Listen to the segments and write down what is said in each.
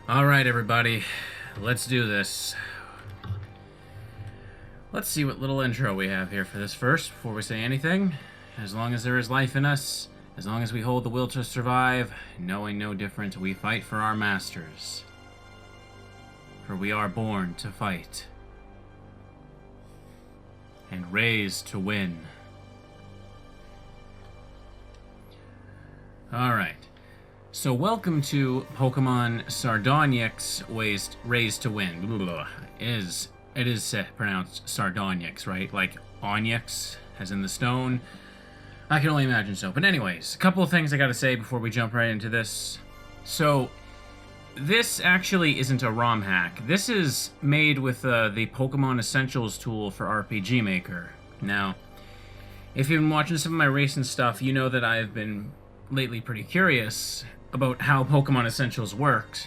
Alright, everybody. Let's do this. Let's see what little intro we have here for this first, before we say anything. As long as there is life in us, as long as we hold the will to survive, knowing no different, we fight for our masters. For we are born to fight. And raised to win. Alright. So welcome to Pokemon Sardonyx Raised to Win. It is pronounced Sardonyx, right? Like Onyx, as in the stone. I can only imagine so. But anyways, a couple of things I gotta say before we jump right into this. So, this actually isn't a ROM hack. This is made with the Pokemon Essentials tool for RPG Maker. Now, if you've been watching some of my recent stuff, you know that I've been lately pretty curious about how Pokemon Essentials works.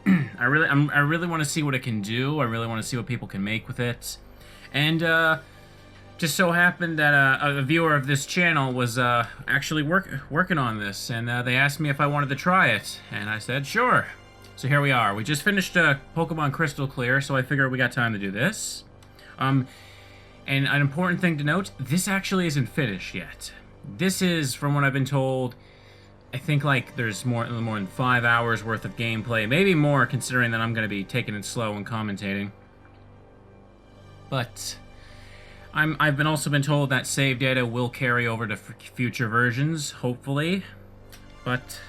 I really want to see what it can do. I really want to see what people can make with it. And just so happened that a viewer of this channel was actually working on this, and they asked me if I wanted to try it, and I said sure. So here we are. We just finished Pokemon Crystal Clear, so I figured we got time to do this. And an important thing to note: this actually isn't finished yet. This is, from what I've been told, I think like there's more than 5 hours worth of gameplay, maybe more considering that I'm going to be taking it slow and commentating. But I've also been told that save data will carry over to future versions, hopefully. But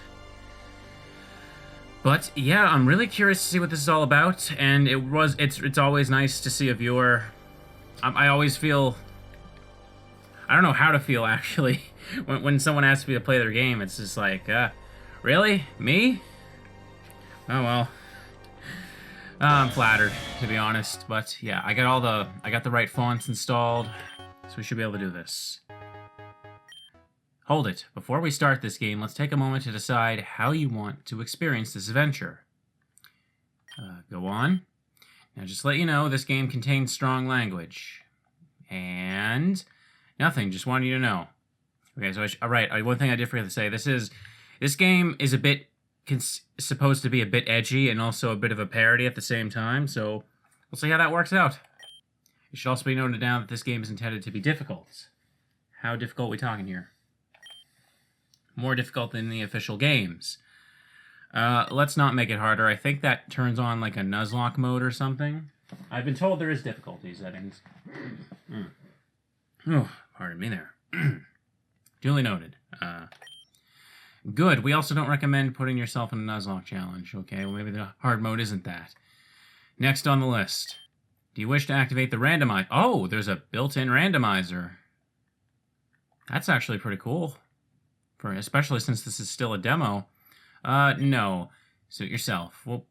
yeah, I'm really curious to see what this is all about, and it's always nice to see a viewer. I always feel, I don't know how to feel, actually, when someone asks me to play their game. It's just like, really? Me? Oh, well. I'm flattered, to be honest, but yeah, I got the right fonts installed, so we should be able to do this. Hold it. Before we start this game, let's take a moment to decide how you want to experience this adventure. Go on. Now, just to let you know, this game contains strong language. And nothing, just wanted you to know. Okay, so alright, one thing I did forget to say, this game is a bit, supposed to be a bit edgy and also a bit of a parody at the same time, so we'll see how that works out. It should also be noted down that this game is intended to be difficult. How difficult are we talking here? More difficult than the official games. Let's not make it harder. I think that turns on like a Nuzlocke mode or something. I've been told there is difficulty settings. Oh, pardon me there. Duly noted. Good. We also don't recommend putting yourself in a Nuzlocke challenge. Okay, well, maybe the hard mode isn't that. Next on the list. Do you wish to activate the randomizer? Oh, there's a built-in randomizer. That's actually pretty cool. Especially since this is still a demo. No. Suit yourself. Well,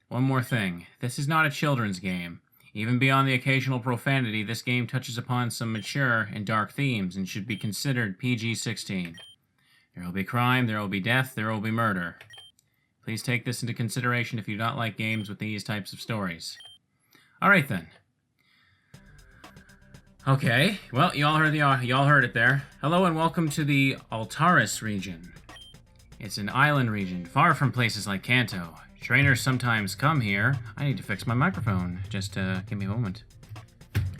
one more thing. This is not a children's game. Even beyond the occasional profanity, this game touches upon some mature and dark themes and should be considered PG-16. There will be crime, there will be death, there will be murder. Please take this into consideration if you do not like games with these types of stories. Alright then. Okay, well, y'all heard it there. Hello and welcome to the Altaris region. It's an island region, far from places like Kanto. Trainers sometimes come here. I need to fix my microphone. Just give me a moment.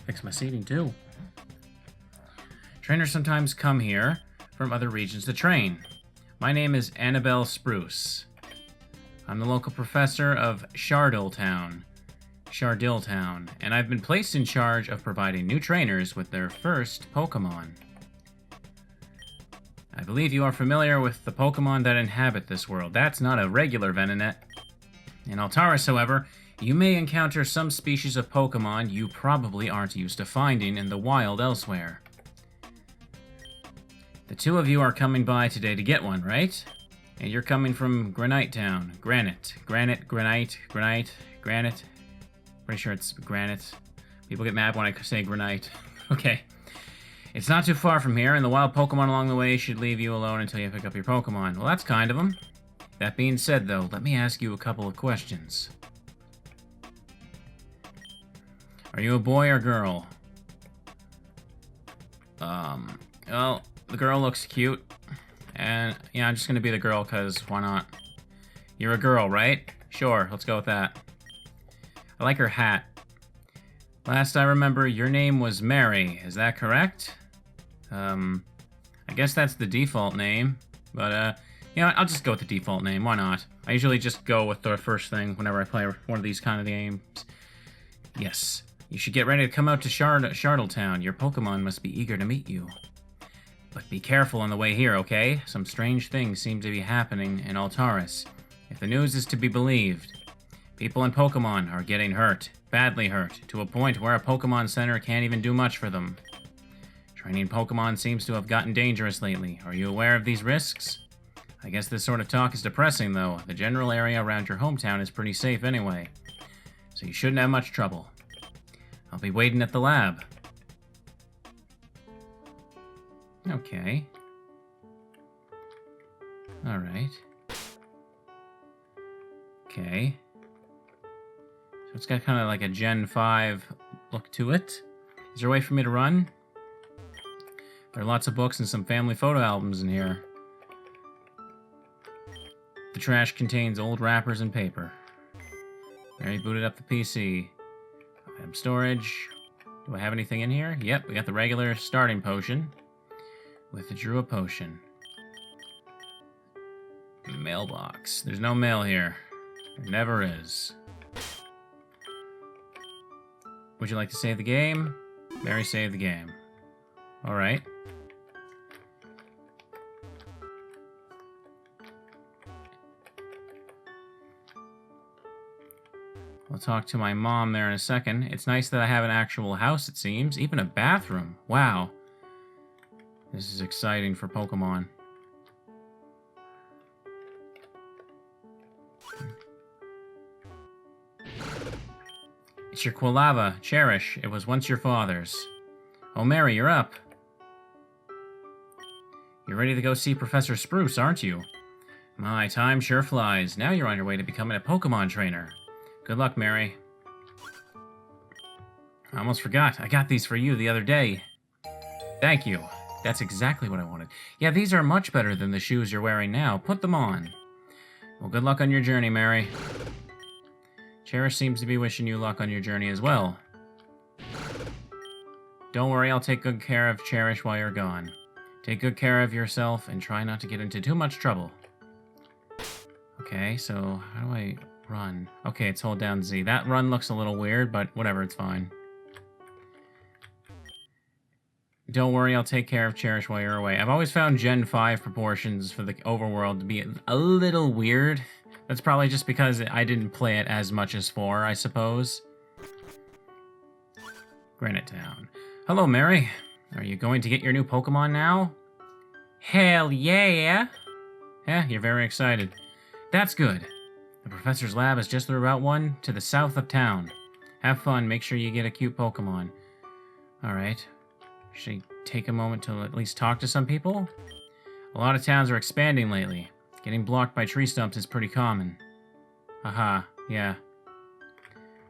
Fix my seating too. Trainers sometimes come here from other regions to train. My name is Annabelle Spruce. I'm the local professor of Shardilltown, and I've been placed in charge of providing new trainers with their first Pokemon. I believe you are familiar with the Pokemon that inhabit this world. That's not a regular Venonat. In Altaris, however, you may encounter some species of Pokemon you probably aren't used to finding in the wild elsewhere. The two of you are coming by today to get one, right? And you're coming from Granite Town. Granite. Pretty sure it's Granite. People get mad when I say Granite. Okay. It's not too far from here, and the wild Pokemon along the way should leave you alone until you pick up your Pokemon. Well, that's kind of them. That being said, though, let me ask you a couple of questions. Are you a boy or girl? Well, the girl looks cute. And, yeah, I'm just gonna be the girl, because why not? You're a girl, right? Sure, let's go with that. I like her hat. Last I remember, your name was Mary. Is that correct? I guess that's the default name. But, you know, I'll just go with the default name. Why not? I usually just go with the first thing whenever I play one of these kind of games. Yes. You should get ready to come out to Shardletown. Your Pokemon must be eager to meet you. But be careful on the way here, okay? Some strange things seem to be happening in Altaris. If the news is to be believed, people and Pokemon are getting hurt. Badly hurt. To a point where a Pokemon Center can't even do much for them. Training Pokemon seems to have gotten dangerous lately. Are you aware of these risks? I guess this sort of talk is depressing, though. The general area around your hometown is pretty safe anyway. So you shouldn't have much trouble. I'll be waiting at the lab. Okay. Alright. Okay. So it's got kind of like a Gen 5 look to it. Is there a way for me to run? There are lots of books and some family photo albums in here. The trash contains old wrappers and paper. Already booted up the PC. Item storage. Do I have anything in here? Yep, we got the regular starting potion. Withdrew a potion. Mailbox. There's no mail here. There never is. Would you like to save the game? Mary saved the game. Alright. I'll talk to my mom there in a second. It's nice that I have an actual house, it seems. Even a bathroom. Wow. This is exciting for Pokemon. It's your Quilava, Cherish. It was once your father's. Oh, Mary, you're up. You're ready to go see Professor Spruce, aren't you? My, time sure flies. Now you're on your way to becoming a Pokemon trainer. Good luck, Mary. I almost forgot. I got these for you the other day. Thank you. That's exactly what I wanted. Yeah, these are much better than the shoes you're wearing now. Put them on. Well, good luck on your journey, Mary. Cherish seems to be wishing you luck on your journey as well. Don't worry, I'll take good care of Cherish while you're gone. Take good care of yourself and try not to get into too much trouble. Okay, so how do I run? Okay, it's hold down Z. That run looks a little weird, but whatever, it's fine. Don't worry, I'll take care of Cherish while you're away. I've always found Gen 5 proportions for the overworld to be a little weird. That's probably just because I didn't play it as much as 4, I suppose. Granite Town. Hello, Mary. Are you going to get your new Pokemon now? Hell yeah! Yeah, you're very excited. That's good. The professor's lab is just the Route 1 to the south of town. Have fun, make sure you get a cute Pokemon. Alright. Should I take a moment to at least talk to some people? A lot of towns are expanding lately. Getting blocked by tree stumps is pretty common. Aha, yeah.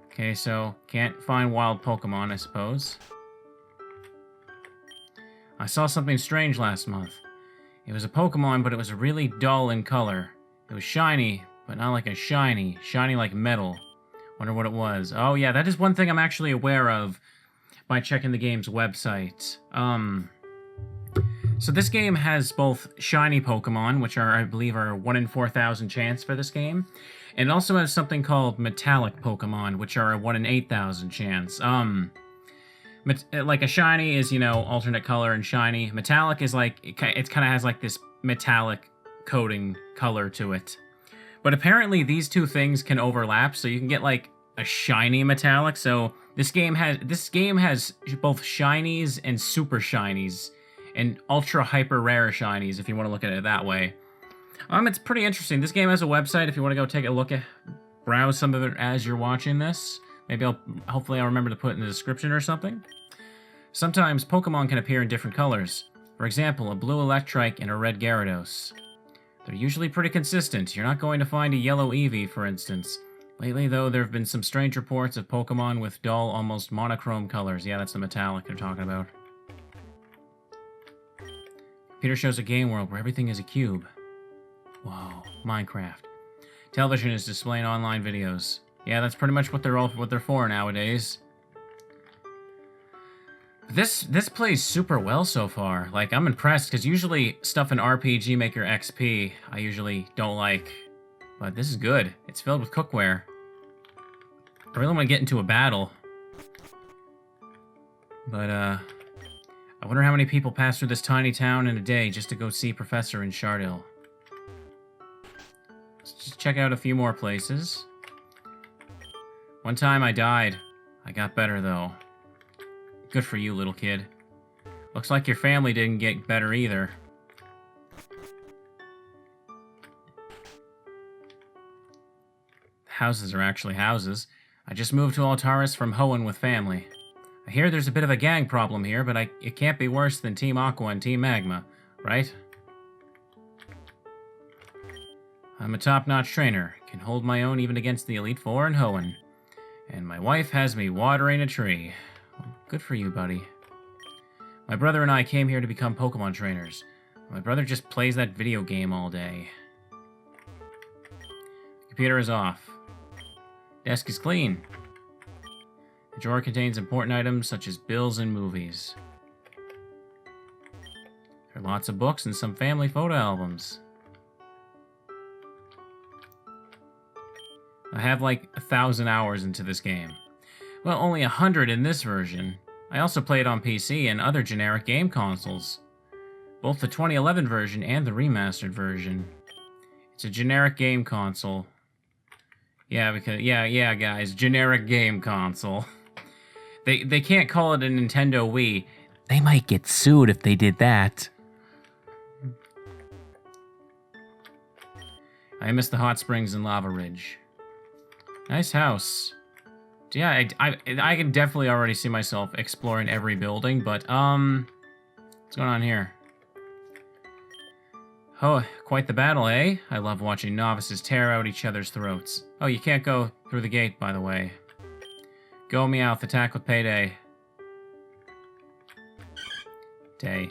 Okay, so can't find wild Pokemon, I suppose. I saw something strange last month. It was a Pokemon, but it was really dull in color. It was shiny, but not like a shiny. Shiny like metal. Wonder what it was. Oh yeah, that is one thing I'm actually aware of by checking the game's website. So this game has both shiny Pokemon, which are, I believe, are 1 in 4,000 chance for this game. And it also has something called metallic Pokemon, which are a 1 in 8,000 chance. Like a shiny is, you know, alternate color and shiny. Metallic is like, it kind of has like this metallic coating color to it. But apparently these two things can overlap, so you can get like a shiny metallic. So this game has both shinies and super shinies. And ultra hyper rare shinies, if you want to look at it that way. It's pretty interesting. This game has a website if you want to go take a look at, browse some of it as you're watching this. Maybe hopefully I'll remember to put it in the description or something. Sometimes Pokemon can appear in different colors. For example, a blue Electrike and a red Gyarados. They're usually pretty consistent. You're not going to find a yellow Eevee, for instance. Lately, though, there have been some strange reports of Pokemon with dull, almost monochrome colors. Yeah, that's the metallic they're talking about. Peter shows a game world where everything is a cube. Whoa, Minecraft. Television is displaying online videos. Yeah, that's pretty much what they're for nowadays. This plays super well so far. Like, I'm impressed, because usually stuff in RPG Maker XP I usually don't like. But this is good. It's filled with cookware. I really want to get into a battle. But, I wonder how many people pass through this tiny town in a day just to go see Professor in Shardil. Let's just check out a few more places. One time I died. I got better, though. Good for you, little kid. Looks like your family didn't get better either. Houses are actually houses. I just moved to Altaris from Hoenn with family. I hear there's a bit of a gang problem here, but it can't be worse than Team Aqua and Team Magma, right? I'm a top-notch trainer, can hold my own even against the Elite Four in Hoenn. And my wife has me watering a tree. Well, good for you, buddy. My brother and I came here to become Pokemon trainers. My brother just plays that video game all day. Computer is off. Desk is clean. The drawer contains important items such as bills and movies. There are lots of books and some family photo albums. I have like 1,000 hours into this game. Well, only 100 in this version. I also play it on PC and other generic game consoles. Both the 2011 version and the remastered version. It's a generic game console. Yeah, because, yeah, guys, generic game console. They can't call it a Nintendo Wii. They might get sued if they did that. I miss the hot springs in Lava Ridge. Nice house. Yeah, I can definitely already see myself exploring every building, but, what's going on here? Oh, quite the battle, eh? I love watching novices tear out each other's throats. Oh, you can't go through the gate, by the way. Go Meowth, attack with payday. Day.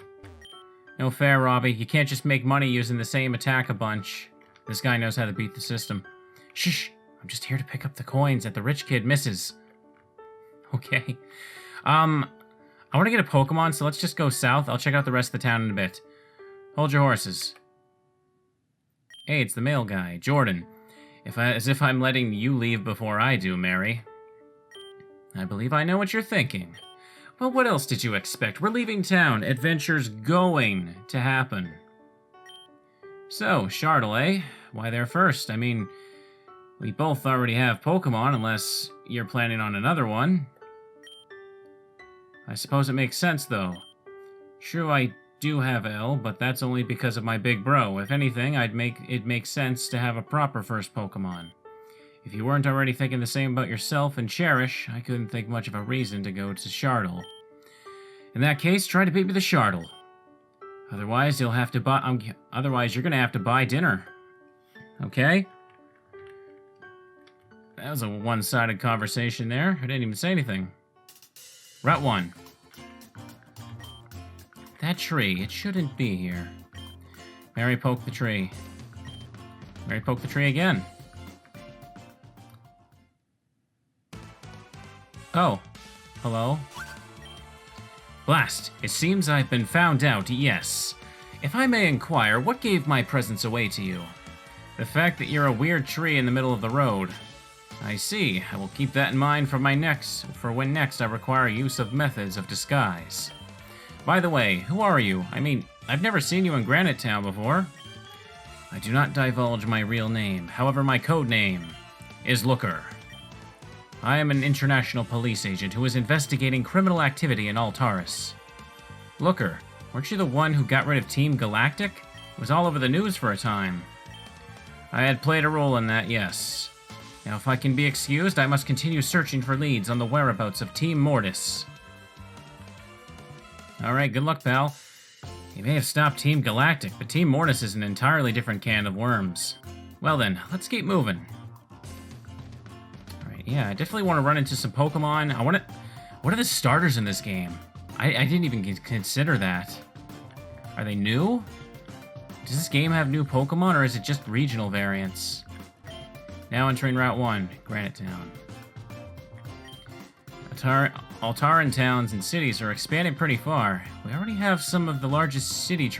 No fair, Robbie. You can't just make money using the same attack a bunch. This guy knows how to beat the system. Shh! I'm just here to pick up the coins that the rich kid misses. Okay. I want to get a Pokemon, so let's just go south. I'll check out the rest of the town in a bit. Hold your horses. Hey, it's the mail guy, Jordan. As if I'm letting you leave before I do, Mary. I believe I know what you're thinking. Well, what else did you expect? We're leaving town. Adventure's going to happen. So, Shardil, eh? Why there first? I mean, we both already have Pokemon, unless you're planning on another one. I suppose it makes sense, though. True, I do have L, but that's only because of my big bro. If anything, it makes sense to have a proper first Pokemon. If you weren't already thinking the same about yourself and Cherish, I couldn't think much of a reason to go to Shardil. In that case, try to beat me to Shardil. Otherwise, you'll have to buy. Otherwise, you're gonna have to buy dinner. Okay? That was a one-sided conversation there. I didn't even say anything. Route 1. That tree, it shouldn't be here. Mary poked the tree. Mary poked the tree again. Oh. Hello? Blast, it seems I've been found out, yes. If I may inquire, what gave my presence away to you? The fact that you're a weird tree in the middle of the road. I see. I will keep that in mind for when next I require use of methods of disguise. By the way, who are you? I mean, I've never seen you in Granite Town before. I do not divulge my real name. However, my code name is Looker. I am an international police agent who is investigating criminal activity in Altaris. Looker, weren't you the one who got rid of Team Galactic? It was all over the news for a time. I had played a role in that, yes. Now, if I can be excused, I must continue searching for leads on the whereabouts of Team Mortis. Alright, good luck, pal. You may have stopped Team Galactic, but Team Mortis is an entirely different can of worms. Well then, let's keep moving. Alright, yeah, I definitely want to run into some Pokemon. What are the starters in this game? I didn't even consider that. Are they new? Does this game have new Pokemon, or is it just regional variants? Now entering Route 1, Granite Town. Altaran towns and cities are expanding pretty far. We already have some of the largest cities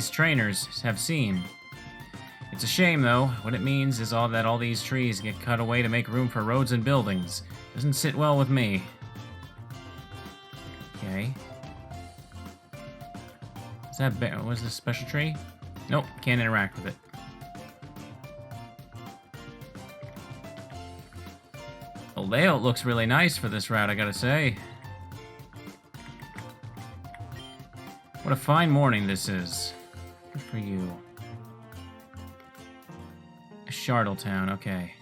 trainers have seen. It's a shame, though. What it means is that all these trees get cut away to make room for roads and buildings. Doesn't sit well with me. Okay. Is that was this a special tree? Nope, can't interact with it. The layout looks really nice for this route, I gotta say. What a fine morning this is. Good for you. Shardletown, okay.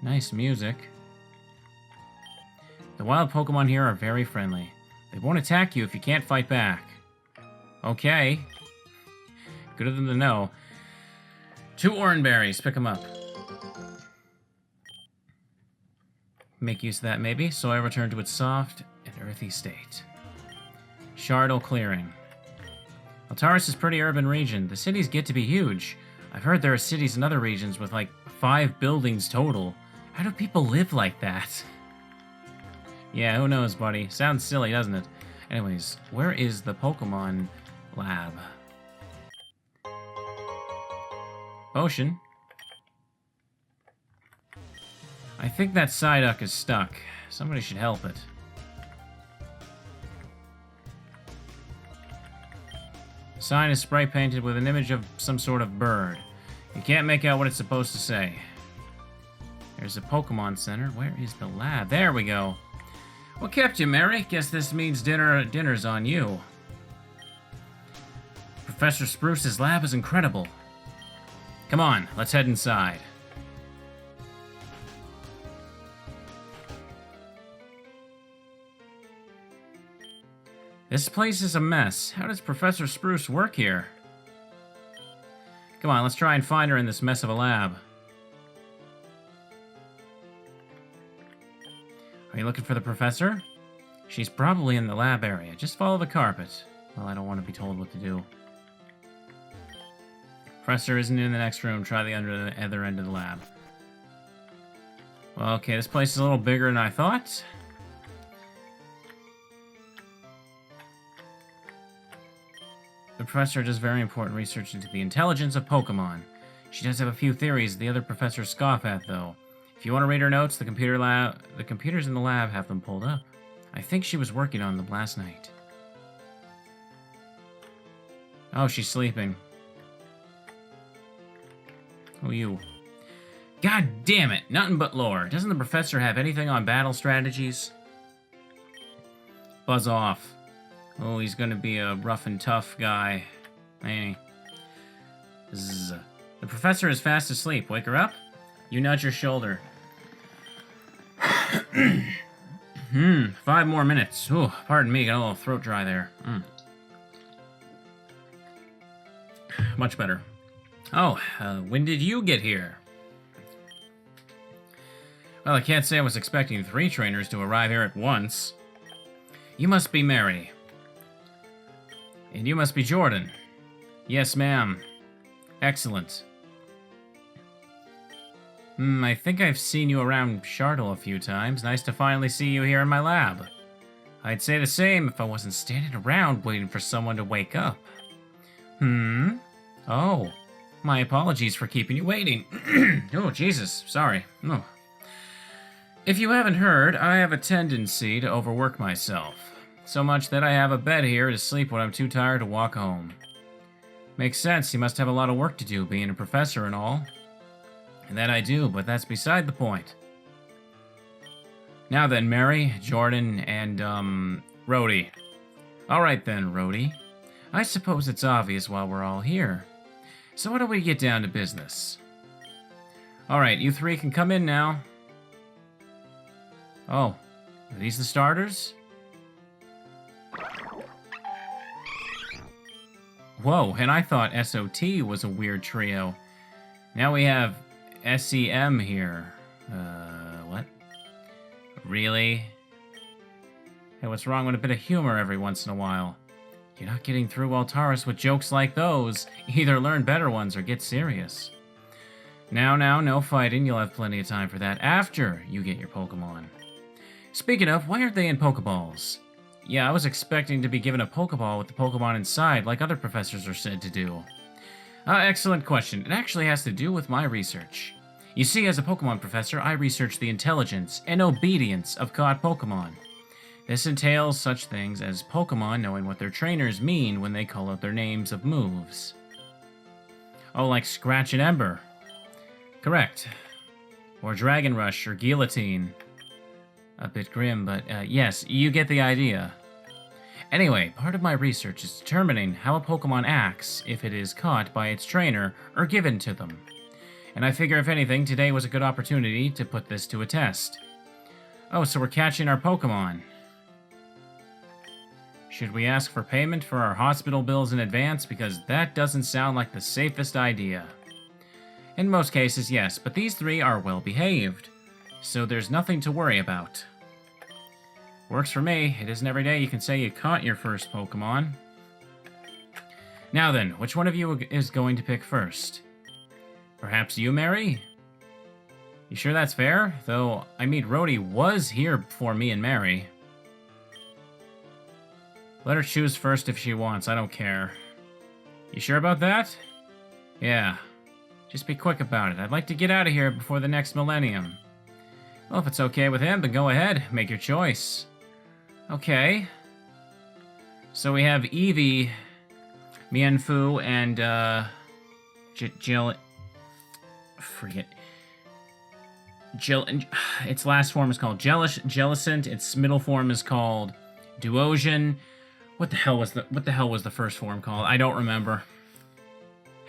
Nice music. The wild Pokemon here are very friendly. They won't attack you if you can't fight back. Okay. Good of them to know. 2 Oranberries, pick them up. Make use of that, maybe. Soil return to its soft and earthy state. Shardle Clearing. Altaris is a pretty urban region. The cities get to be huge. I've heard there are cities in other regions with like 5 buildings total. How do people live like that? Yeah, who knows, buddy? Sounds silly, doesn't it? Anyways, where is the Pokemon lab? Potion. I think that Psyduck is stuck. Somebody should help it. Sign is spray painted with an image of some sort of bird. You can't make out what it's supposed to say. There's a Pokemon Center. Where is the lab? There we go. What kept you, Mary? Guess this means dinner's on you. Professor Spruce's lab is incredible. Come on, let's head inside. This place is a mess. How does Professor Spruce work here? Come on, let's try and find her in this mess of a lab. Are you looking for the professor? She's probably in the lab area. Just follow the carpet. Well, I don't want to be told what to do. Professor isn't in the next room. Try the other end of the lab. Well, okay, this place is a little bigger than I thought. The professor does very important research into the intelligence of Pokemon. She does have a few theories the other professors scoff at, though. If you want to read her notes, the computers in the lab have them pulled up. I think she was working on them last night. Oh, she's sleeping. Oh, you. God damn it! Nothing but lore. Doesn't the professor have anything on battle strategies? Buzz off. Oh, he's gonna be a rough and tough guy. Hey. Zzz. The professor is fast asleep. Wake her up? You nudge your shoulder. 5 more minutes. Ooh, pardon me, got a little throat dry there. Much better. Oh, when did you get here? Well, I can't say I was expecting 3 trainers to arrive here at once. You must be Mary. And you must be Jordan. Yes, ma'am. Excellent. I think I've seen you around Shardle a few times. Nice to finally see you here in my lab. I'd say the same if I wasn't standing around waiting for someone to wake up. Oh. My apologies for keeping you waiting. Oh, Jesus. Sorry. Oh. If you haven't heard, I have a tendency to overwork myself. So much that I have a bed here to sleep when I'm too tired to walk home. Makes sense, you must have a lot of work to do, being a professor and all. And that I do, but that's beside the point. Now then, Mary, Jordan, and, Rhodey. Alright then, Rhodey. I suppose it's obvious why we're all here. So why don't we get down to business? Alright, you 3 can come in now. Oh, are these the starters? Whoa, and I thought SOT was a weird trio. Now we have SEM here. What? Really? Hey, what's wrong with a bit of humor every once in a while? You're not getting through Altaris with jokes like those. Either learn better ones or get serious. Now, no fighting. You'll have plenty of time for that after you get your Pokemon. Speaking of, why aren't they in Pokeballs? Yeah, I was expecting to be given a Pokeball with the Pokemon inside, like other professors are said to do. Excellent question. It actually has to do with my research. You see, as a Pokemon professor, I research the intelligence and obedience of caught Pokemon. This entails such things as Pokemon knowing what their trainers mean when they call out their names of moves. Oh, like Scratch and Ember. Correct. Or Dragon Rush or Guillotine. A bit grim, but yes, you get the idea. Anyway, part of my research is determining how a Pokemon acts if it is caught by its trainer or given to them. And I figure if anything, today was a good opportunity to put this to a test. Oh, so we're catching our Pokemon. Should we ask for payment for our hospital bills in advance? Because that doesn't sound like the safest idea. In most cases, yes, but these three are well behaved, so there's nothing to worry about. Works for me. It isn't every day you can say you caught your first Pokemon. Now then, which one of you is going to pick first? Perhaps you, Mary? You sure that's fair? Though, I mean, Rhodey was here before me and Mary. Let her choose first if she wants, I don't care. You sure about that? Yeah. Just be quick about it. I'd like to get out of here before the next millennium. Well, if it's okay with him, then go ahead. Make your choice. Okay. So we have Eevee, Mienfoo, and, its last form is called Jellicent. Its middle form is called Duosion. What the hell was the first form called? I don't remember.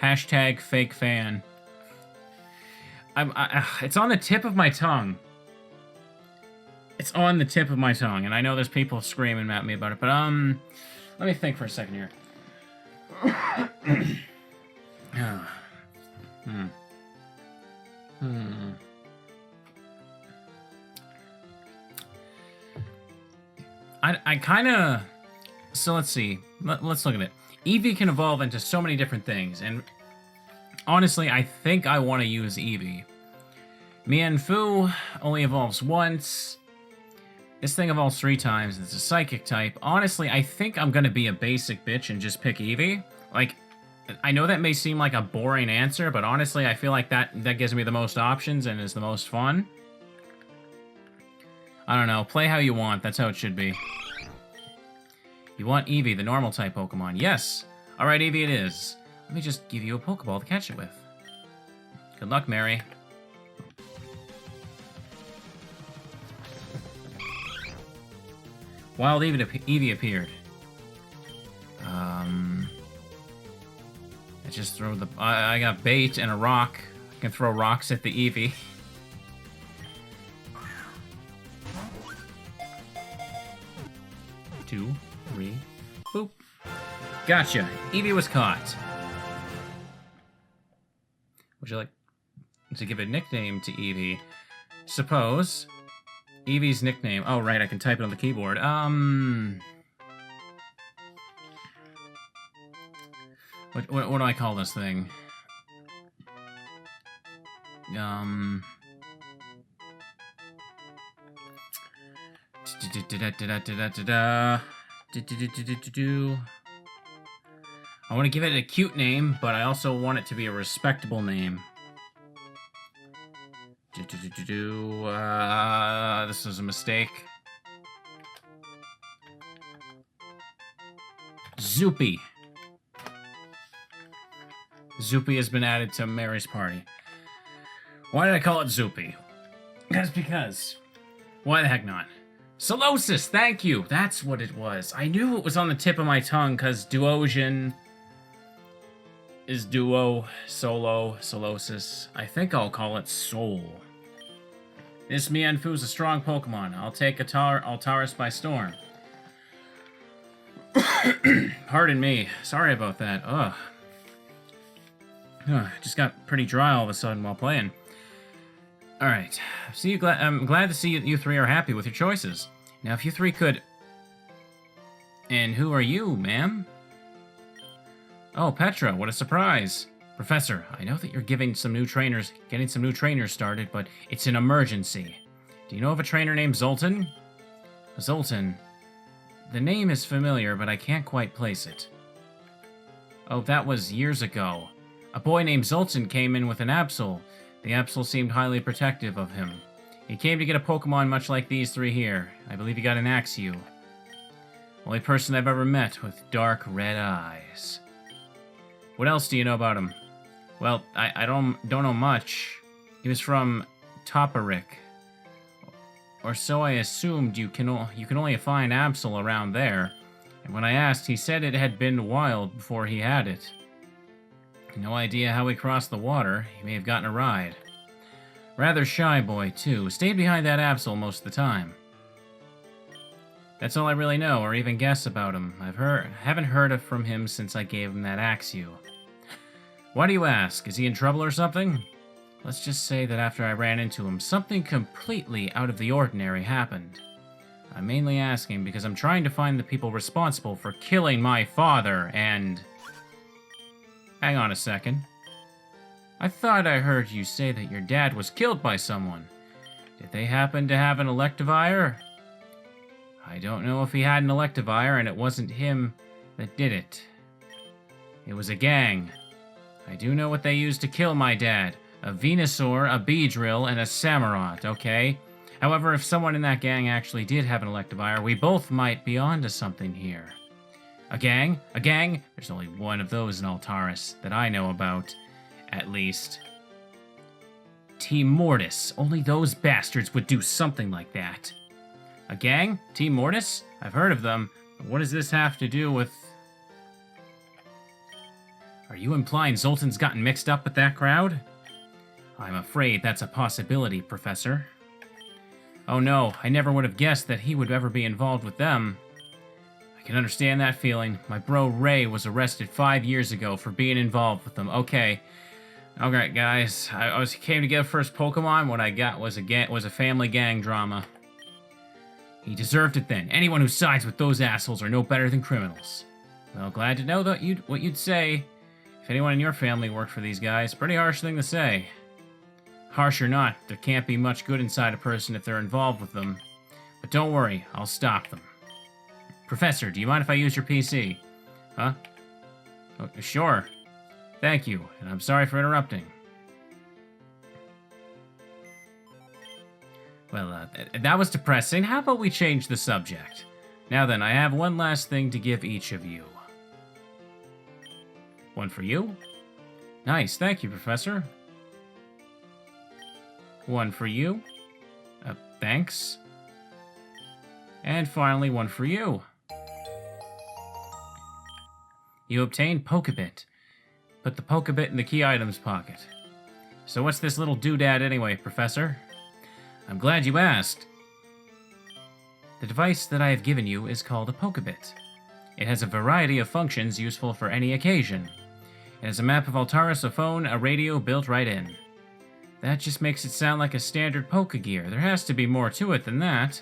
Hashtag fake fan. It's on the tip of my tongue. It's on the tip of my tongue, and I know there's people screaming at me about it, but, let me think for a second here. I kind of... So let's see. Let's look at it. Eevee can evolve into so many different things, and honestly, I think I want to use Eevee. Mienfoo only evolves once. This thing evolves 3 times. It's a psychic type. Honestly, I think I'm going to be a basic bitch and just pick Eevee. Like, I know that may seem like a boring answer, but honestly, I feel like that gives me the most options and is the most fun. I don't know. Play how you want. That's how it should be. You want Eevee, the normal type Pokemon. Yes. Alright, Eevee it is. Let me just give you a Pokeball to catch it with. Good luck, Mary. Wild Eevee appeared. I just throw the... I got bait and a rock. I can throw rocks at the Eevee. Two, three, boop. Gotcha. Eevee was caught. Would you like to give a nickname to Eevee? Suppose Eevee's nickname... Oh, right, I can type it on the keyboard. What do I call this thing? I want to give it a cute name, but I also want it to be a respectable name. This was a mistake. Zoopy. Zoopy has been added to Mary's party. Why did I call it Zoopy? That's because... Why the heck not? Solosis, thank you! That's what it was. I knew it was on the tip of my tongue, because Duosion is duo, solo, Solosis. I think I'll call it Soul. This Mienfoo's a strong Pokemon. I'll take Altaris by storm. Pardon me. Sorry about that. Ugh. Just got pretty dry all of a sudden while playing. Alright. I'm glad to see you three are happy with your choices. Now, if you three could... And who are you, ma'am? Oh, Petra, what a surprise. Professor, I know that you're getting some new trainers started, but it's an emergency. Do you know of a trainer named Zoltan? Zoltan. The name is familiar, but I can't quite place it. Oh, that was years ago. A boy named Zoltan came in with an Absol. The Absol seemed highly protective of him. He came to get a Pokemon much like these three here. I believe he got an Axew. Only person I've ever met with dark red eyes. What else do you know about him? Well, I don't know much. He was from Toperick. Or so I assumed. You can only find Absol around there. And when I asked, he said it had been wild before he had it. No idea how he crossed the water. He may have gotten a ride. Rather shy boy, too. Stayed behind that Absol most of the time. That's all I really know, or even guess about him. Haven't heard from him since I gave him that Axew. Why do you ask? Is he in trouble or something? Let's just say that after I ran into him, something completely out of the ordinary happened. I'm mainly asking because I'm trying to find the people responsible for killing my father, and... Hang on a second. I thought I heard you say that your dad was killed by someone. Did they happen to have an Electivire? I don't know if he had an Electivire, and it wasn't him that did it. It was a gang. I do know what they used to kill my dad. A Venusaur, a Beedrill, and a Samurott, okay? However, if someone in that gang actually did have an Electivire, we both might be onto something here. A gang? A gang? There's only one of those in Altaris that I know about, at least. Team Mortis. Only those bastards would do something like that. A gang? Team Mortis? I've heard of them, but what does this have to do with... Are you implying Zoltan's gotten mixed up with that crowd? I'm afraid that's a possibility, Professor. Oh no, I never would have guessed that he would ever be involved with them. I can understand that feeling. My bro Ray was arrested 5 years ago for being involved with them. Okay. Alright, guys. I came to get a first Pokemon. What I got was a family gang drama. He deserved it then. Anyone who sides with those assholes are no better than criminals. Well, glad to know that what you'd say. If anyone in your family worked for these guys, pretty harsh thing to say. Harsh or not, there can't be much good inside a person if they're involved with them. But don't worry, I'll stop them. Professor, do you mind if I use your PC? Huh? Oh, sure. Thank you, and I'm sorry for interrupting. Well, that was depressing. How about we change the subject? Now then, I have one last thing to give each of you. One for you? Nice, thank you, Professor. One for you. Thanks. And finally, one for you. You obtained Pokebit. Put the Pokebit in the key items pocket. So what's this little doodad anyway, Professor? I'm glad you asked. The device that I have given you is called a Pokebit. It has a variety of functions useful for any occasion. It has a map of Altaris, a phone, a radio built right in. That just makes it sound like a standard Pokegear. There has to be more to it than that.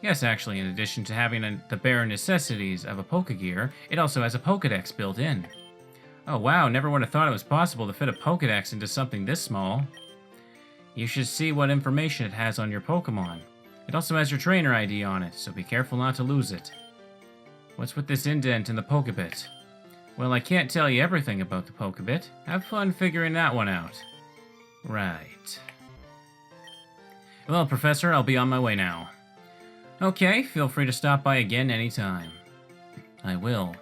Yes, actually, in addition to having the bare necessities of a Pokegear, it also has a Pokedex built in. Oh wow, never would have thought it was possible to fit a Pokedex into something this small. You should see what information it has on your Pokemon. It also has your trainer ID on it, so be careful not to lose it. What's with this indent in the Pokebit? Well, I can't tell you everything about the Pokebit. Have fun figuring that one out. Right. Well, Professor, I'll be on my way now. Okay, feel free to stop by again anytime. I will.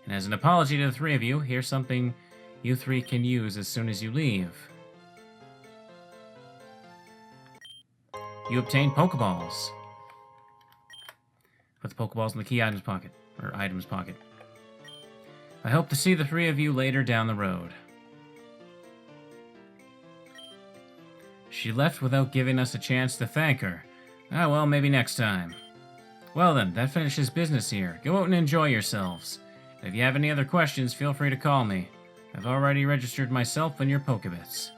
And as an apology to the three of you, here's something you three can use as soon as you leave. You obtain Pokeballs. Put the Pokeballs in the key items pocket, or items pocket. I hope to see the three of you later down the road. She left without giving us a chance to thank her. Ah, well, maybe next time. Well then, that finishes business here. Go out and enjoy yourselves. And if you have any other questions, feel free to call me. I've already registered myself in your Pokebits.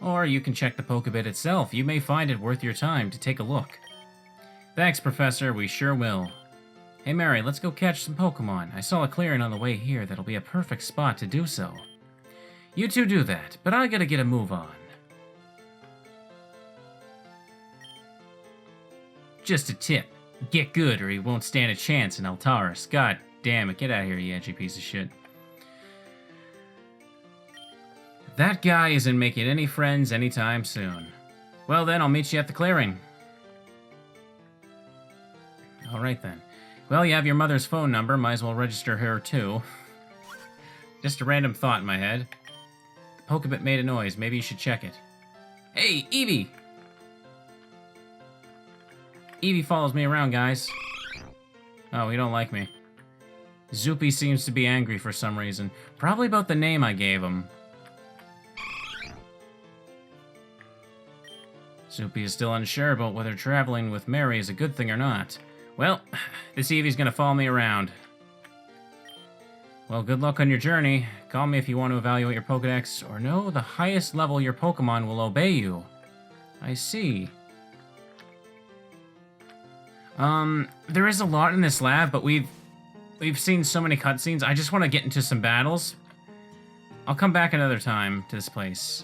Or you can check the Pokebit itself. You may find it worth your time to take a look. Thanks, Professor. We sure will. Hey, Mary, let's go catch some Pokemon. I saw a clearing on the way here that'll be a perfect spot to do so. You two do that, but I gotta get a move on. Just a tip. Get good or he won't stand a chance in Altaris. God damn it, get out of here, you edgy piece of shit. That guy isn't making any friends anytime soon. Well then, I'll meet you at the clearing. Alright then. Well, you have your mother's phone number, might as well register her too. Just a random thought in my head. The Pokebit made a noise, maybe you should check it. Hey, Eevee! Eevee follows me around, guys. Oh, he don't like me. Zoopy seems to be angry for some reason. Probably about the name I gave him. Zoopy is still unsure about whether traveling with Mary is a good thing or not. Well, this Eevee's gonna follow me around. Well, good luck on your journey. Call me if you want to evaluate your Pokedex, or know the highest level your Pokemon will obey you. I see. There is a lot in this lab, but we've seen so many cutscenes. I just want to get into some battles. I'll come back another time to this place.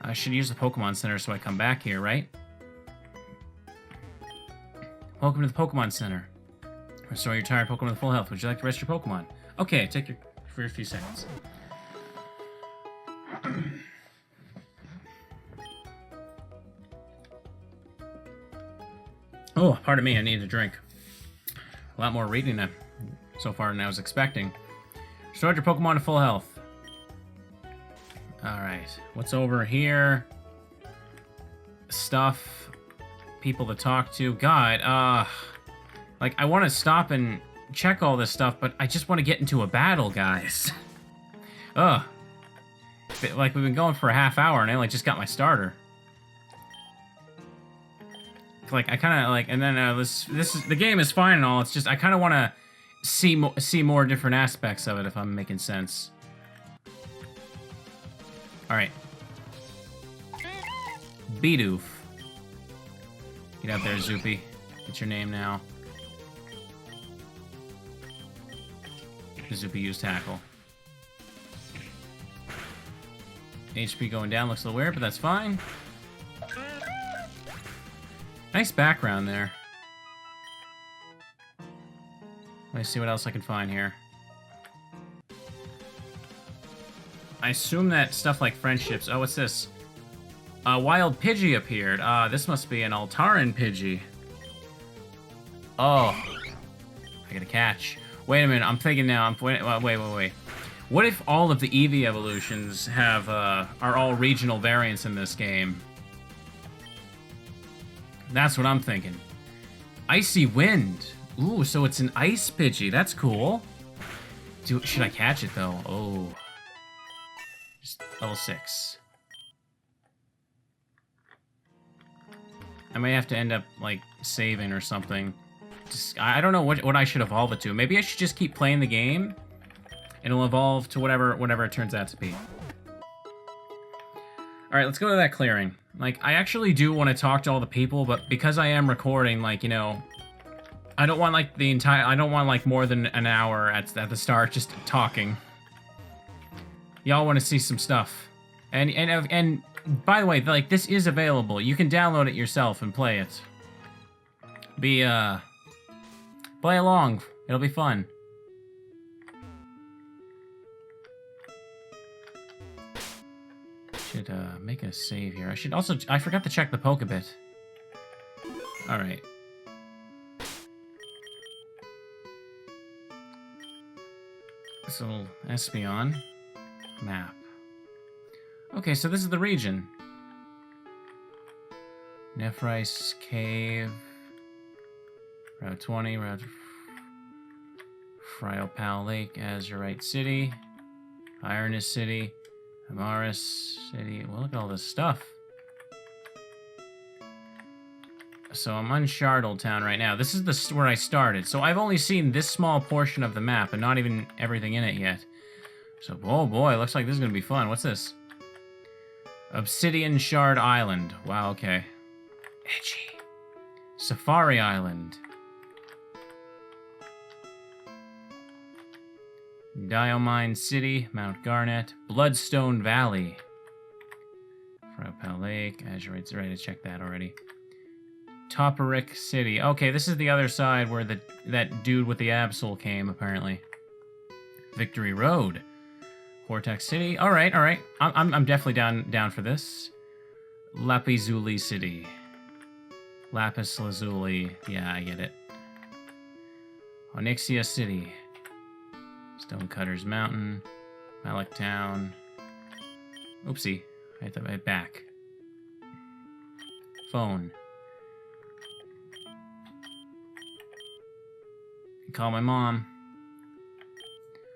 I should use the Pokemon Center so I come back here, right? Welcome to the Pokemon Center. Restore your tired Pokemon to full health. Would you like to rest your Pokemon? Okay, take your for a few seconds. Oh, pardon me, I need a drink. A lot more reading so far than I was expecting. Restored your Pokemon to full health. Alright, what's over here? Stuff. People to talk to. God, like, I want to stop and check all this stuff, but I just want to get into a battle, guys. Ugh. Like, we've been going for a half hour, and I only just got my starter. Like, I kind of, like, and then the game is fine and all, it's just, I kind of want to see more different aspects of it, if I'm making sense. Alright. Bidoof. Get out there, Zoopy. Get your name now. Zoopy used Tackle. HP going down looks a little weird, but that's fine. Nice background there. Let me see what else I can find here. I assume that stuff like friendships... Oh, what's this? A wild Pidgey appeared. This must be an Altaran Pidgey. Oh. I got a catch. Wait a minute, I'm thinking now. Wait. What if all of the Eevee evolutions have are all regional variants in this game? That's what I'm thinking. Icy Wind. Ooh, so it's an Ice Pidgey. That's cool. Should I catch it, though? Oh. Just level 6. I may have to end up, like, saving or something. I don't know what I should evolve it to. Maybe I should just keep playing the game, and it'll evolve to whatever it turns out to be. Alright, let's go to that clearing. Like, I actually do want to talk to all the people, but because I am recording, like, you know, I don't want, like, I don't want, like, more than an hour at the start just talking. Y'all want to see some stuff. And by the way, like, this is available. You can download it yourself and play it. Play along. It'll be fun. Should make a save here. I forgot to check the Pokebit. Alright. So, Espeon. Map. Okay, so this is the region. Nephrice Cave. Route 20, Route... Friopal Lake, Azurite City. Ironus City. Amaris City. Well, look at all this stuff. So I'm on Shardle Town right now. This is where I started. So I've only seen this small portion of the map and not even everything in it yet. So, oh boy, looks like this is going to be fun. What's this? Obsidian Shard Island. Wow, okay. Edgy. Safari Island. Diomine City, Mount Garnet, Bloodstone Valley. Frapel Lake, Azurite's right, I checked that already. Toperic City. Okay, this is the other side where that dude with the Absol came, apparently. Victory Road. Vortex City. Alright, alright. I'm definitely down for this. Lapizuli City. Lapis Lazuli. Yeah, I get it. Onyxia City. Stonecutters Mountain. Malik Town. Oopsie. I hit that back. Phone. Call my mom.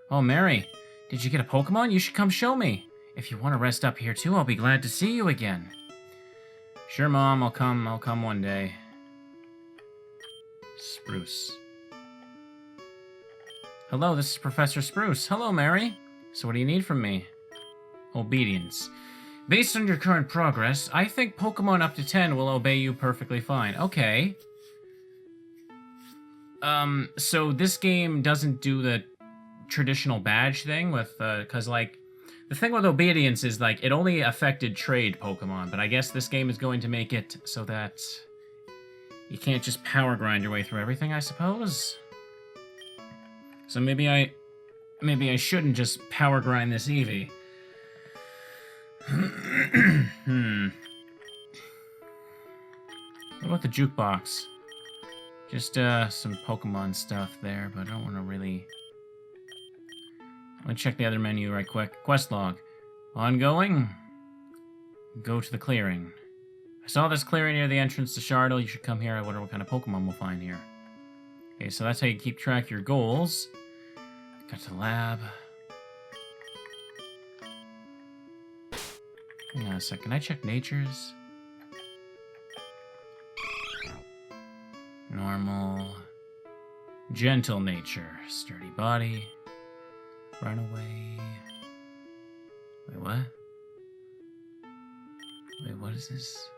Oh, Mary. Did you get a Pokemon? You should come show me. If you want to rest up here too, I'll be glad to see you again. Sure, Mom. I'll come one day. Spruce. Hello, this is Professor Spruce. Hello, Mary. So what do you need from me? Obedience. Based on your current progress, I think Pokemon up to 10 will obey you perfectly fine. Okay. So this game doesn't do the traditional badge thing with, cause like, the thing with obedience is like, it only affected trade Pokemon, but I guess this game is going to make it so that you can't just power grind your way through everything, I suppose? So maybe I shouldn't just power grind this Eevee. What about the jukebox? Just some Pokemon stuff there, but I don't want to really... I'm gonna check the other menu right quick. Quest log. Ongoing. Go to the clearing. I saw this clearing near the entrance to Shardle. You should come here. I wonder what kind of Pokemon we'll find here. Okay, so that's how you keep track of your goals. Got to the lab. Hang on a sec. Can I check natures? Normal. Gentle nature. Sturdy body. Runaway. Wait, what? Wait, what is this?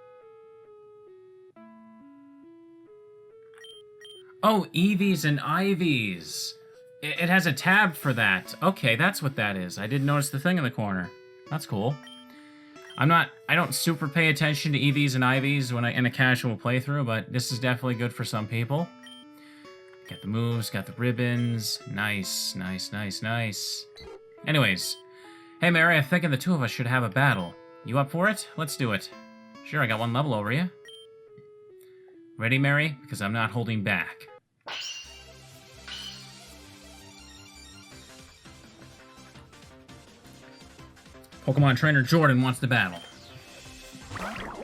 Oh, Eevees and Ivies. It has a tab for that. Okay, that's what that is. I didn't notice the thing in the corner. That's cool. I don't super pay attention to Eevees and Ivies when in a casual playthrough, but this is definitely good for some people. Got the moves, got the ribbons. Nice, nice, nice, nice. Anyways. Hey, Mary, I'm thinking the two of us should have a battle. You up for it? Let's do it. Sure, I got one level over you. Ready, Mary? Because I'm not holding back. Pokemon Trainer Jordan wants the battle.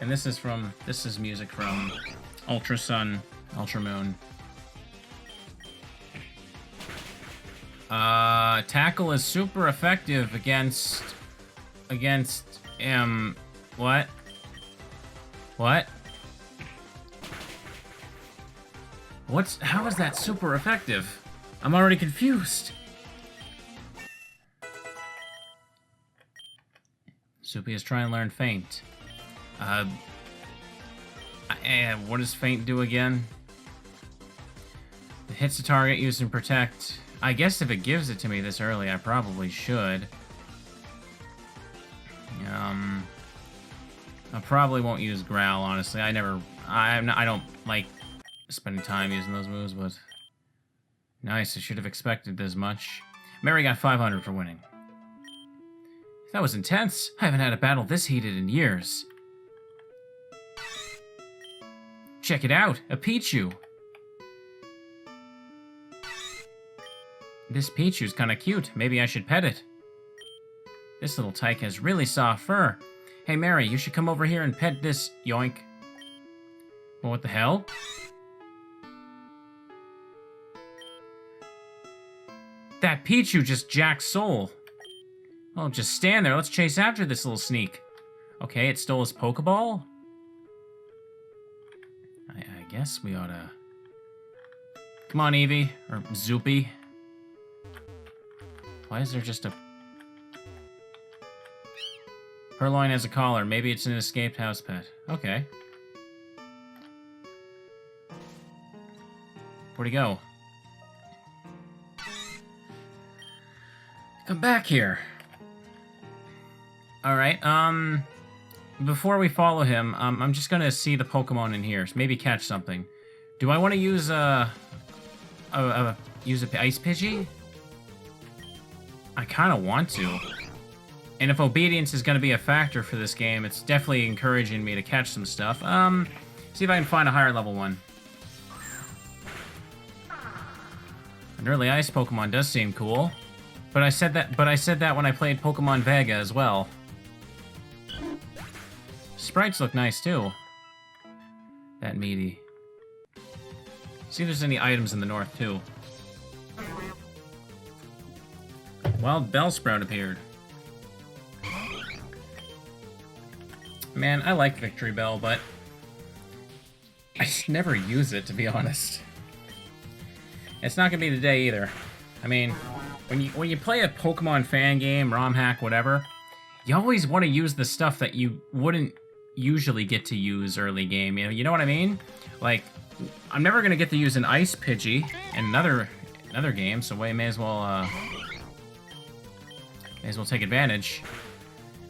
And this is music from Ultra Sun, Ultra Moon. Tackle is super effective against what? What? How is that super effective? I'm already confused. Soupy is trying to learn Feint. What does Feint do again? It hits the target using Protect. I guess if it gives it to me this early, I probably should. I probably won't use Growl, honestly. I don't like spending time using those moves, but... Nice, I should have expected this much. Mary got 500 for winning. That was intense. I haven't had a battle this heated in years. Check it out, a Pichu. This Pichu's kinda cute. Maybe I should pet it. This little tyke has really soft fur. Hey, Mary, you should come over here and pet this, yoink. Well, what the hell? That Pichu just jacked Soul. Oh, just stand there. Let's chase after this little sneak. Okay, it stole his Pokeball? I guess we oughta... Come on, Eevee. Or Zoopy. Why is there just a... Purloin has a collar. Maybe it's an escaped house pet. Okay. Where'd he go? Come back here. Alright, before we follow him, I'm just gonna see the Pokemon in here. Maybe catch something. Do I want to use a Ice Pidgey? I kind of want to. And if obedience is going to be a factor for this game, it's definitely encouraging me to catch some stuff. See if I can find a higher level one. An early ice Pokemon does seem cool. But I said that when I played Pokemon Vega as well. Sprites look nice too. That meaty. See if there's any items in the north too. Wild Bellsprout appeared. Man, I like Victory Bell, but I just never use it, to be honest. It's not gonna be the day either. I mean, when you play a Pokemon fan game, ROM hack, whatever, you always want to use the stuff that you wouldn't usually get to use early game. You know what I mean? Like, I'm never gonna get to use an Ice Pidgey in another game, so may as well take advantage.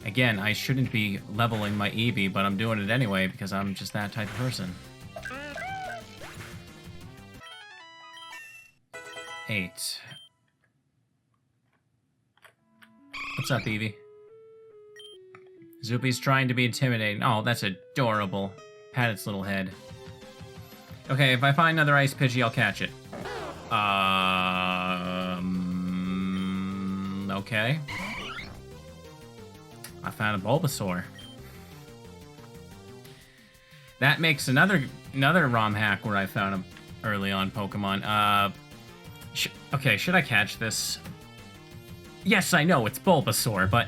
Again, I shouldn't be leveling my Eevee, but I'm doing it anyway because I'm just that type of person. 8. What's up, Eevee? Zoopy's trying to be intimidating. Oh, that's adorable. Pat its little head. Okay, if I find another Ice Pidgey, I'll catch it. Okay. I found a Bulbasaur. That makes another ROM hack where I found him early on Pokemon. Okay, should I catch this? Yes, I know, it's Bulbasaur, but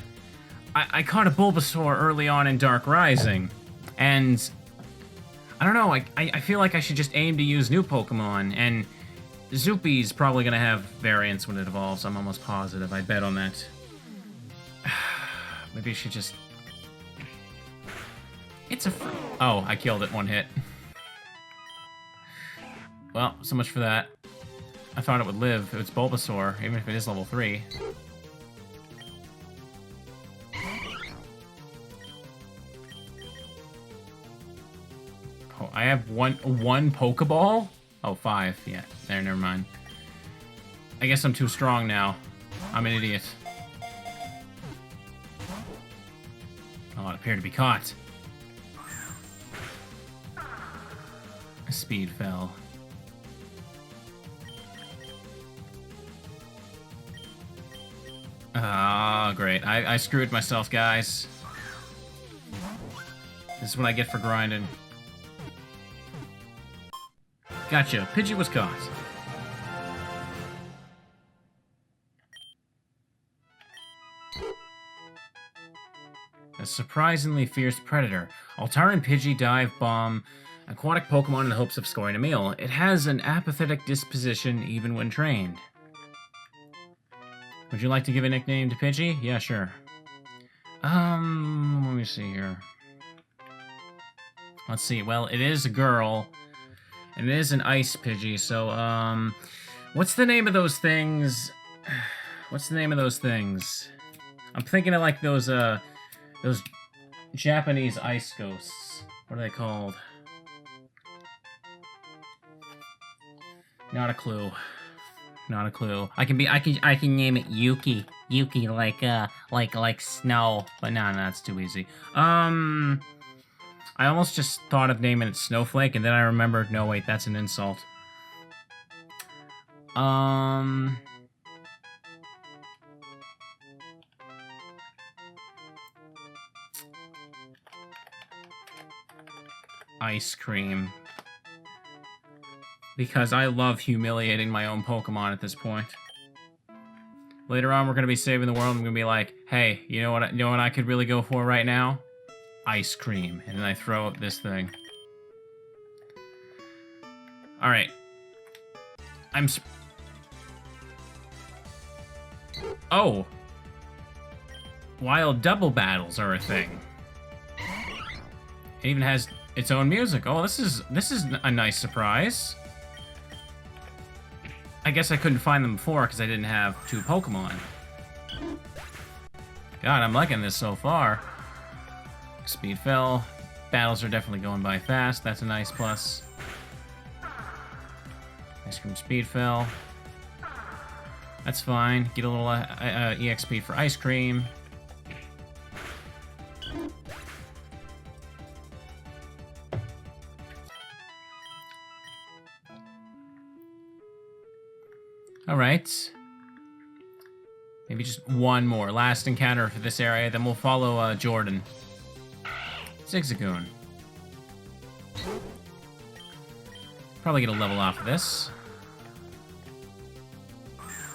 I caught a Bulbasaur early on in Dark Rising, and I don't know, I feel like I should just aim to use new Pokemon, and Zoopy's probably gonna have variants when it evolves, I'm almost positive, I bet on that. Maybe I should just... It's a... Oh, I killed it one hit. Well, so much for that. I thought it would live. It's Bulbasaur, even if it is level 3. Oh, I have one Pokeball? Oh, 5. Yeah, there, never mind. I guess I'm too strong now. I'm an idiot. Oh, it appeared to be caught. Speed fell. Ah, great. I screwed myself, guys. This is what I get for grinding. Gotcha. Pidgey was caught. A surprisingly fierce predator. Altaran Pidgey dive bomb aquatic Pokemon in the hopes of scoring a meal. It has an apathetic disposition even when trained. Would you like to give a nickname to Pidgey? Yeah, sure. Let me see here. Let's see. Well, it is a girl, and it is an Ice Pidgey, so, what's the name of those things? What's the name of those things? I'm thinking of, like, those Japanese ice ghosts. What are they called? Not a clue. Not a clue. I can name it Yuki. Yuki, like snow. But no, it's too easy. I almost just thought of naming it Snowflake, and then I remembered, no, wait, that's an insult. Ice cream. Because I love humiliating my own Pokemon at this point. Later on, we're gonna be saving the world. I'm gonna be like, hey, you know what I could really go for right now? Ice cream. And then I throw up this thing. Alright. Oh! Wild double battles are a thing. It even has its own music. Oh, this is a nice surprise. I guess I couldn't find them before because I didn't have 2 Pokemon. God, I'm liking this so far. Speed fell. Battles are definitely going by fast. That's a nice plus. Ice cream speed fell. That's fine. Get a little EXP for ice cream. Alright. Maybe just one more. Last encounter for this area, then we'll follow Jordan. Zigzagoon. Probably get a level off of this.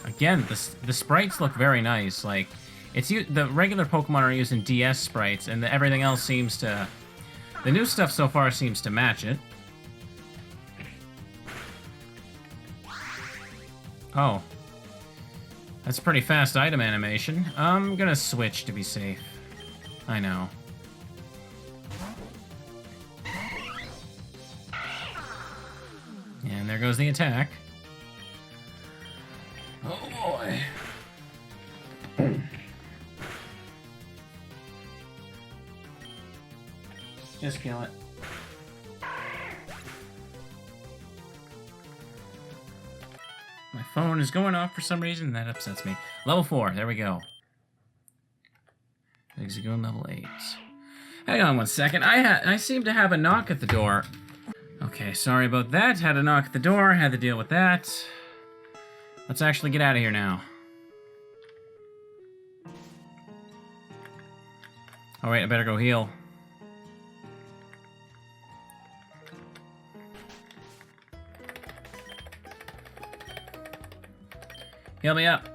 Again, the sprites look very nice. Like, the regular Pokemon are using DS sprites, and everything else seems to... The new stuff so far seems to match it. Oh. That's a pretty fast item animation. I'm gonna switch to be safe. I know. And there goes the attack. Oh boy. Just kill it. My phone is going off for some reason, and that upsets me. Level 4, there we go. Zigzagoon level 8. Hang on one second. I seem to have a knock at the door. Okay, sorry about that. Had a knock at the door, had to deal with that. Let's actually get out of here now. Alright, I better go heal. Heal me up.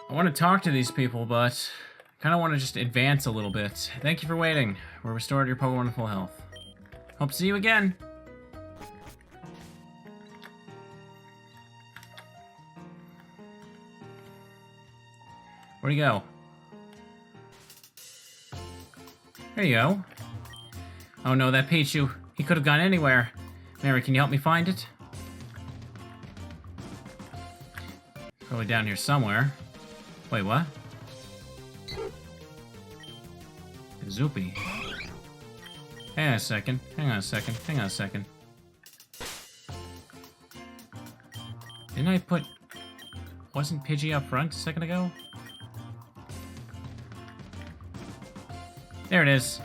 I want to talk to these people, but kind of want to just advance a little bit. Thank you for waiting. We're restored your Pokemon to full health. Hope to see you again. Where'd he go? There you go. Oh no, that Pichu. He could have gone anywhere. Mary, can you help me find it? Probably down here somewhere. Wait, what? Zoopy. Hang on a second. Hang on a second. Hang on a second. Didn't I put... Wasn't Pidgey up front a second ago? There it is.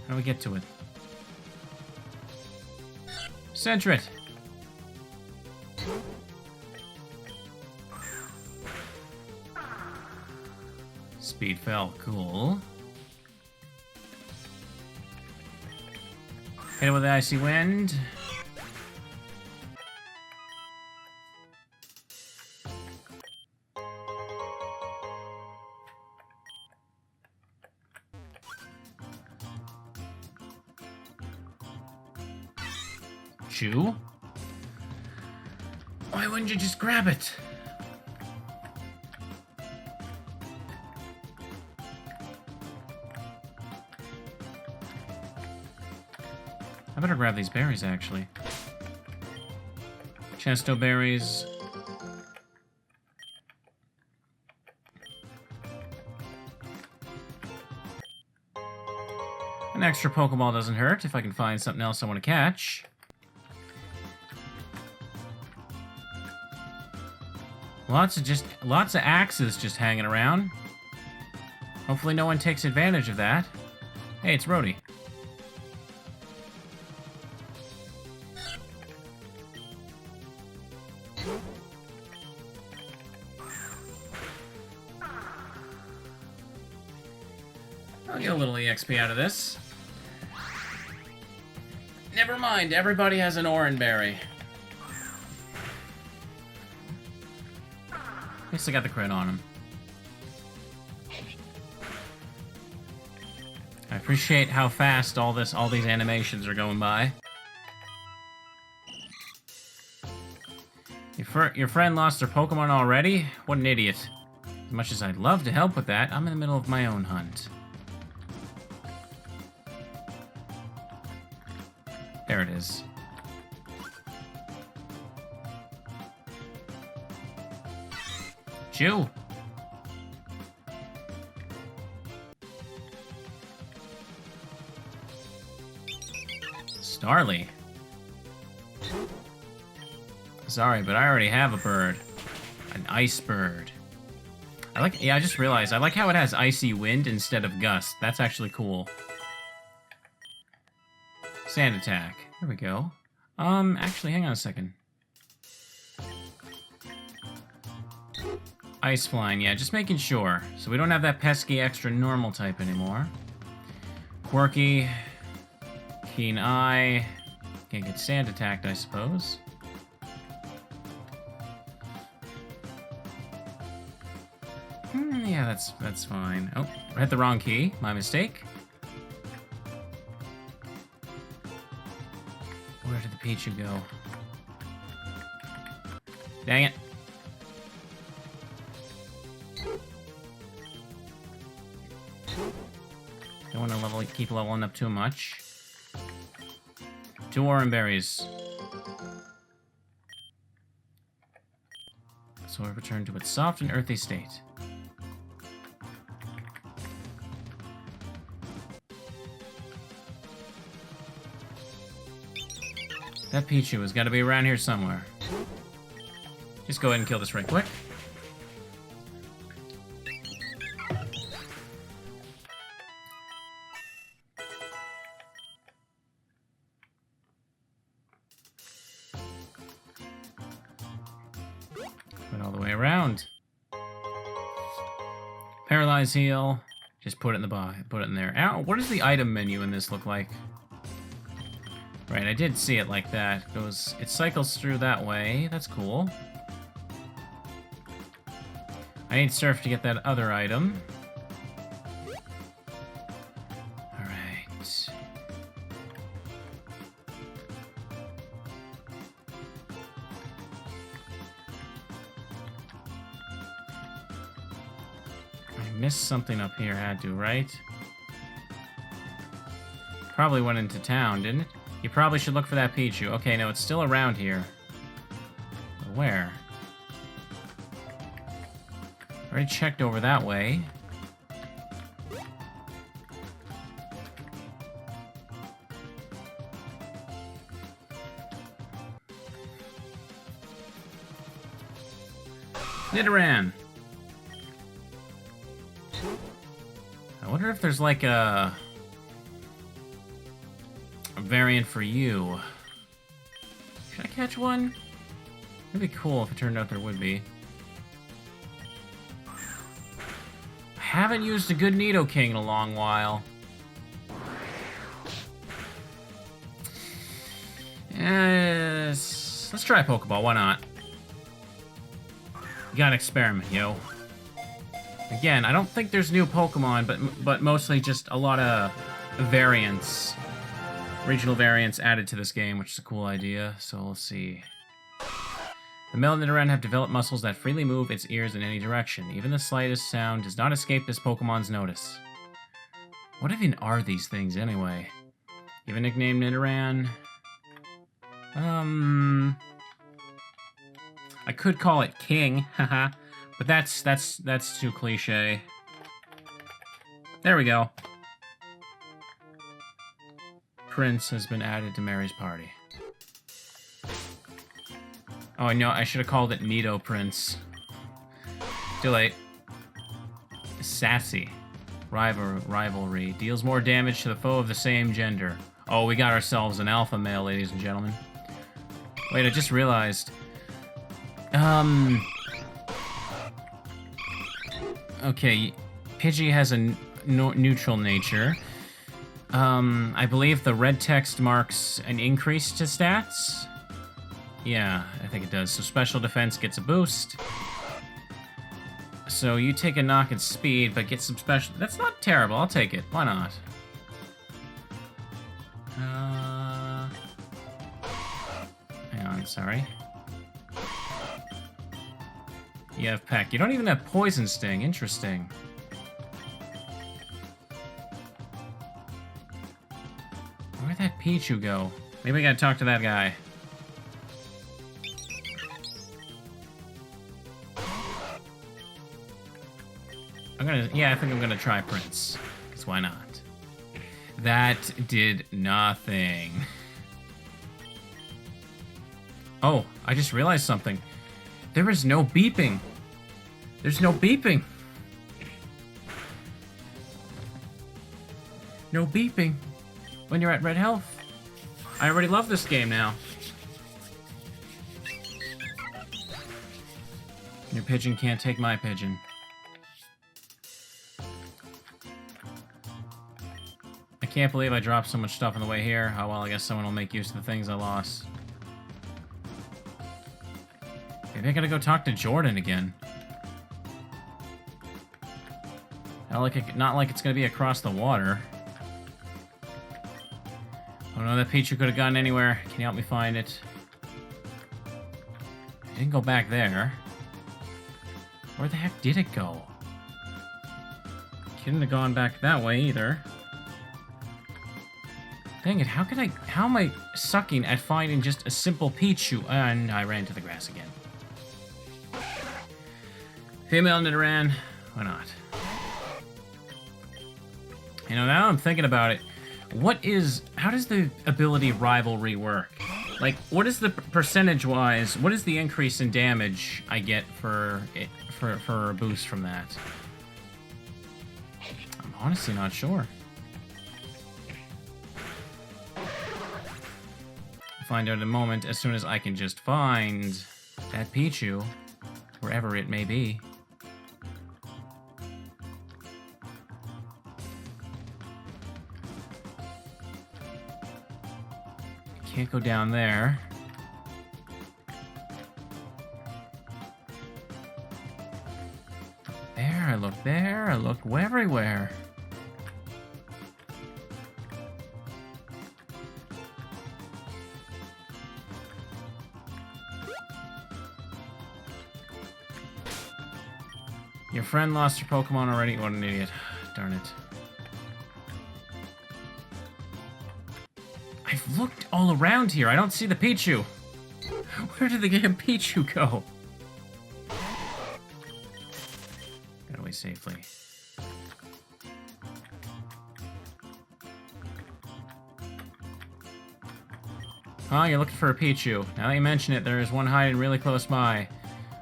How do we get to it? Center it! Speed fell. Cool. Hit it with the Icy Wind. Chew? Why wouldn't you just grab it? I better grab these berries, actually. Chesto berries. An extra Pokeball doesn't hurt if I can find something else I want to catch. Lots of axes just hanging around. Hopefully no one takes advantage of that. Hey, it's Rhodey. I'll get a little EXP out of this. Never mind, everybody has an Oranberry. At least I got the crit on him. I appreciate how fast all these animations are going by. Your friend lost their Pokemon already? What an idiot. As much as I'd love to help with that, I'm in the middle of my own hunt. There it is. Pichu! Starly. Sorry, but I already have a bird. An ice bird. Yeah, I just realized, I like how it has icy wind instead of gust. That's actually cool. Sand attack. There we go. Actually, hang on a second. Ice flying, yeah, just making sure. So we don't have that pesky extra normal type anymore. Quirky. Keen eye. Can't get sand attacked, I suppose. Yeah, that's fine. Oh, I hit the wrong key. My mistake. Where did the Pichu go? Dang it. Don't want to keep leveling up too much. 2 orange berries. So it returned to its soft and earthy state. That Pichu has got to be around here somewhere. Just go ahead and kill this right quick. Went all the way around. Paralyze heal. Just put it in the box. Put it in there. Ow, what does the item menu in this look like? Right, I did see it like that. It cycles through that way. That's cool. I need Surf to get that other item. Alright. I missed something up here, had to, right? Probably went into town, didn't it? You probably should look for that Pichu. Okay, no, it's still around here. But where? Already checked over that way. Nidoran! I wonder if there's like a variant for you. Should I catch one? It'd be cool if it turned out there would be. I haven't used a good Nidoking in a long while. Yes. Let's try a Pokeball, why not? You gotta experiment, yo. Again, I don't think there's new Pokemon, but mostly just a lot of variants. Regional variants added to this game, which is a cool idea. So let's see. The male Nidoran have developed muscles that freely move its ears in any direction. Even the slightest sound does not escape this Pokemon's notice. What even are these things, anyway? You have a nickname, Nidoran? I could call it King, haha. But that's too cliche. There we go. Prince has been added to Mary's party. Oh no, I should have called it Nido Prince. Too late. Sassy. Rivalry. Deals more damage to the foe of the same gender. Oh, we got ourselves an alpha male, ladies and gentlemen. Wait, I just realized. Okay, Pidgey has a neutral nature. I believe the red text marks an increase to stats. Yeah, I think it does. So special defense gets a boost. So you take a knock at speed, but get some special... That's not terrible, I'll take it. Why not? Hang on, sorry. You have Peck. You don't even have Poison Sting. Interesting. Where'd that Pichu go? Maybe we gotta talk to that guy. Yeah, I think I'm gonna try Prince. Because why not? That did nothing. Oh, I just realized something. There is no beeping. There's no beeping. No beeping when you're at red health. I already love this game now. Your pigeon can't take my pigeon. I can't believe I dropped so much stuff on the way here. Oh well, I guess someone will make use of the things I lost. Maybe I gotta go talk to Jordan again. Not like it's gonna be across the water. Oh no, that Pichu could have gone anywhere. Can you help me find it? I didn't go back there. Where the heck did it go? Couldn't have gone back that way either. Dang it, how am I sucking at finding just a simple Pichu? And I ran to the grass again. Female Nidoran, why not? You know, now I'm thinking about it. How does the ability Rivalry work? Like, what is the percentage-wise, what is the increase in damage I get for a boost from that? I'm honestly not sure. I'll find out in a moment as soon as I can just find that Pichu, wherever it may be. Can't go down there. There, I look everywhere. Your friend lost her Pokemon already? What an idiot. Darn it. I've looked all around here. I don't see the Pichu. Where did the damn Pichu go? Got away safely. Oh, you're looking for a Pichu. Now that you mention it, there is one hiding really close by.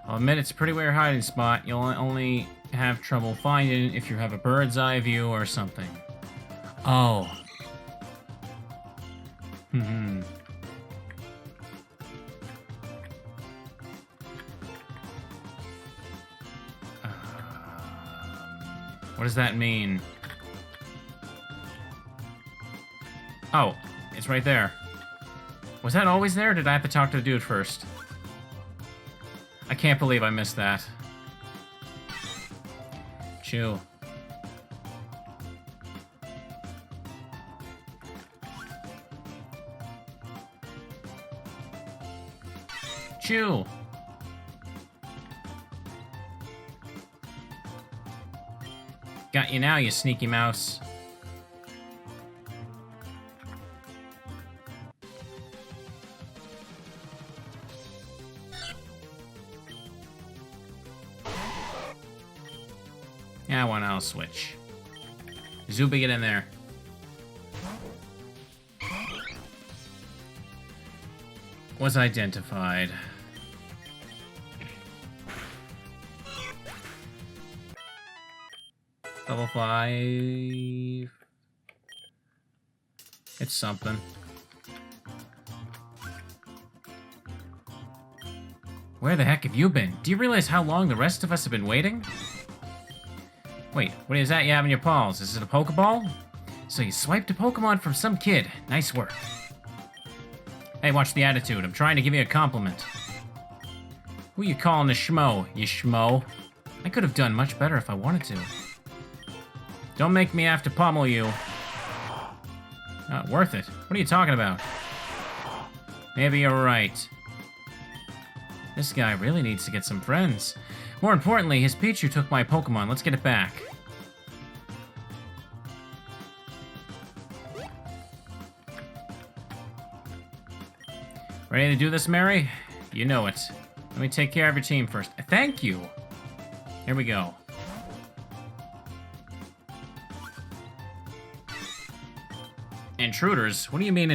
I'll admit it's a pretty weird hiding spot. You'll only have trouble finding it if you have a bird's eye view or something. Oh. What does that mean? Oh, it's right there. Was that always there, or did I have to talk to the dude first? I can't believe I missed that. Chew. Chew. Got you now, you sneaky mouse. Yeah, why not? I'll switch. Zuby, get in there. Was identified. Level 5. It's something. Where the heck have you been? Do you realize how long the rest of us have been waiting? Wait, what is that you have in your paws? Is it a Pokeball? So you swiped a Pokemon from some kid. Nice work. Hey, watch the attitude. I'm trying to give you a compliment. Who you calling a schmo, you schmo? I could have done much better if I wanted to. Don't make me have to pummel you. Not worth it. What are you talking about? Maybe you're right. This guy really needs to get some friends. More importantly, his Pichu took my Pokemon. Let's get it back. Ready to do this, Mary? You know it. Let me take care of your team first. Thank you. Here we go. Intruders? What do you mean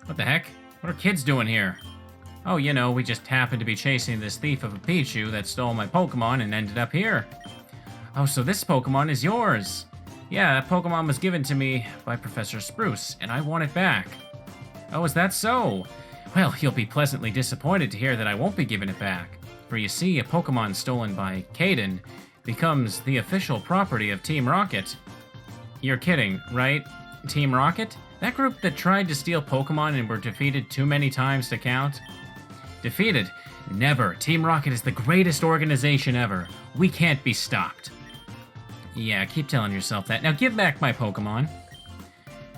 what the heck? What are kids doing here? Oh, you know, we just happened to be chasing this thief of a Pichu that stole my Pokemon and ended up here. Oh, so this Pokemon is yours. Yeah, that Pokemon was given to me by Professor Spruce, and I want it back. Oh, is that so? Well, you'll be pleasantly disappointed to hear that I won't be giving it back. For you see, a Pokemon stolen by Caden becomes the official property of Team Rocket. You're kidding, right? Team Rocket? That group that tried to steal Pokemon and were defeated too many times to count? Defeated? Never. Team Rocket is the greatest organization ever. We can't be stopped. Yeah, keep telling yourself that. Now give back my Pokemon.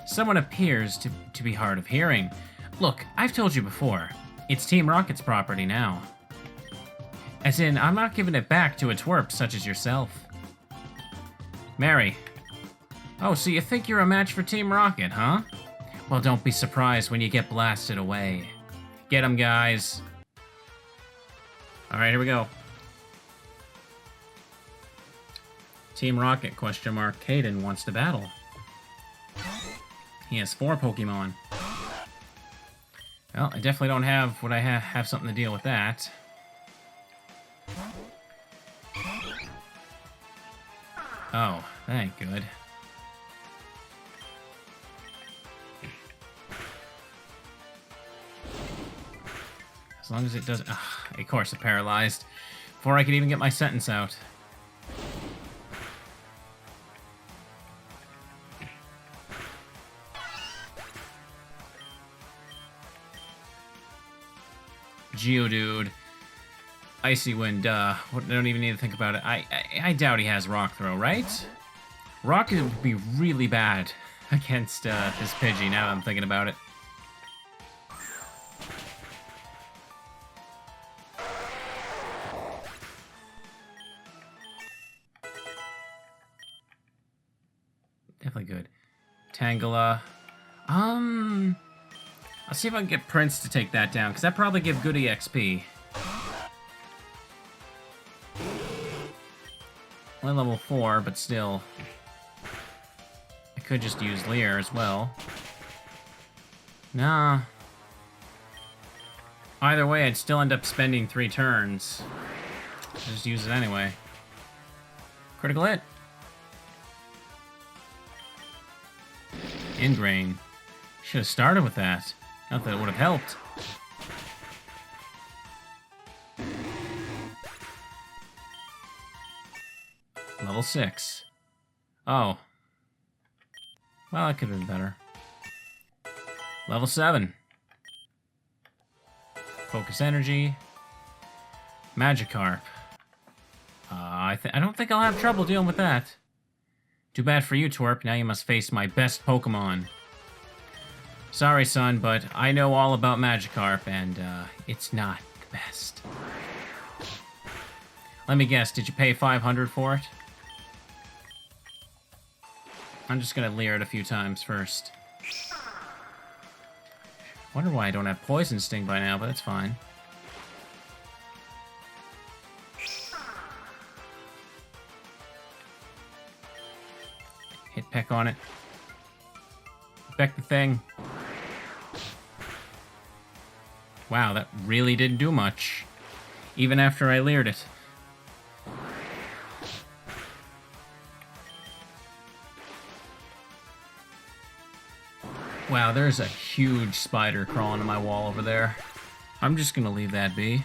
Someone appears to be hard of hearing. Look, I've told you before. It's Team Rocket's property now. As in, I'm not giving it back to a twerp such as yourself. Mary. Oh, so you think you're a match for Team Rocket, huh? Well, don't be surprised when you get blasted away. Get 'em, guys. Alright, here we go. Team Rocket, question mark. Caden wants to battle. He has 4 Pokemon. Well, I definitely don't have what I have something to deal with that. Oh, that ain't good. As long as it doesn't... of course, it paralyzed. Before I could even get my sentence out. Geodude. Icy Wind, I don't even need to think about it. I doubt he has Rock Throw, right? Rock would be really bad against this Pidgey, now that I'm thinking about it. Definitely good. Tangela. I'll see if I can get Prince to take that down, because that probably give Goody XP. Only level 4, but still. I could just use Leer as well. Nah. Either way, I'd still end up spending 3 turns. Just use it anyway. Critical hit. Ingrain. Should have started with that. Not that it would have helped. Level 6. Oh. Well, that could have been better. Level 7. Focus Energy. Magikarp. I don't think I'll have trouble dealing with that. Too bad for you, Twerp. Now you must face my best Pokemon. Sorry, son, but I know all about Magikarp, and it's not the best. Let me guess, did you pay 500 for it? I'm just gonna Leer it a few times first. Wonder why I don't have Poison Sting by now, but that's fine. Hit Peck on it. Peck the thing. Wow, that really didn't do much. Even after I Leered it. Wow, there's a huge spider crawling on my wall over there. I'm just gonna leave that be.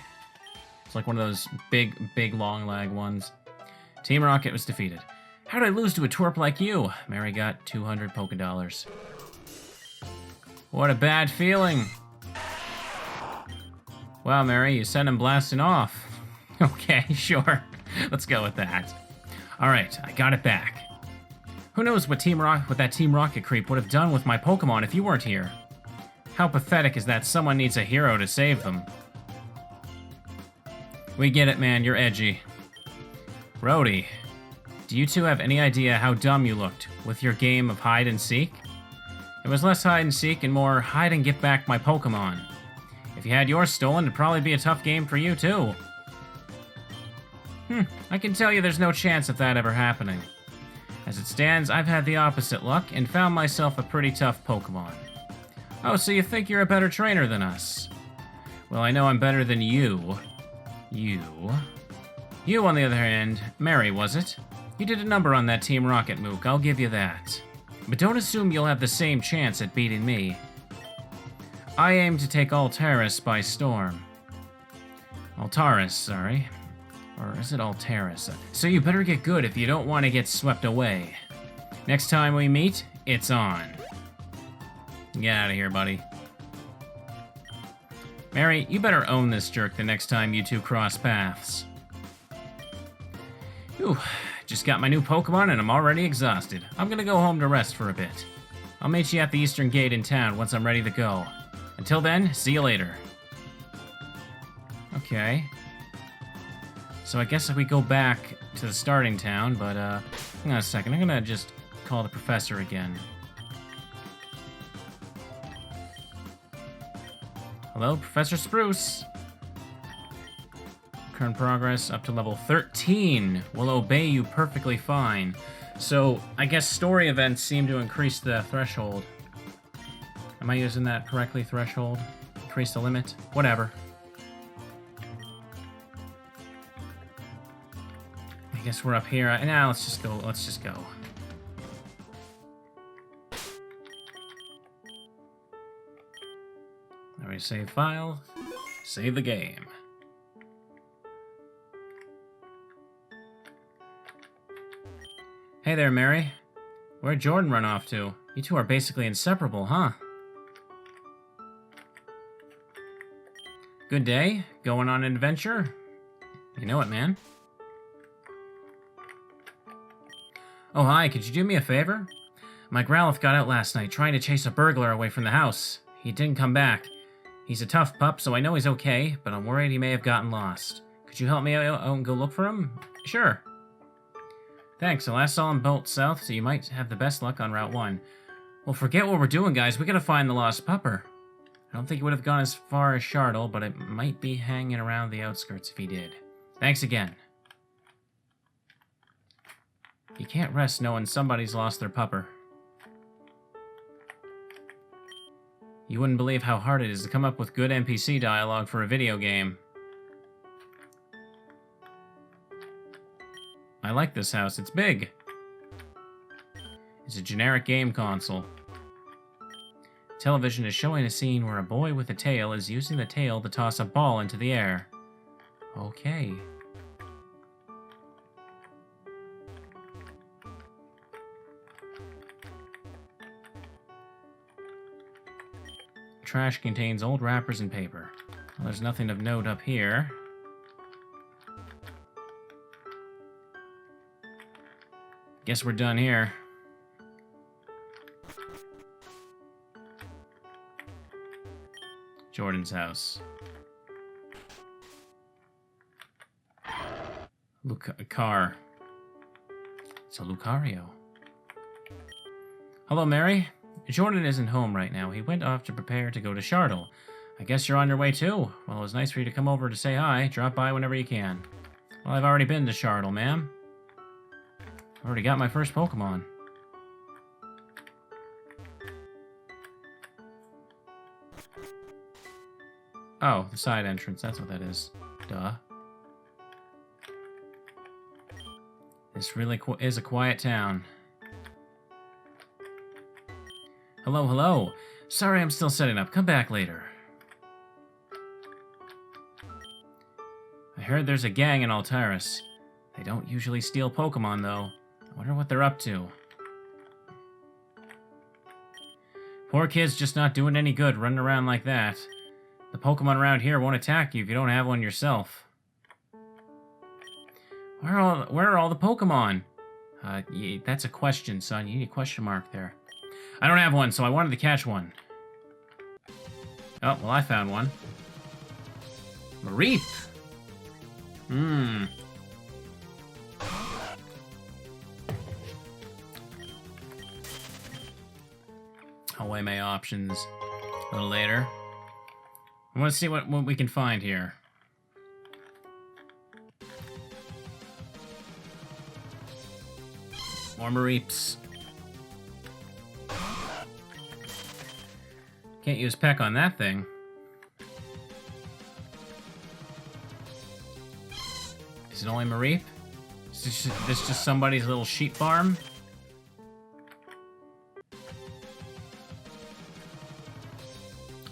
It's like one of those big long lag ones. Team Rocket was defeated. How did I lose to a twerp like you? Mary got 200 Pokedollars. What a bad feeling. Wow, Mary, you sent him blasting off. Okay, sure. Let's go with that. Alright, I got it back. Who knows what that Team Rocket creep would have done with my Pokemon if you weren't here? How pathetic is that someone needs a hero to save them. We get it, man. You're edgy. Rhodey, do you two have any idea how dumb you looked with your game of hide and seek? It was less hide and seek and more hide and get back my Pokemon. If you had yours stolen, it'd probably be a tough game for you, too. I can tell you there's no chance of that ever happening. As it stands, I've had the opposite luck and found myself a pretty tough Pokemon. Oh, so you think you're a better trainer than us? Well, I know I'm better than you. You, on the other hand, Mary, was it? You did a number on that Team Rocket Mook, I'll give you that. But don't assume you'll have the same chance at beating me. I aim to take Altaris by storm. Altaris, sorry. Or is it Altaris? So you better get good if you don't want to get swept away. Next time we meet, it's on. Get out of here, buddy. Mary, you better own this jerk the next time you two cross paths. Whew, just got my new Pokemon and I'm already exhausted. I'm gonna go home to rest for a bit. I'll meet you at the eastern gate in town once I'm ready to go. Until then, see you later. Okay. So I guess if we go back to the starting town, but hang on a second, I'm gonna just call the professor again. Hello, Professor Spruce. Current progress up to level 13. Will obey you perfectly fine. So, I guess story events seem to increase the threshold. Am I using that correctly, threshold? Increase the limit? Whatever. I guess we're up here. Nah, let's just go. Let's just go. Alright, save file. Save the game. Hey there, Mary. Where'd Jordan run off to? You two are basically inseparable, huh? Good day? Going on an adventure? You know it, man. Oh, hi, could you do me a favor? My Growlithe got out last night trying to chase a burglar away from the house. He didn't come back. He's a tough pup, so I know he's okay, but I'm worried he may have gotten lost. Could you help me out and go look for him? Sure. Thanks, the last saw him bolt south, so you might have the best luck on Route 1. Well, forget what we're doing, guys. We gotta find the lost pupper. I don't think he would have gone as far as Shardle, but it might be hanging around the outskirts if he did. Thanks again. You can't rest knowing somebody's lost their pupper. You wouldn't believe how hard it is to come up with good NPC dialogue for a video game. I like this house, it's big. It's a generic game console. Television is showing a scene where a boy with a tail is using the tail to toss a ball into the air. Okay. Trash contains old wrappers and paper. Well, there's nothing of note up here. Guess we're done here. Jordan's house. A car. It's a Lucario. Hello, Mary. Jordan isn't home right now. He went off to prepare to go to Shardle. I guess you're on your way too. Well, it was nice for you to come over to say hi. Drop by whenever you can. Well, I've already been to Shardle, ma'am. Already got my first Pokemon. Oh, the side entrance. That's what that is. Duh. This really is a quiet town. Hello, hello. Sorry I'm still setting up. Come back later. I heard there's a gang in Altaris. They don't usually steal Pokemon, though. I wonder what they're up to. Poor kid's just not doing any good running around like that. The Pokemon around here won't attack you if you don't have one yourself. Where are all the Pokemon? That's a question, son. You need a question mark there. I don't have one, so I wanted to catch one. Oh, well, I found one. Mareep! I'll weigh my options a little later. I want to see what we can find here. More Mareeps. Can't use Peck on that thing. Is it only Mareep? Is this just somebody's little sheep farm?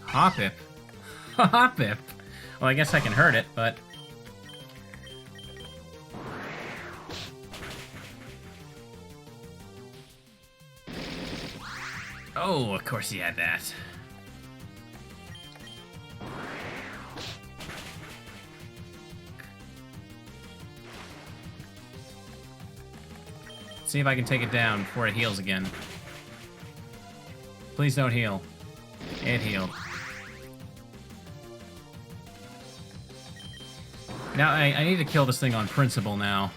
Hoppip. Hoppip. Well, I guess I can hurt it, but... Oh, of course he had that. Let's see if I can take it down before it heals again. Please don't heal. It healed. Now, I need to kill this thing on principle now.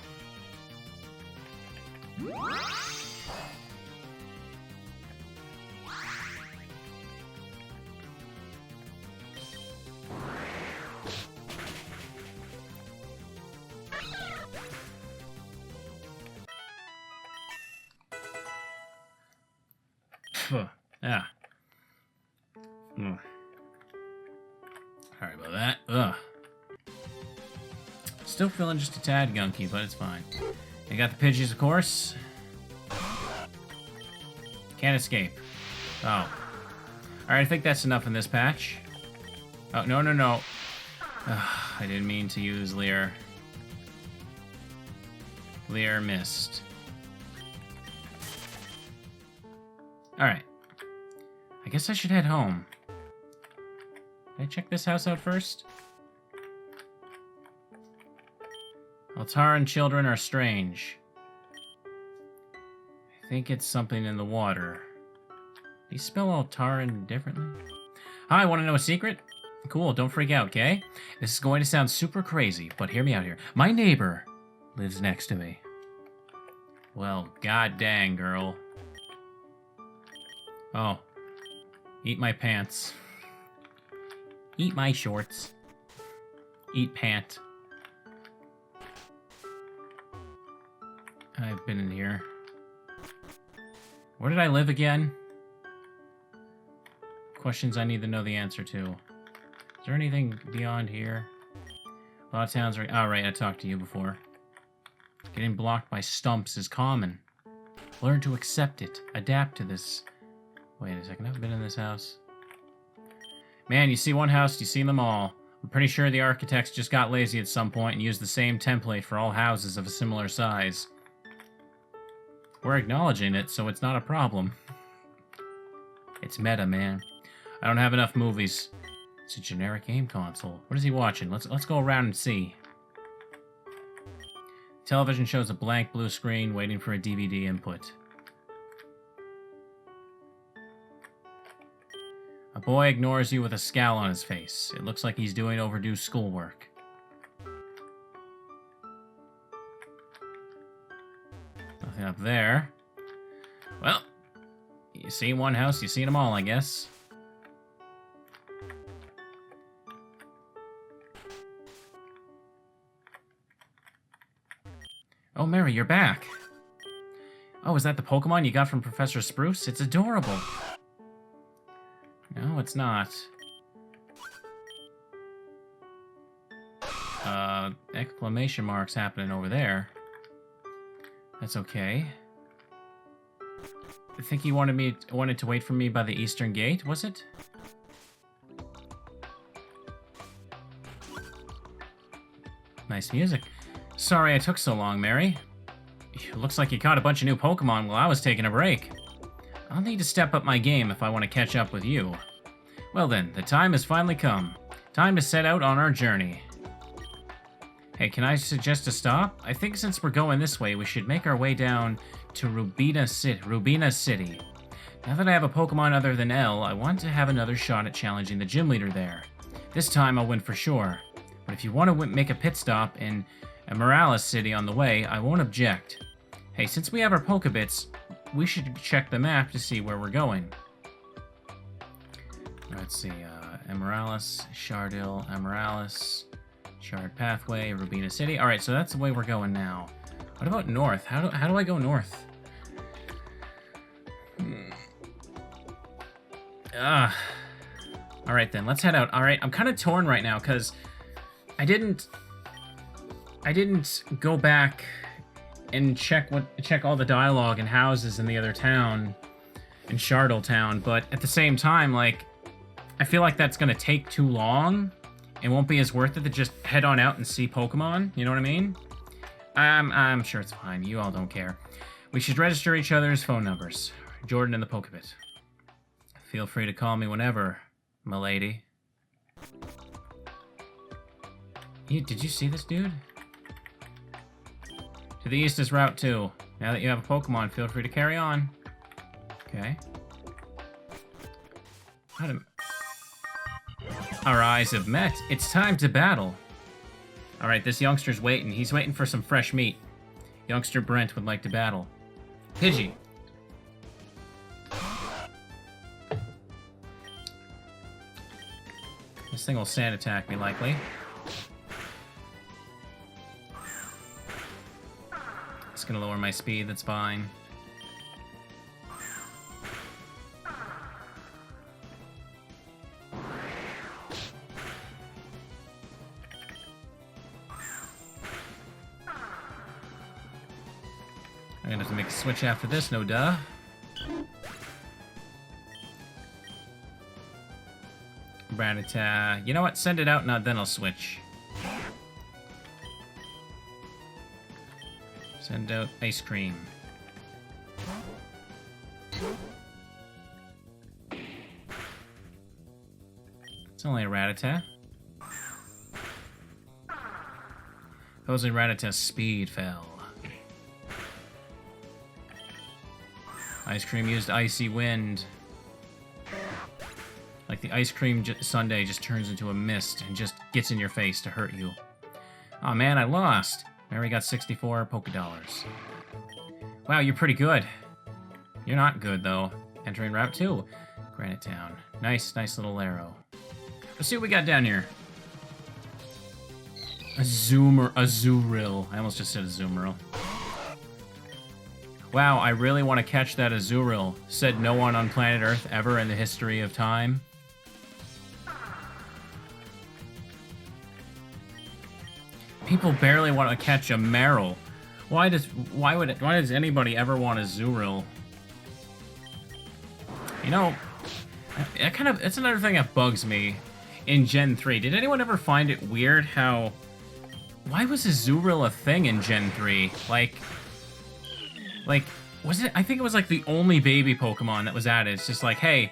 Yeah. Sorry about that. Ugh. Still feeling just a tad gunky, but it's fine. I got the Pidgeys, of course. Can't escape. Oh. Alright, I think that's enough in this patch. Oh, no, no, no. Ugh, I didn't mean to use Leer. Leer missed. Alright. I guess I should head home. Can I check this house out first? Altaran children are strange. I think it's something in the water. Do you spell Altaran differently? Hi, want to know a secret? Cool, don't freak out, okay? This is going to sound super crazy, but hear me out here. My neighbor lives next to me. Well, god dang, girl. Oh. Eat my pants. Eat my shorts. Eat pant. I've been in here. Where did I live again? Questions I need to know the answer to. Is there anything beyond here? A lot of towns are... Oh, right, I talked to you before. Getting blocked by stumps is common. Learn to accept it. Adapt to this. Wait a second, I've been in this house. Man, you see one house, you see them all. I'm pretty sure the architects just got lazy at some point and used the same template for all houses of a similar size. We're acknowledging it, so it's not a problem. It's meta, man. I don't have enough movies. It's a generic game console. What is he watching? Let's go around and see. Television shows a blank blue screen waiting for a DVD input. A boy ignores you with a scowl on his face. It looks like he's doing overdue schoolwork. Nothing up there. Well, you see one house, you seen them all, I guess. Oh, Mary, you're back. Oh, is that the Pokemon you got from Professor Spruce? It's adorable. No, it's not. Exclamation marks happening over there. That's okay. I think you wanted to wait for me by the Eastern Gate, was it? Nice music. Sorry I took so long, Mary. Looks like you caught a bunch of new Pokemon while I was taking a break. I'll need to step up my game if I want to catch up with you. Well then, the time has finally come. Time to set out on our journey. Hey, can I suggest a stop? I think since we're going this way, we should make our way down to Rubina City. Now that I have a Pokemon other than L, I want to have another shot at challenging the gym leader there. This time I'll win for sure. But if you want to make a pit stop in Morales City on the way, I won't object. Hey, since we have our Pokebits, we should check the map to see where we're going. Let's see, Emerales, Shardil, Emerales, Shard Pathway, Rubina City. Alright, so that's the way we're going now. What about north? How do I go north? Ugh. Alright then, let's head out. Alright, I'm kind of torn right now, because I didn't go back and check all the dialogue and houses in the other town, in Shardle Town, but at the same time, like, I feel like that's gonna take too long. It won't be as worth it to just head on out and see Pokemon, you know what I mean? I'm sure it's fine, you all don't care. We should register each other's phone numbers. Jordan in the Pokebit. Feel free to call me whenever, milady. Did you see this dude? To the east is Route 2. Now that you have a Pokemon, feel free to carry on. Okay. Our eyes have met. It's time to battle. Alright, this youngster's waiting. He's waiting for some fresh meat. Youngster Brent would like to battle. Pidgey. This thing will sand attack me, likely. It's gonna lower my speed, that's fine. I'm gonna have to make a switch after this, no duh. You know what? Send it out, and then I'll switch. Send out ice cream. It's only a Rattata. Supposedly Rattata's speed fell. Ice cream used icy wind. Like the ice cream sundae just turns into a mist and just gets in your face to hurt you. Aw, man, I lost. I already got 64 Pokédollars. Wow, you're pretty good. You're not good, though. Entering Route 2. Granite Town. Nice little arrow. Let's see what we got down here. A Azurill. I almost just said Azumarill. Wow, I really want to catch that Azurill. Said no one on planet Earth ever in the history of time. People barely want to catch a Marill. Why does anybody ever want a Azurill? You know, it's another thing that bugs me in Gen 3. Did anyone ever find it weird how... Why was Azurill a thing in Gen 3? Like, was it... I think it was like the only baby Pokemon that was added. It's just like, hey,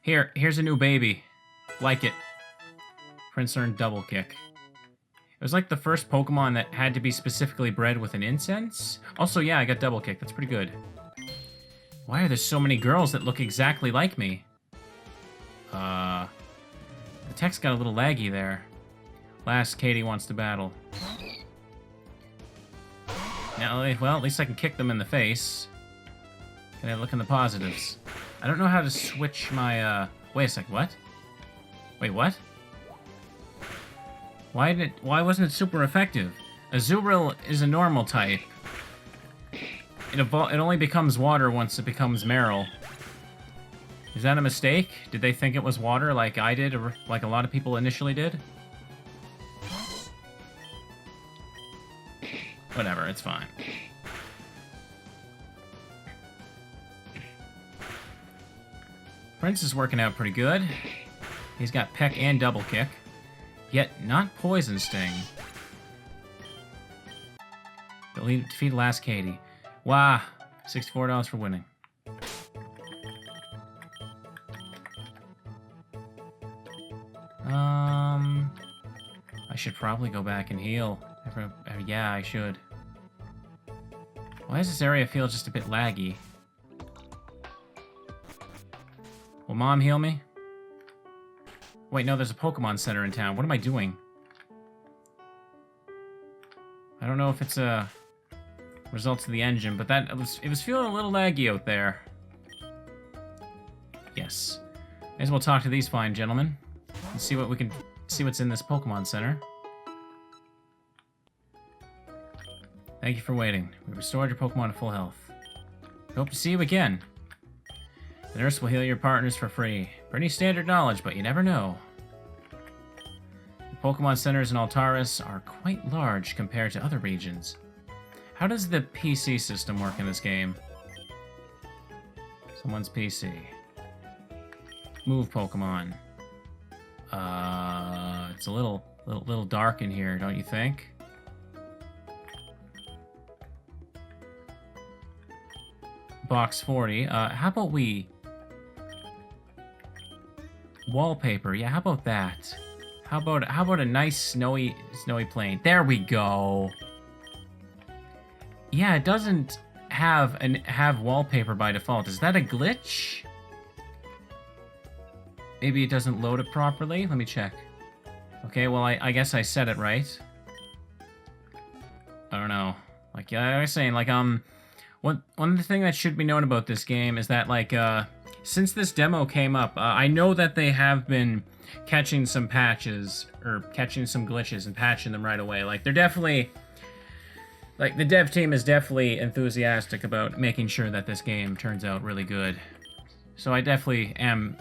here's a new baby. Like it. Prince earned Double Kick. It was like the first Pokemon that had to be specifically bred with an incense. Also, yeah, I got Double Kick. That's pretty good. Why are there so many girls that look exactly like me? The text got a little laggy there. Last Katie wants to battle. Now, well, at least I can kick them in the face. Can I look in the positives? I don't know how to switch my, Wait a sec, what? Wait, what? Why wasn't it super effective? Azurill is a normal type. It only becomes water once it becomes Marill. Is that a mistake? Did they think it was water like I did, or like a lot of people initially did? Whatever, it's fine. Prince is working out pretty good. He's got Peck and Double Kick. Yet not Poison Sting. Defeat last Katie. Wow, $64 for winning. I should probably go back and heal. Yeah, I should. Why does this area feel just a bit laggy? Will Mom heal me? Wait, no, there's a Pokemon Center in town. What am I doing? I don't know if it's a result of the engine, but it was feeling a little laggy out there. Yes. May as well talk to these fine gentlemen and see what's in this Pokemon Center. Thank you for waiting. We restored your Pokemon to full health. We hope to see you again. The nurse will heal your partners for free. Pretty standard knowledge, but you never know. The Pokemon centers in Altaris are quite large compared to other regions. How does the PC system work in this game? Someone's PC. Move Pokemon. It's a little dark in here, don't you think? Box 40. How about we... Wallpaper. Yeah, how about that? How about a nice snowy plain? There we go. Yeah, it doesn't have wallpaper by default. Is that a glitch? Maybe it doesn't load it properly. Let me check. Okay, well I guess I said it right. I don't know. Like I was saying, like one of the things that should be known about this game is that like since this demo came up, I know that they have been catching some patches or catching some glitches and patching them right away. Like they're definitely, like the dev team is definitely enthusiastic about making sure that this game turns out really good. So I definitely am,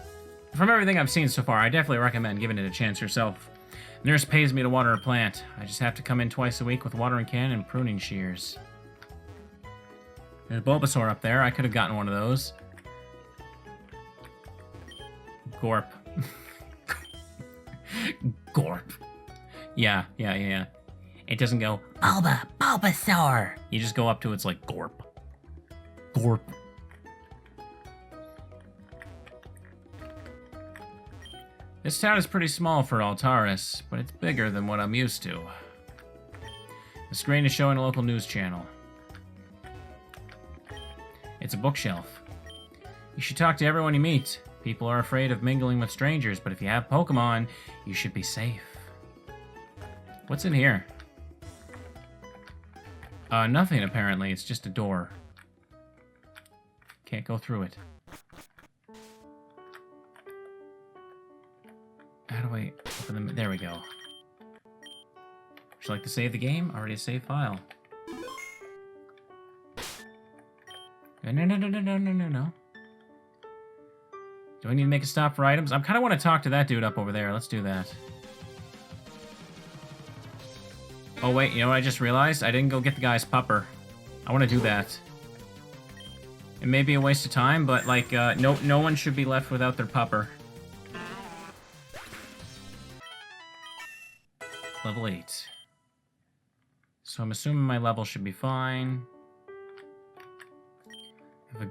from everything I've seen so far, I definitely recommend giving it a chance yourself. Nurse pays me to water a plant. I just have to come in twice a week with watering can and pruning shears. There's a Bulbasaur up there. I could have gotten one of those. Gorp. Gorp. Yeah. It doesn't go, Bulbasaur. You just go up to it, it's like, Gorp. Gorp. This town is pretty small for Altaris, but it's bigger than what I'm used to. The screen is showing a local news channel. It's a bookshelf. You should talk to everyone you meet. People are afraid of mingling with strangers, but if you have Pokemon, you should be safe. What's in here? Nothing apparently. It's just a door. Can't go through it. How do I open them? There we go. Would you like to save the game? Already a save file. No. Do I need to make a stop for items? I kind of want to talk to that dude up over there. Let's do that. Oh, wait. You know what I just realized? I didn't go get the guy's pupper. I want to do that. It may be a waste of time, but, like, no one should be left without their pupper. Level 8. So I'm assuming my level should be fine.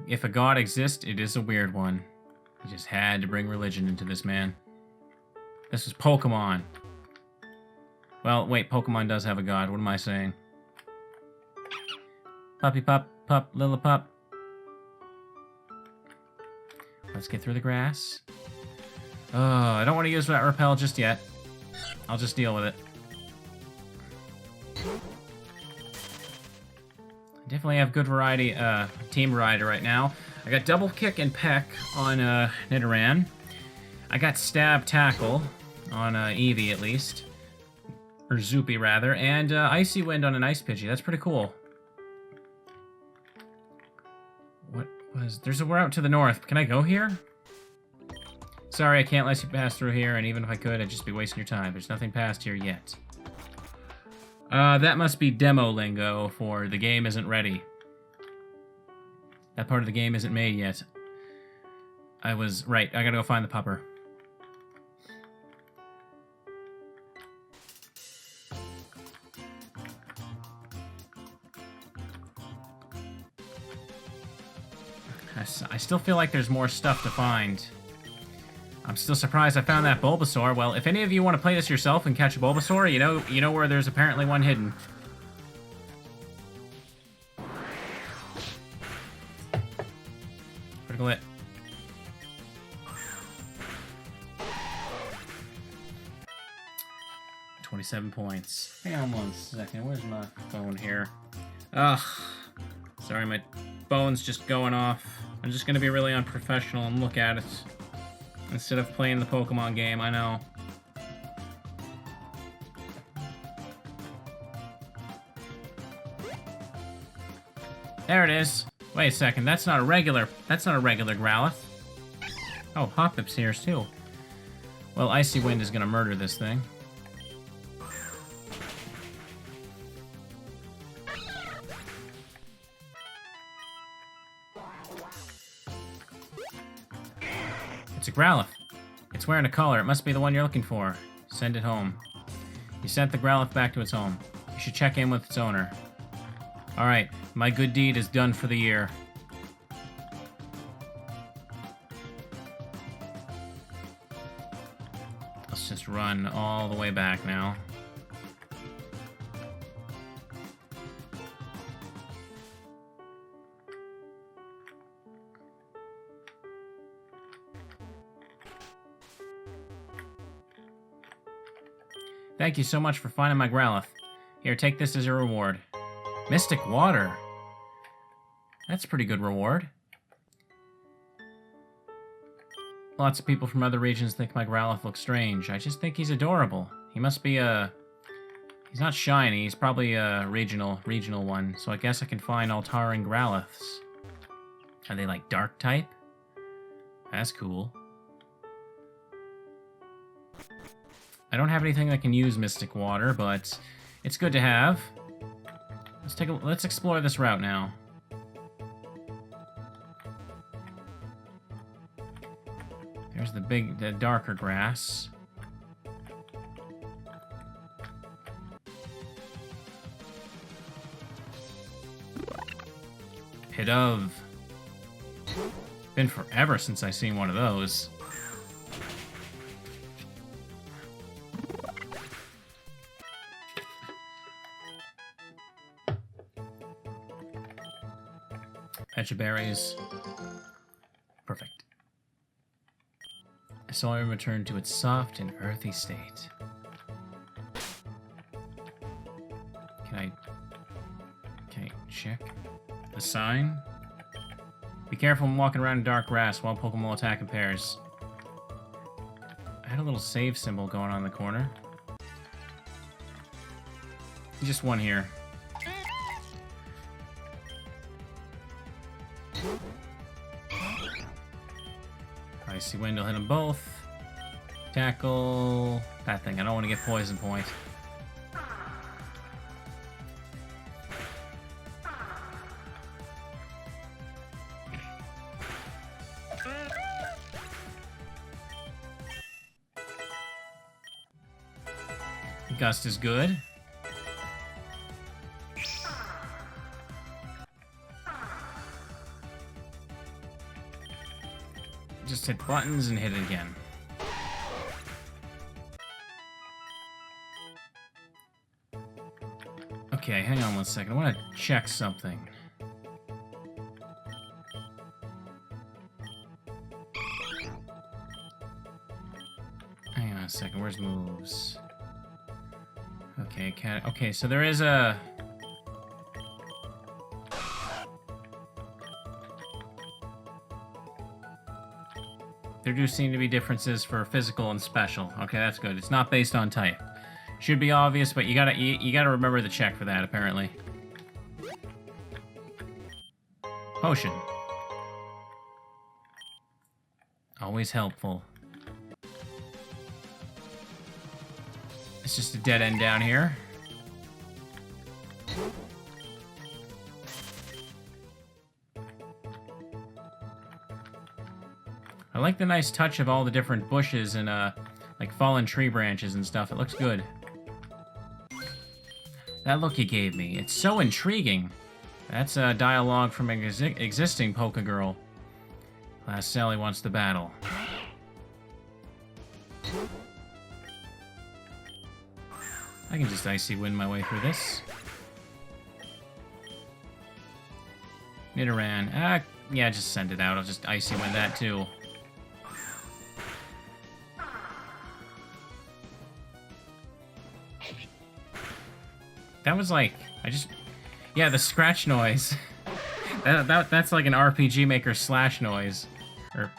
If a god exists, it is a weird one. He just had to bring religion into this, man. This is Pokemon. Well, wait, Pokemon does have a god. What am I saying? Puppy pup, Lillipup. Let's get through the grass. Oh, I don't want to use that repel just yet. I'll just deal with it. I definitely have good variety, team variety right now. I got Double Kick and Peck on Nidoran. I got Stab Tackle on Eevee at least. Or Zoopy rather. And Icy Wind on an Ice Pidgey. That's pretty cool. What was... There's a... We're out to the north. Can I go here? Sorry, I can't let you pass through here, and even if I could, I'd just be wasting your time. There's nothing past here yet. That must be demo lingo for the game isn't ready. That part of the game isn't made yet. I was right. I gotta go find the pupper. I still feel like there's more stuff to find. I'm still surprised I found that Bulbasaur. Well, if any of you want to play this yourself and catch a Bulbasaur, you know where there's apparently one hidden. Critical hit. $27 points. Hang on one second. Where's my phone here? Ugh. Sorry, my phone's just going off. I'm just gonna be really unprofessional and look at it instead of playing the Pokemon game, I know. There it is. Wait a second, that's not a regular Growlithe. Oh, Hoppip's here too. Well, Icy Wind is gonna murder this thing. It's a Growlithe. It's wearing a collar. It must be the one you're looking for. Send it home. You sent the Growlithe back to its home. You should check in with its owner. Alright, my good deed is done for the year. Let's just run all the way back now. Thank you so much for finding my Growlithe. Here, take this as a reward. Mystic Water. That's a pretty good reward. Lots of people from other regions think my Growlithe looks strange. I just think he's adorable. He must be he's not shiny, he's probably a regional one. So I guess I can find Altaran Growliths. Are they like dark type? That's cool. I don't have anything that can use Mystic Water, but it's good to have. Let's explore this route now. There's the darker grass. Pit of. Been forever since I've seen one of those. Pecha berries. Perfect. I saw him return to its soft and earthy state. Can I check the sign? Be careful when walking around in dark grass. While Pokemon will attack in pairs. I had a little save symbol going on in the corner. Just one here. Icy Wind will hit them both. Tackle that thing. I don't want to get Poison Point. Gust is good. Just hit buttons and hit it again. Okay, hang on one second. I want to check something. Hang on a second. Where's moves? Okay, okay, so there is a... There do seem to be differences for physical and special. Okay, that's good. It's not based on type. Should be obvious, but you gotta remember the check for that, apparently. Potion. Always helpful. It's just a dead end down here. I like the nice touch of all the different bushes and like fallen tree branches and stuff. It looks good. That look he gave me, it's so intriguing. That's a dialogue from an existing Poké Girl. Class Sally wants to battle. I can just Icy Wind my way through this. Nidoran. Yeah, just send it out. I'll just Icy Wind that too. That was like, yeah, the scratch noise. That's like an RPG Maker slash noise. Or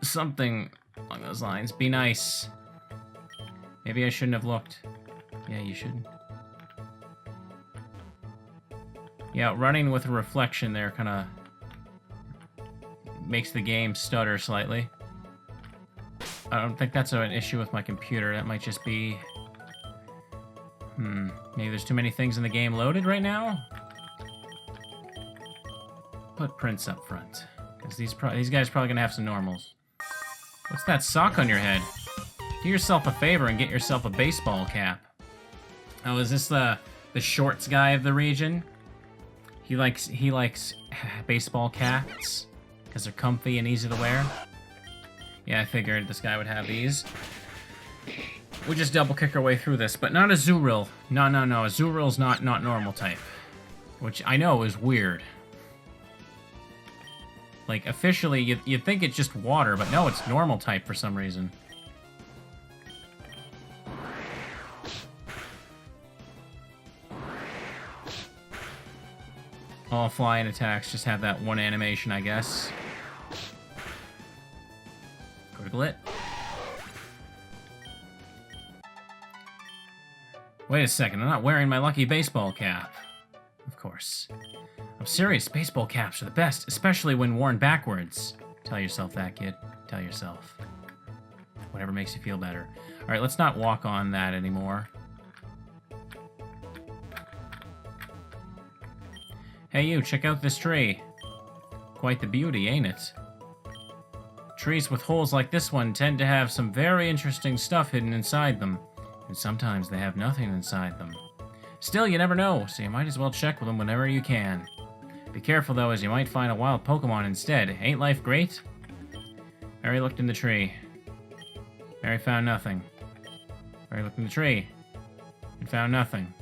something along those lines. Be nice. Maybe I shouldn't have looked. Yeah, you shouldn't. Yeah, running with a reflection there kind of makes the game stutter slightly. I don't think that's an issue with my computer. That might just be... maybe there's too many things in the game loaded right now? Put prints up front. Because these guys are probably going to have some normals. What's that sock on your head? Do yourself a favor and get yourself a baseball cap. Oh, is this the shorts guy of the region? He likes baseball caps because they're comfy and easy to wear. Yeah, I figured this guy would have these. We just double kick our way through this, but not a Zuril. No. A Zuril's not normal type, which I know is weird. Like officially, you'd think it's just water, but no, it's normal type for some reason. All flying attacks just have that one animation, I guess. Critical it. Wait a second, I'm not wearing my lucky baseball cap. Of course. I'm serious, baseball caps are the best, especially when worn backwards. Tell yourself that, kid. Tell yourself. Whatever makes you feel better. Alright, let's not walk on that anymore. Hey you, check out this tree. Quite the beauty, ain't it? Trees with holes like this one tend to have some very interesting stuff hidden inside them. And sometimes they have nothing inside them. Still, you never know, so you might as well check with them whenever you can. Be careful though, as you might find a wild Pokemon instead. Ain't life great? Mary looked in the tree. Mary found nothing. Mary looked in the tree. And found nothing.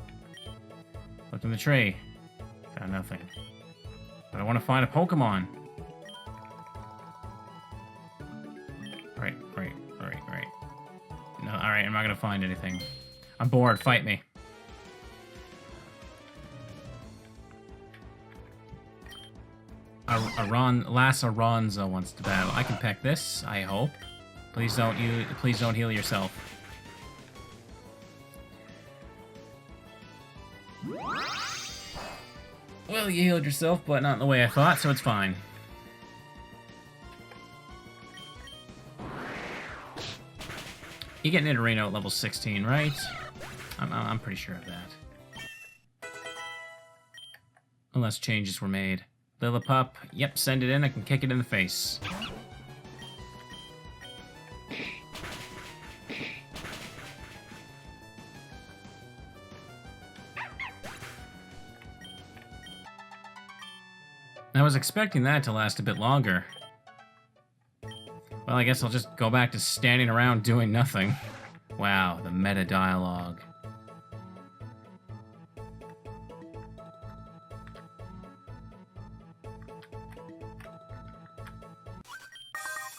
Looked in the tree. Found nothing. But I want to find a Pokemon. Right. No, alright, I'm not gonna find anything. I'm bored, fight me. Lasaronza wants to battle. I can peck this, I hope. Please don't heal yourself. Well, you healed yourself, but not in the way I thought, so it's fine. You get Nidorino at level 16, right? I'm pretty sure of that. Unless changes were made. Lillipup, yep, send it in, I can kick it in the face. I was expecting that to last a bit longer. Well, I guess I'll just go back to standing around doing nothing. Wow, the meta dialogue.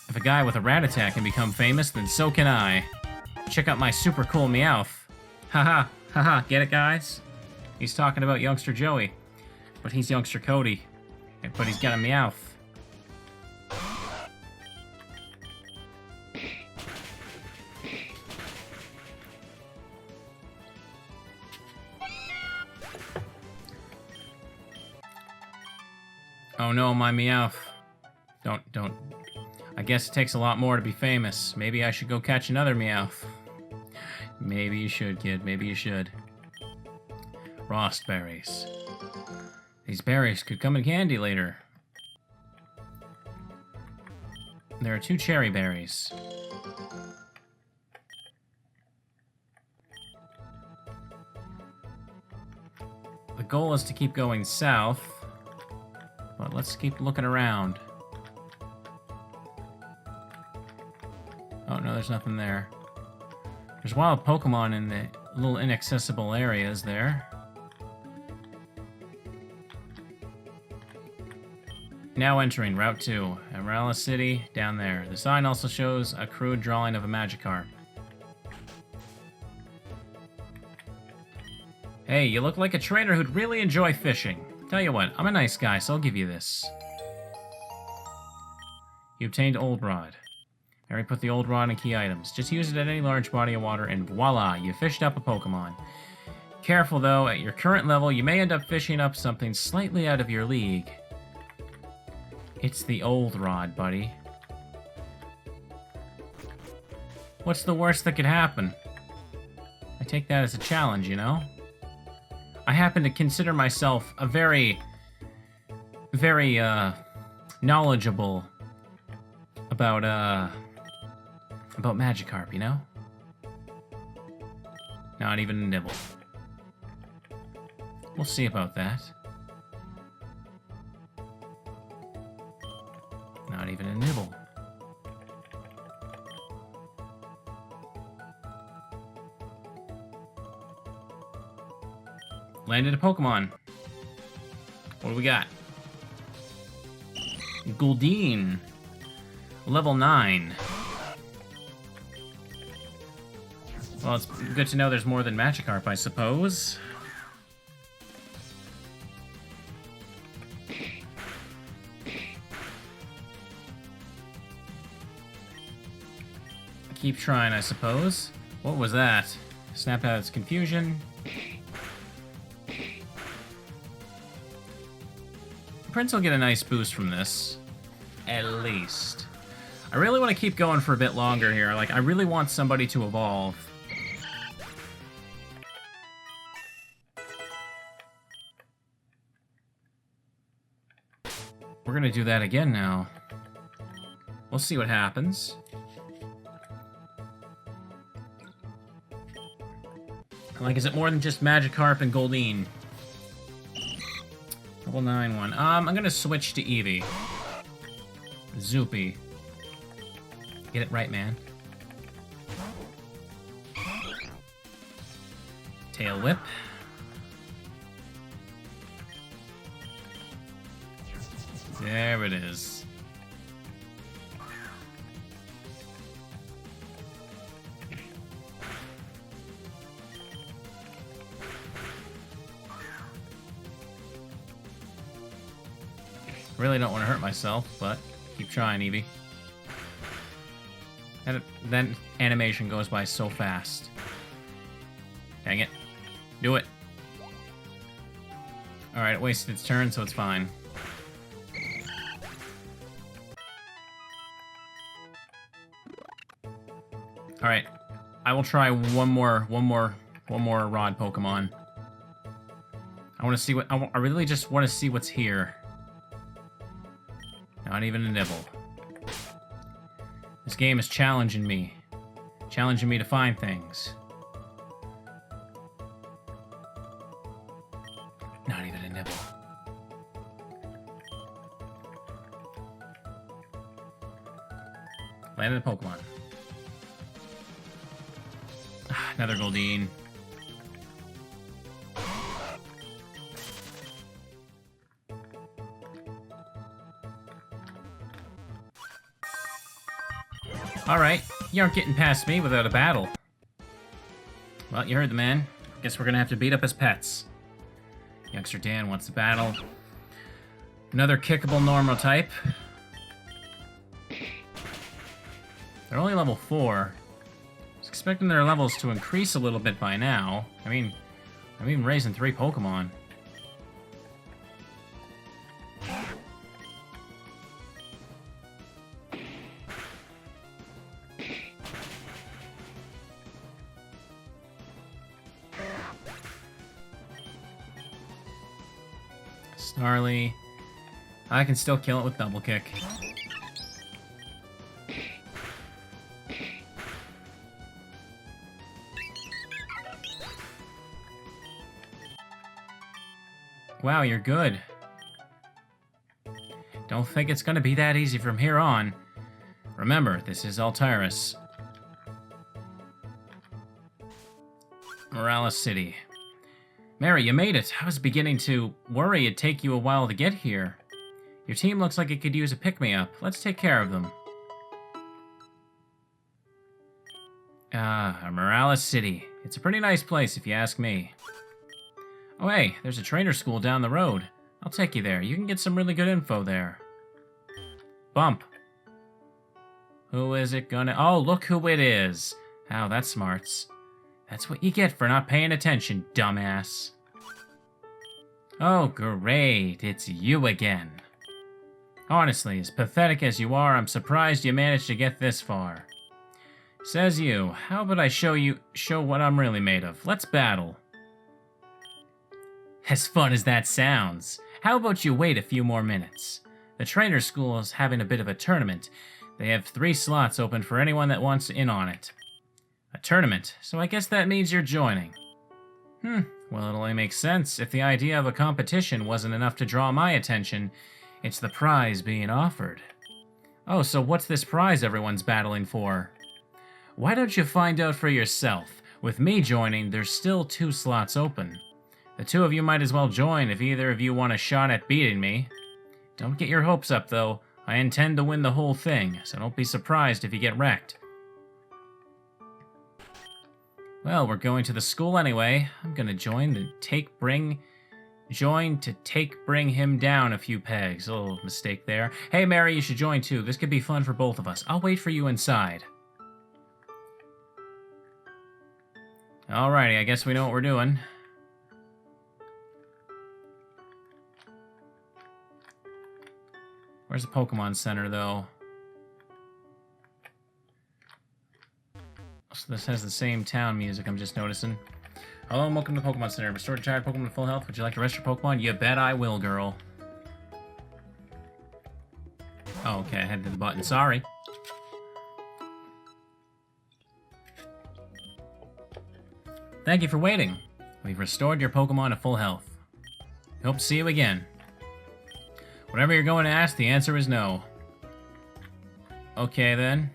If a guy with a rat attack can become famous, then so can I. Check out my super cool Meowth. Haha, get it, guys? He's talking about youngster Joey, but he's youngster Cody. But he's got a Meowth. Oh no, my Meowth. Don't. I guess it takes a lot more to be famous. Maybe I should go catch another Meowth. Maybe you should, kid. Maybe you should. Frost berries. These berries could come in handy later. There are 2 cherry berries. The goal is to keep going south, but let's keep looking around. Oh no, there's nothing there. There's wild Pokemon in the little inaccessible areas there. Now entering Route 2, Emerald City, down there. The sign also shows a crude drawing of a Magikarp. Hey, you look like a trader who'd really enjoy fishing. Tell you what, I'm a nice guy, so I'll give you this. You obtained Old Rod. I already put the Old Rod in key items. Just use it at any large body of water and voila, you fished up a Pokemon. Careful though, at your current level, you may end up fishing up something slightly out of your league. It's the old rod, buddy. What's the worst that could happen? I take that as a challenge, you know? I happen to consider myself a very knowledgeable about Magikarp, you know? Not even a nibble. We'll see about that. Not even a nibble. Landed a Pokemon. What do we got? Goldeen. Level 9. Well, it's good to know there's more than Magikarp, I suppose. Keep trying, I suppose. What was that? Snapped out its confusion. Prince will get a nice boost from this. At least. I really want to keep going for a bit longer here. Like, I really want somebody to evolve. We're gonna do that again now. We'll see what happens. Like, is it more than just Magikarp and Goldeen? Level 9 one. I'm gonna switch to Eevee. Zoopy. Get it right, man. Tail Whip. There it is. Really don't want to hurt myself, but keep trying, Eevee. That animation goes by so fast. Dang it. Do it. Alright, it wasted its turn, so it's fine. Alright. I will try one more rod Pokemon. I want to see what... I really just want to see what's here. Not even a nibble. This game is challenging me. Challenging me to find things. Not even a nibble. Landed a Pokemon. Another Goldeen. Alright, you aren't getting past me without a battle. Well, you heard the man. Guess we're gonna have to beat up his pets. Youngster Dan wants to battle. Another kickable normal type. They're only level 4. I was expecting their levels to increase a little bit by now. I mean, I'm even raising 3 Pokemon. Snarly. I can still kill it with double kick. Wow, you're good. Don't think it's gonna be that easy from here on. Remember, this is Altiris. Morales City. Mary, you made it. I was beginning to worry it'd take you a while to get here. Your team looks like it could use a pick-me-up. Let's take care of them. Morales City. It's a pretty nice place if you ask me. Oh hey, there's a trainer school down the road. I'll take you there. You can get some really good info there. Bump. Who is it gonna... Oh, look who it is. Oh, that's smarts. That's what you get for not paying attention, dumbass. Oh, great. It's you again. Honestly, as pathetic as you are, I'm surprised you managed to get this far. Says you. How about I show what I'm really made of? Let's battle. As fun as that sounds. How about you wait a few more minutes? The trainer school is having a bit of a tournament. They have 3 slots open for anyone that wants in on it. A tournament, so I guess that means you're joining. Well, it only makes sense. If the idea of a competition wasn't enough to draw my attention, it's the prize being offered. Oh, so what's this prize everyone's battling for? Why don't you find out for yourself? With me joining, there's still 2 slots open. The 2 of you might as well join if either of you want a shot at beating me. Don't get your hopes up, though. I intend to win the whole thing, so don't be surprised if you get wrecked. Well, we're going to the school anyway. I'm gonna join to bring him down a few pegs. A little mistake there. Hey, Mary, you should join too. This could be fun for both of us. I'll wait for you inside. Alrighty, I guess we know what we're doing. Where's the Pokemon Center, though? So this has the same town music, I'm just noticing. Hello and welcome to the Pokemon Center. Restore tired Pokemon to full health. Would you like to rest your Pokemon? You bet I will, girl. Oh, okay, I had the button. Sorry. Thank you for waiting. We've restored your Pokemon to full health. Hope to see you again. Whatever you're going to ask, the answer is no. Okay, then.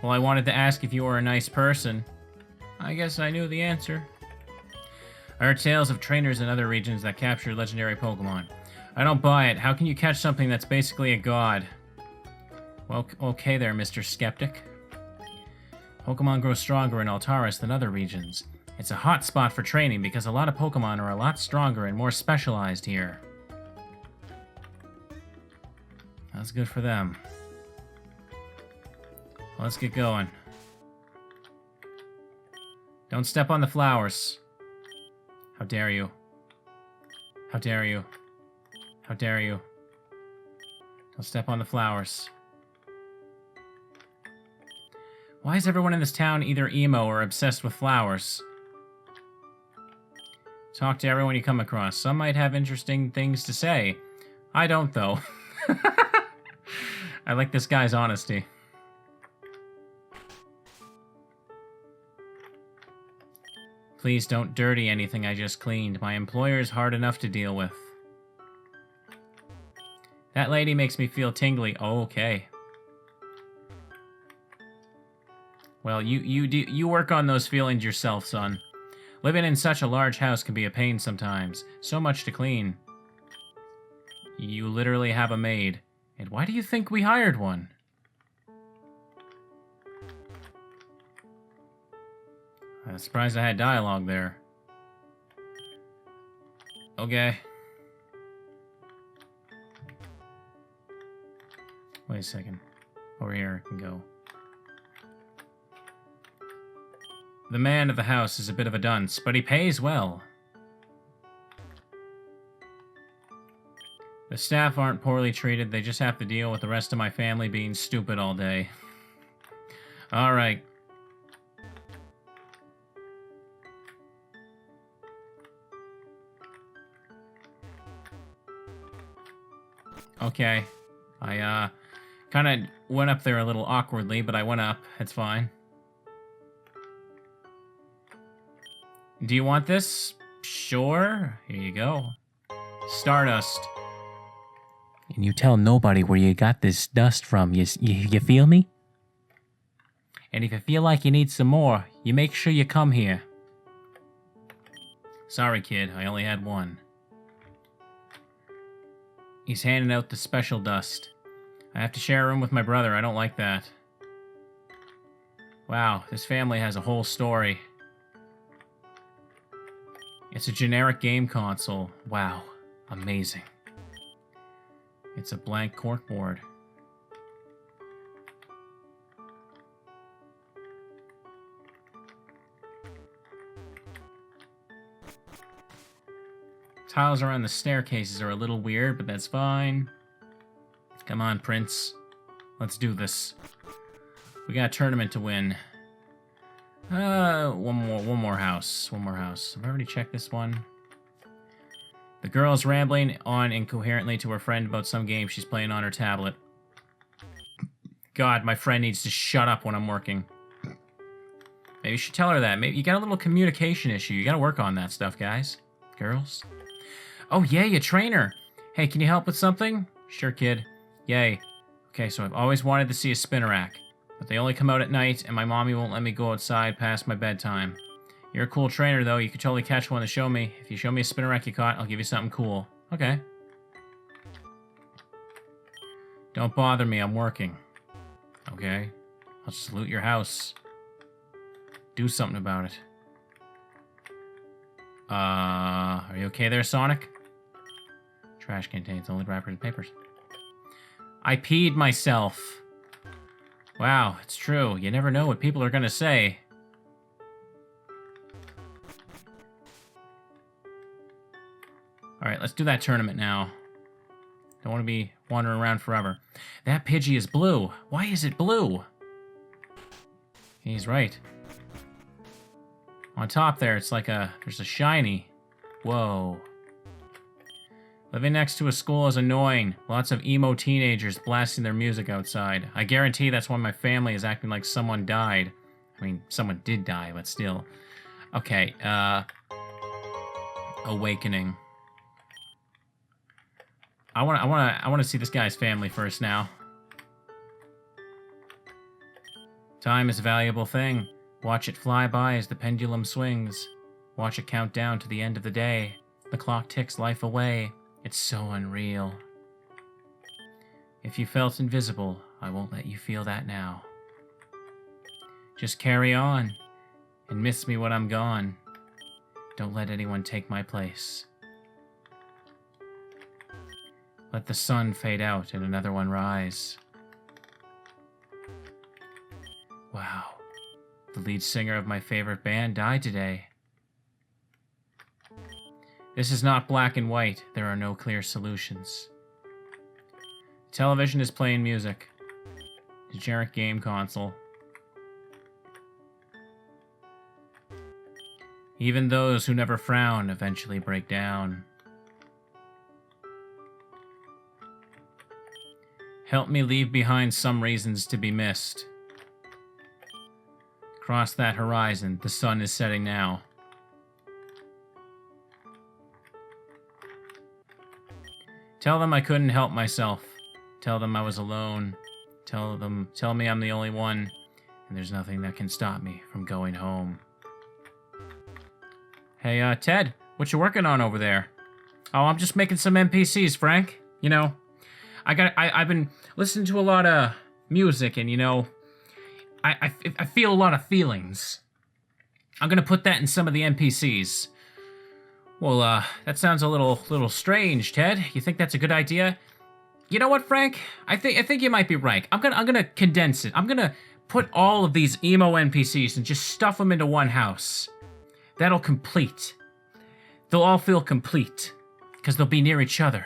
Well, I wanted to ask if you were a nice person. I guess I knew the answer. I heard tales of trainers in other regions that capture legendary Pokemon. I don't buy it. How can you catch something that's basically a god? Well, okay there, Mr. Skeptic. Pokemon grow stronger in Altaris than other regions. It's a hot spot for training because a lot of Pokemon are a lot stronger and more specialized here. That's good for them. Let's get going. Don't step on the flowers. How dare you? How dare you? How dare you? Don't step on the flowers. Why is everyone in this town either emo or obsessed with flowers? Talk to everyone you come across. Some might have interesting things to say. I don't, though. I like this guy's honesty. Please don't dirty anything I just cleaned. My employer's hard enough to deal with. That lady makes me feel tingly. Oh, okay. Well, you work on those feelings yourself, son. Living in such a large house can be a pain sometimes. So much to clean. You literally have a maid. And why do you think we hired one? I'm surprised I had dialogue there. Okay. Wait a second. Over here I can go. The man of the house is a bit of a dunce, but he pays well. The staff aren't poorly treated, they just have to deal with the rest of my family being stupid all day. Alright. Okay. I, kind of went up there a little awkwardly, but I went up. It's fine. Do you want this? Sure. Here you go. Stardust. And you tell nobody where you got this dust from. You feel me? And if you feel like you need some more, you make sure you come here. Sorry, kid. I only had one. He's handing out the special dust. I have to share a room with my brother. I don't like that. Wow, this family has a whole story. It's a generic game console. Wow, amazing. It's a blank corkboard. Tiles around the staircases are a little weird, but that's fine. Come on, Prince. Let's do this. We got a tournament to win. One more house. One more house. Have I already checked this one? The girl's rambling on incoherently to her friend about some game she's playing on her tablet. God, my friend needs to shut up when I'm working. Maybe you should tell her that. Maybe you got a little communication issue. You gotta work on that stuff, guys. Girls. Oh, yay, a trainer. Hey, can you help with something? Sure, kid. Yay. Okay, so I've always wanted to see a spinnerack, but they only come out at night, and my mommy won't let me go outside past my bedtime. You're a cool trainer, though. You could totally catch one to show me. If you show me a spinnerack you caught, I'll give you something cool. Okay. Don't bother me. I'm working. Okay. I'll just loot your house. Do something about it. Are you okay there, Sonic? Trash contains only wrappers and papers. I peed myself. Wow, it's true. You never know what people are gonna say. Alright, let's do that tournament now. Don't want to be wandering around forever. That Pidgey is blue. Why is it blue? He's right. On top there, it's like there's a shiny. Whoa. Living next to a school is annoying. Lots of emo teenagers blasting their music outside. I guarantee that's why my family is acting like someone died. I mean, someone did die, but still. Okay, Awakening. I wanna see this guy's family first now. Time is a valuable thing. Watch it fly by as the pendulum swings. Watch it count down to the end of the day. The clock ticks life away. It's so unreal. If you felt invisible, I won't let you feel that now. Just carry on, and miss me when I'm gone. Don't let anyone take my place. Let the sun fade out and another one rise. Wow. The lead singer of my favorite band died today. This is not black and white. There are no clear solutions. Television is playing music. Degenerate game console. Even those who never frown eventually break down. Help me leave behind some reasons to be missed. Cross that horizon. The sun is setting now. Tell them I couldn't help myself. Tell them I was alone. Tell me I'm the only one, and there's nothing that can stop me from going home. Hey, Ted, what you working on over there? Oh, I'm just making some NPCs, Frank. You know, I've been listening to a lot of music, and you know, I feel a lot of feelings. I'm gonna put that in some of the NPCs. Well, that sounds a little strange, Ted. You think that's a good idea? You know what, Frank? I think you might be right. I'm gonna condense it. I'm gonna put all of these emo NPCs and just stuff them into one house. That'll complete. They'll all feel complete, because they'll be near each other,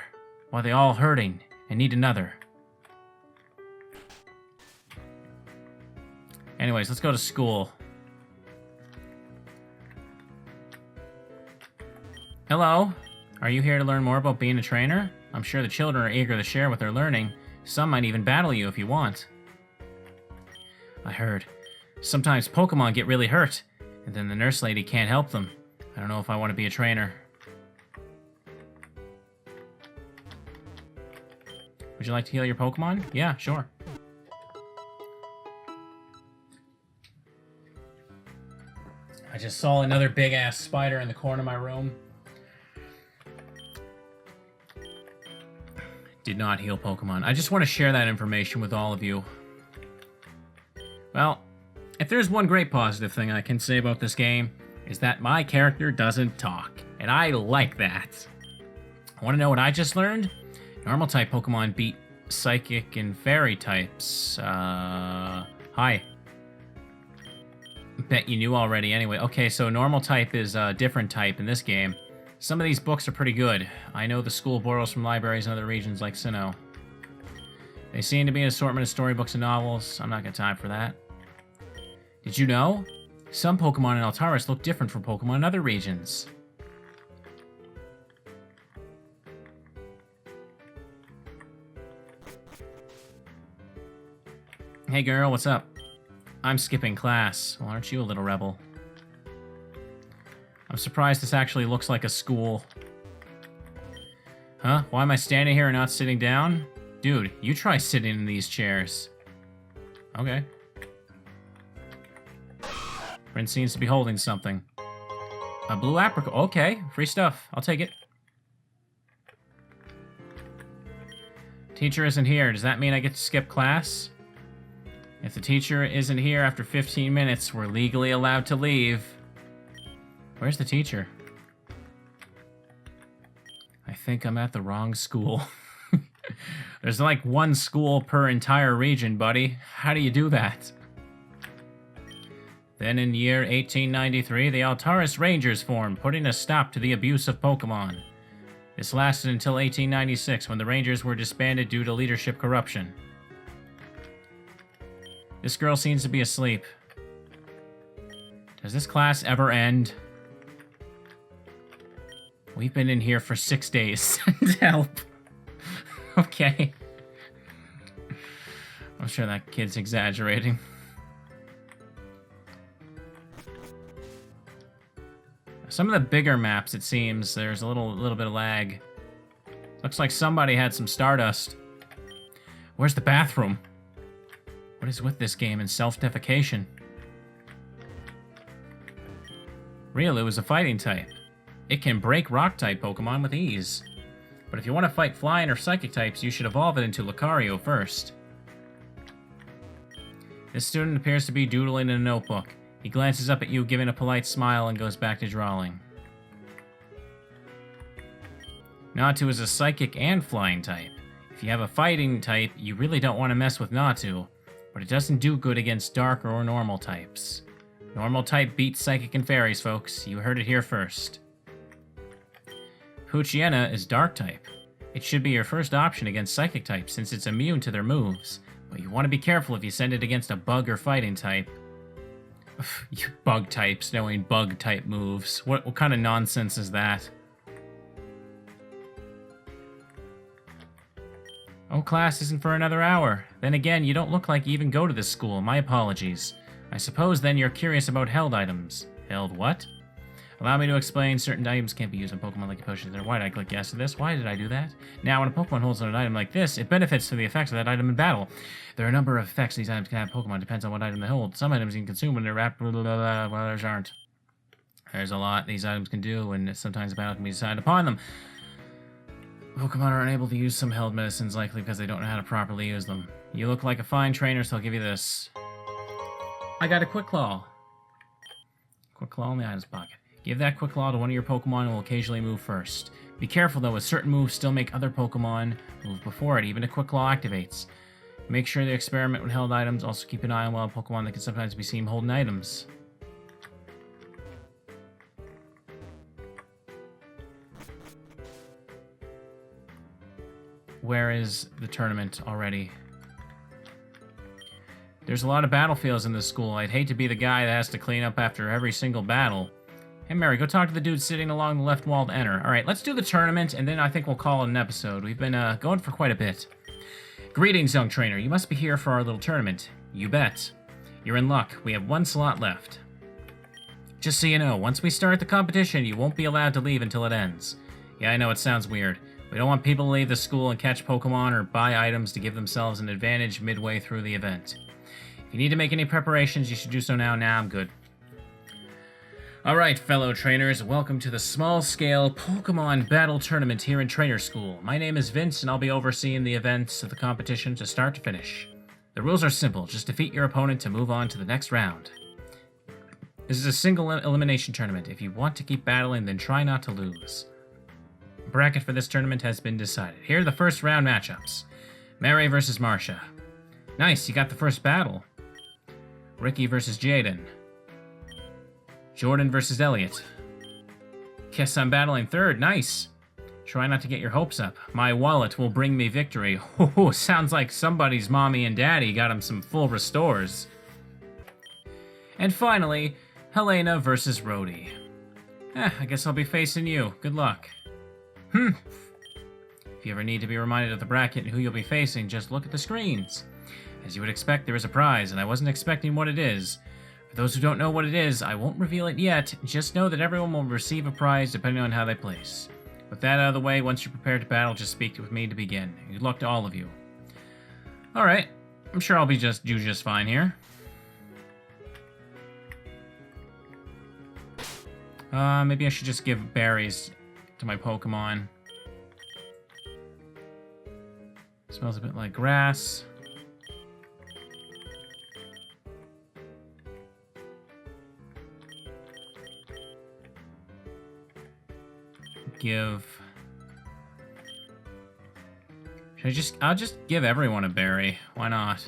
while they're all hurting and need another. Anyways, let's go to school. Hello. Are you here to learn more about being a trainer? I'm sure the children are eager to share what they're learning. Some might even battle you if you want. I heard. Sometimes Pokemon get really hurt, and then the nurse lady can't help them. I don't know if I want to be a trainer. Would you like to heal your Pokemon? Yeah, sure. I just saw another big-ass spider in the corner of my room. Did not heal Pokemon. I just want to share that information with all of you. Well, if there's one great positive thing I can say about this game, is that my character doesn't talk. And I like that. Want to know what I just learned? Normal type Pokemon beat Psychic and Fairy types. Hi. Bet you knew already anyway. Okay, so normal type is a different type in this game. Some of these books are pretty good. I know the school borrows from libraries in other regions like Sinnoh. They seem to be an assortment of storybooks and novels. I'm not got time for that. Did you know? Some Pokemon in Altaris look different from Pokemon in other regions. Hey girl, what's up? I'm skipping class. Well, aren't you a little rebel? I'm surprised this actually looks like a school. Huh? Why am I standing here and not sitting down? Dude, you try sitting in these chairs. Okay. Prince seems to be holding something. A blue apricot. Okay, free stuff. I'll take it. Teacher isn't here. Does that mean I get to skip class? If the teacher isn't here after 15 minutes, we're legally allowed to leave. Where's the teacher? I think I'm at the wrong school. There's like one school per entire region, buddy. How do you do that? Then in year 1893, the Altaris Rangers formed, putting a stop to the abuse of Pokemon. This lasted until 1896, when the Rangers were disbanded due to leadership corruption. This girl seems to be asleep. Does this class ever end? We've been in here for 6 days. Help. Okay. I'm sure that kid's exaggerating. Some of the bigger maps, it seems, there's a little bit of lag. Looks like somebody had some Stardust. Where's the bathroom? What is with this game and self-defecation? Riolu is a fighting type. It can break rock-type Pokemon with ease. But if you want to fight flying or psychic types, you should evolve it into Lucario first. This student appears to be doodling in a notebook. He glances up at you, giving a polite smile, and goes back to drawing. Natu is a psychic and flying type. If you have a fighting type, you really don't want to mess with Natu, but it doesn't do good against dark or normal types. Normal type beats psychic and fairies, folks. You heard it here first. Poochyena is dark type. It should be your first option against psychic types since it's immune to their moves, but you want to be careful if you send it against a bug or fighting type. You bug types knowing bug type moves. What kind of nonsense is that? Oh, class isn't for another hour. Then again, you don't look like you even go to this school. My apologies. I suppose then you're curious about held items. Held what? Allow me to explain. Certain items can't be used on Pokemon like potions. Why did I click yes to this? Why did I do that? Now, when a Pokemon holds on an item like this, it benefits from the effects of that item in battle. There are a number of effects these items can have Pokemon. Depends on what item they hold. Some items you can consume when they're wrapped. Well, others aren't. There's a lot these items can do, and sometimes a battle can be decided upon them. Pokemon are unable to use some held medicines, likely because they don't know how to properly use them. You look like a fine trainer, so I'll give you this. I got a Quick Claw. Quick Claw in the items pocket. Give that Quick Claw to one of your Pokemon and will occasionally move first. Be careful though, as certain moves still make other Pokemon move before it, even a Quick Claw activates. Make sure to experiment with held items, also keep an eye on wild Pokemon that can sometimes be seen holding items. Where is the tournament already? There's a lot of battlefields in this school. I'd hate to be the guy that has to clean up after every single battle. Hey Mary, go talk to the dude sitting along the left wall to enter. Alright, let's do the tournament, and then I think we'll call it an episode. We've been going for quite a bit. Greetings, young trainer. You must be here for our little tournament. You bet. You're in luck. We have one slot left. Just so you know, once we start the competition, you won't be allowed to leave until it ends. Yeah, I know it sounds weird. We don't want people to leave the school and catch Pokemon or buy items to give themselves an advantage midway through the event. If you need to make any preparations, you should do so now. Nah, I'm good. Alright, fellow trainers, welcome to the small-scale Pokemon Battle Tournament here in Trainer School. My name is Vince, and I'll be overseeing the events of the competition to start to finish. The rules are simple. Just defeat your opponent to move on to the next round. This is a single elimination tournament. If you want to keep battling, then try not to lose. The bracket for this tournament has been decided. Here are the first round matchups. Mary versus Marsha. Nice, you got the first battle. Ricky versus Jaden. Jordan versus Elliot. Guess I'm battling third. Nice. Try not to get your hopes up. My wallet will bring me victory. Oh, sounds like somebody's mommy and daddy got him some full restores. And finally, Helena versus Rhodey. I guess I'll be facing you. Good luck. If you ever need to be reminded of the bracket and who you'll be facing, just look at the screens. As you would expect, there is a prize, and I wasn't expecting what it is. For those who don't know what it is, I won't reveal it yet. Just know that everyone will receive a prize depending on how they place. With that out of the way, once you're prepared to battle, just speak with me to begin. Good luck to all of you. Alright, I'm sure I'll do just fine here. Maybe I should just give berries to my Pokemon. Smells a bit like grass. I'll just give everyone a berry. Why not?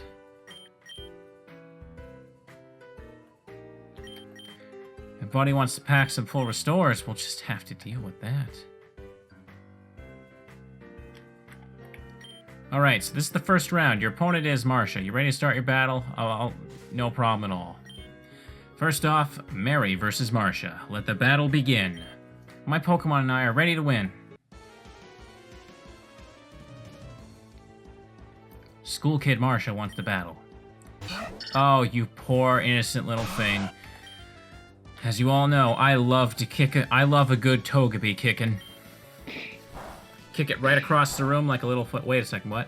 If Buddy wants to pack some full restores, we'll just have to deal with that. Alright, so this is the first round. Your opponent is Marcia. You ready to start your battle? No problem at all. First off, Mary versus Marcia. Let the battle begin. My Pokemon and I are ready to win. School kid Marcia wants to battle. Oh, you poor innocent little thing. As you all know, I love a good Togepi kicking. Kick it right across the room like a little foot. Wait a second, what?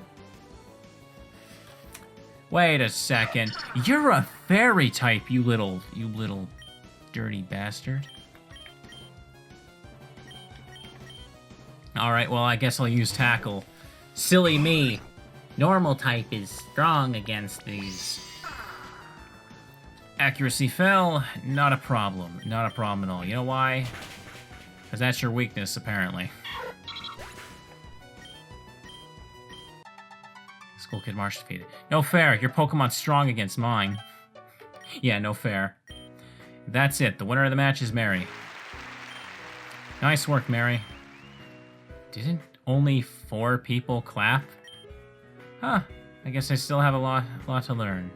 Wait a second. You're a fairy type, you little dirty bastard. Alright, well, I guess I'll use Tackle. Silly me. Normal type is strong against these. Accuracy fell. Not a problem. Not a problem at all. You know why? Because that's your weakness, apparently. School Kid Marsh defeated. No fair. Your Pokemon's strong against mine. Yeah, no fair. That's it. The winner of the match is Mary. Nice work, Mary. Didn't only 4 people clap? Huh. I guess I still have a lot to learn.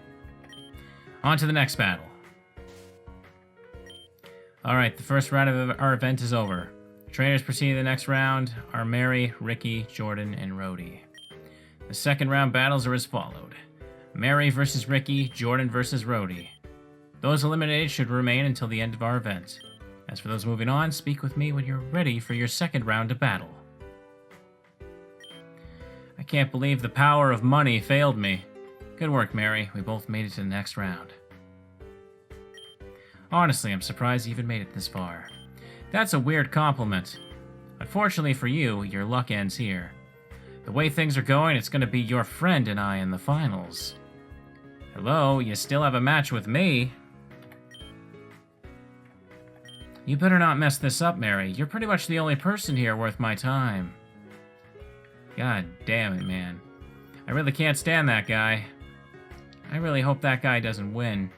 On to the next battle. Alright, the first round of our event is over. Trainers proceeding to the next round are Mary, Ricky, Jordan, and Rhodey. The second round battles are as followed. Mary versus Ricky, Jordan versus Rhodey. Those eliminated should remain until the end of our event. As for those moving on, speak with me when you're ready for your second round of battle. I can't believe the power of money failed me. Good work, Mary. We both made it to the next round. Honestly, I'm surprised you even made it this far. That's a weird compliment. Unfortunately for you, your luck ends here. The way things are going, it's going to be your friend and I in the finals. Hello, you still have a match with me. You better not mess this up, Mary. You're pretty much the only person here worth my time. God damn it, man. I really can't stand that guy. I really hope that guy doesn't win.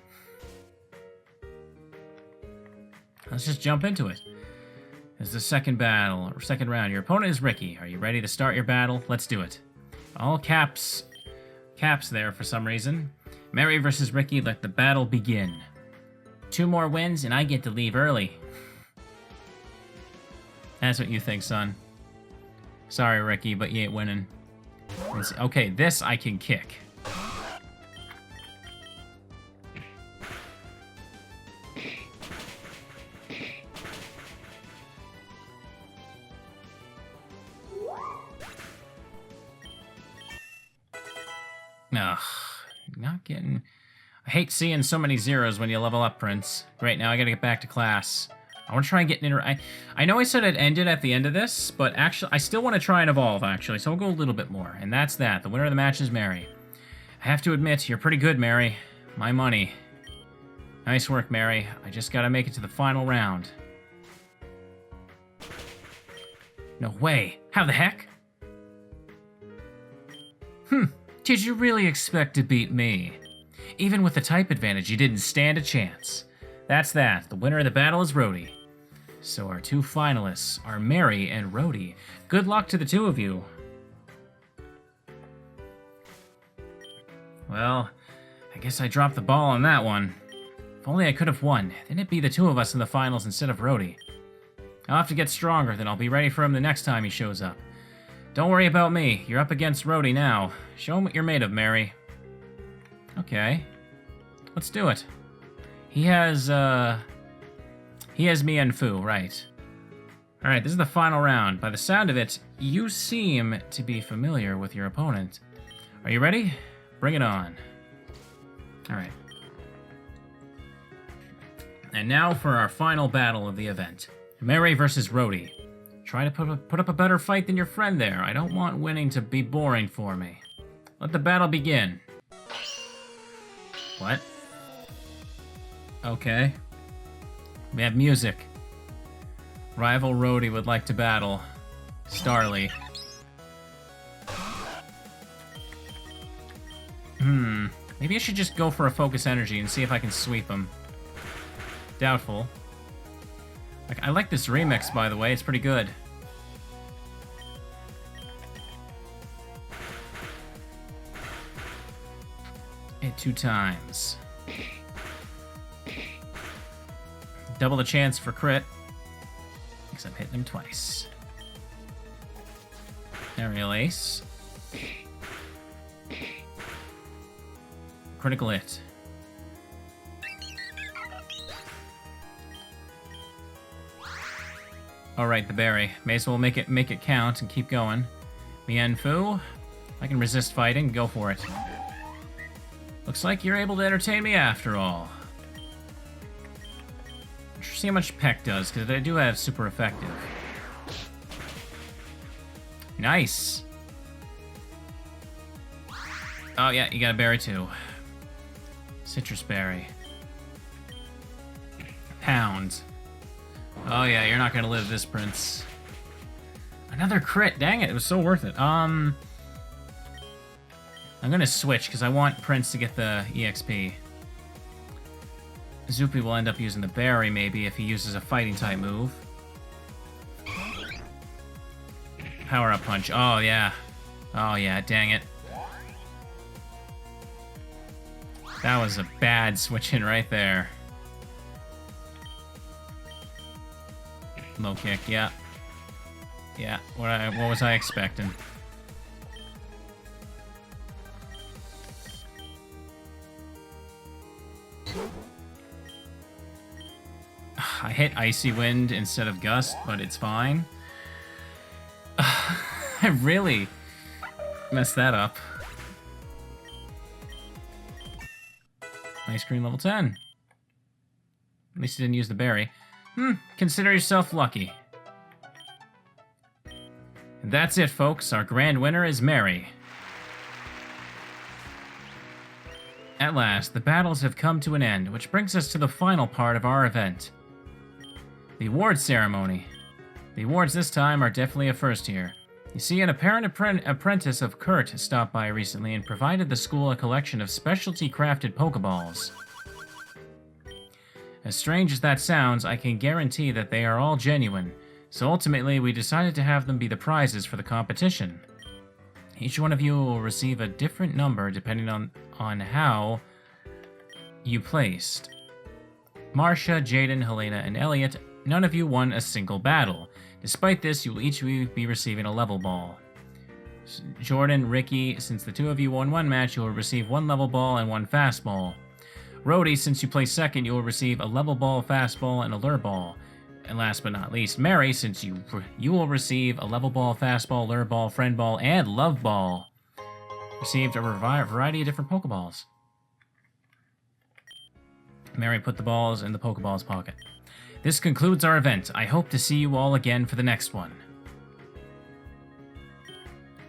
Let's just jump into it. This is the second battle, or second round. Your opponent is Ricky. Are you ready to start your battle? Let's do it. All caps there for some reason. Mary versus Ricky, let the battle begin. 2 more wins and I get to leave early. That's what you think, son. Sorry, Ricky, but you ain't winning. Okay, this I can kick. Ugh, not getting... I hate seeing so many zeros when you level up, Prince. Great, now I gotta get back to class. I want to try and get an I know I said it ended at the end of this, but actually, I still want to try and evolve, actually, so I'll go a little bit more. And that's that. The winner of the match is Mary. I have to admit, you're pretty good, Mary. My money. Nice work, Mary. I just gotta make it to the final round. No way. How the heck? Did you really expect to beat me? Even with the type advantage, you didn't stand a chance. That's that. The winner of the battle is Rhodey. So our two finalists are Mary and Rhodey. Good luck to the two of you. Well, I guess I dropped the ball on that one. If only I could have won. Then it'd be the two of us in the finals instead of Rhodey. I'll have to get stronger, then I'll be ready for him the next time he shows up. Don't worry about me. You're up against Rhodey now. Show him what you're made of, Mary. Okay. Let's do it. He has me and Fu, right. Alright, this is the final round. By the sound of it, you seem to be familiar with your opponent. Are you ready? Bring it on. Alright. And now for our final battle of the event. Mary versus Rhodey. Try to put up a better fight than your friend there. I don't want winning to be boring for me. Let the battle begin. What? Okay. We have music. Rival Rhodey would like to battle Starly. Maybe I should just go for a focus energy and see if I can sweep him. Doubtful. I like this remix, by the way. It's pretty good. Hit 2 times. Double the chance for crit. Because I'm hitting him twice. Aerial Ace. Critical hit. Alright, the berry. May as well make it count and keep going. Mien Fu. I can resist fighting. Go for it. Looks like you're able to entertain me after all. See how much Peck does, because I do have super effective. Nice. Oh yeah, you got a berry too. Citrus berry. Pound. Oh yeah, you're not gonna live this, Prince. Another crit. Dang it, it was so worth it. I'm gonna switch because I want Prince to get the EXP. Zupi will end up using the berry, maybe, if he uses a fighting type move. Power-up punch. Oh, yeah. Oh, yeah, dang it. That was a bad switch-in right there. Low kick, yeah. Yeah, what was I expecting? I hit Icy Wind instead of Gust, but it's fine. I really messed that up. Ice Cream level 10. At least you didn't use the berry. Consider yourself lucky. And that's it, folks. Our grand winner is Mary. At last, the battles have come to an end, which brings us to the final part of our event. The awards ceremony. The awards this time are definitely a first here. You see, an apparent apprentice of Kurt stopped by recently and provided the school a collection of specialty crafted Pokeballs. As strange as that sounds, I can guarantee that they are all genuine, so ultimately we decided to have them be the prizes for the competition. Each one of you will receive a different number depending on how you placed. Marcia, Jaden, Helena, and Elliot, none of you won a single battle. Despite this, you will each be receiving a level ball. Jordan, Ricky, since the two of you won one match, you will receive one level ball and one fastball. Rhodey, since you placed second, you will receive a level ball, fastball, and a lure ball. And last but not least, Mary, since you will receive a level ball, fastball, lure ball, friend ball, and love ball. Received a variety of different Pokeballs. Mary put the balls in the Pokeball's pocket. This concludes our event. I hope to see you all again for the next one.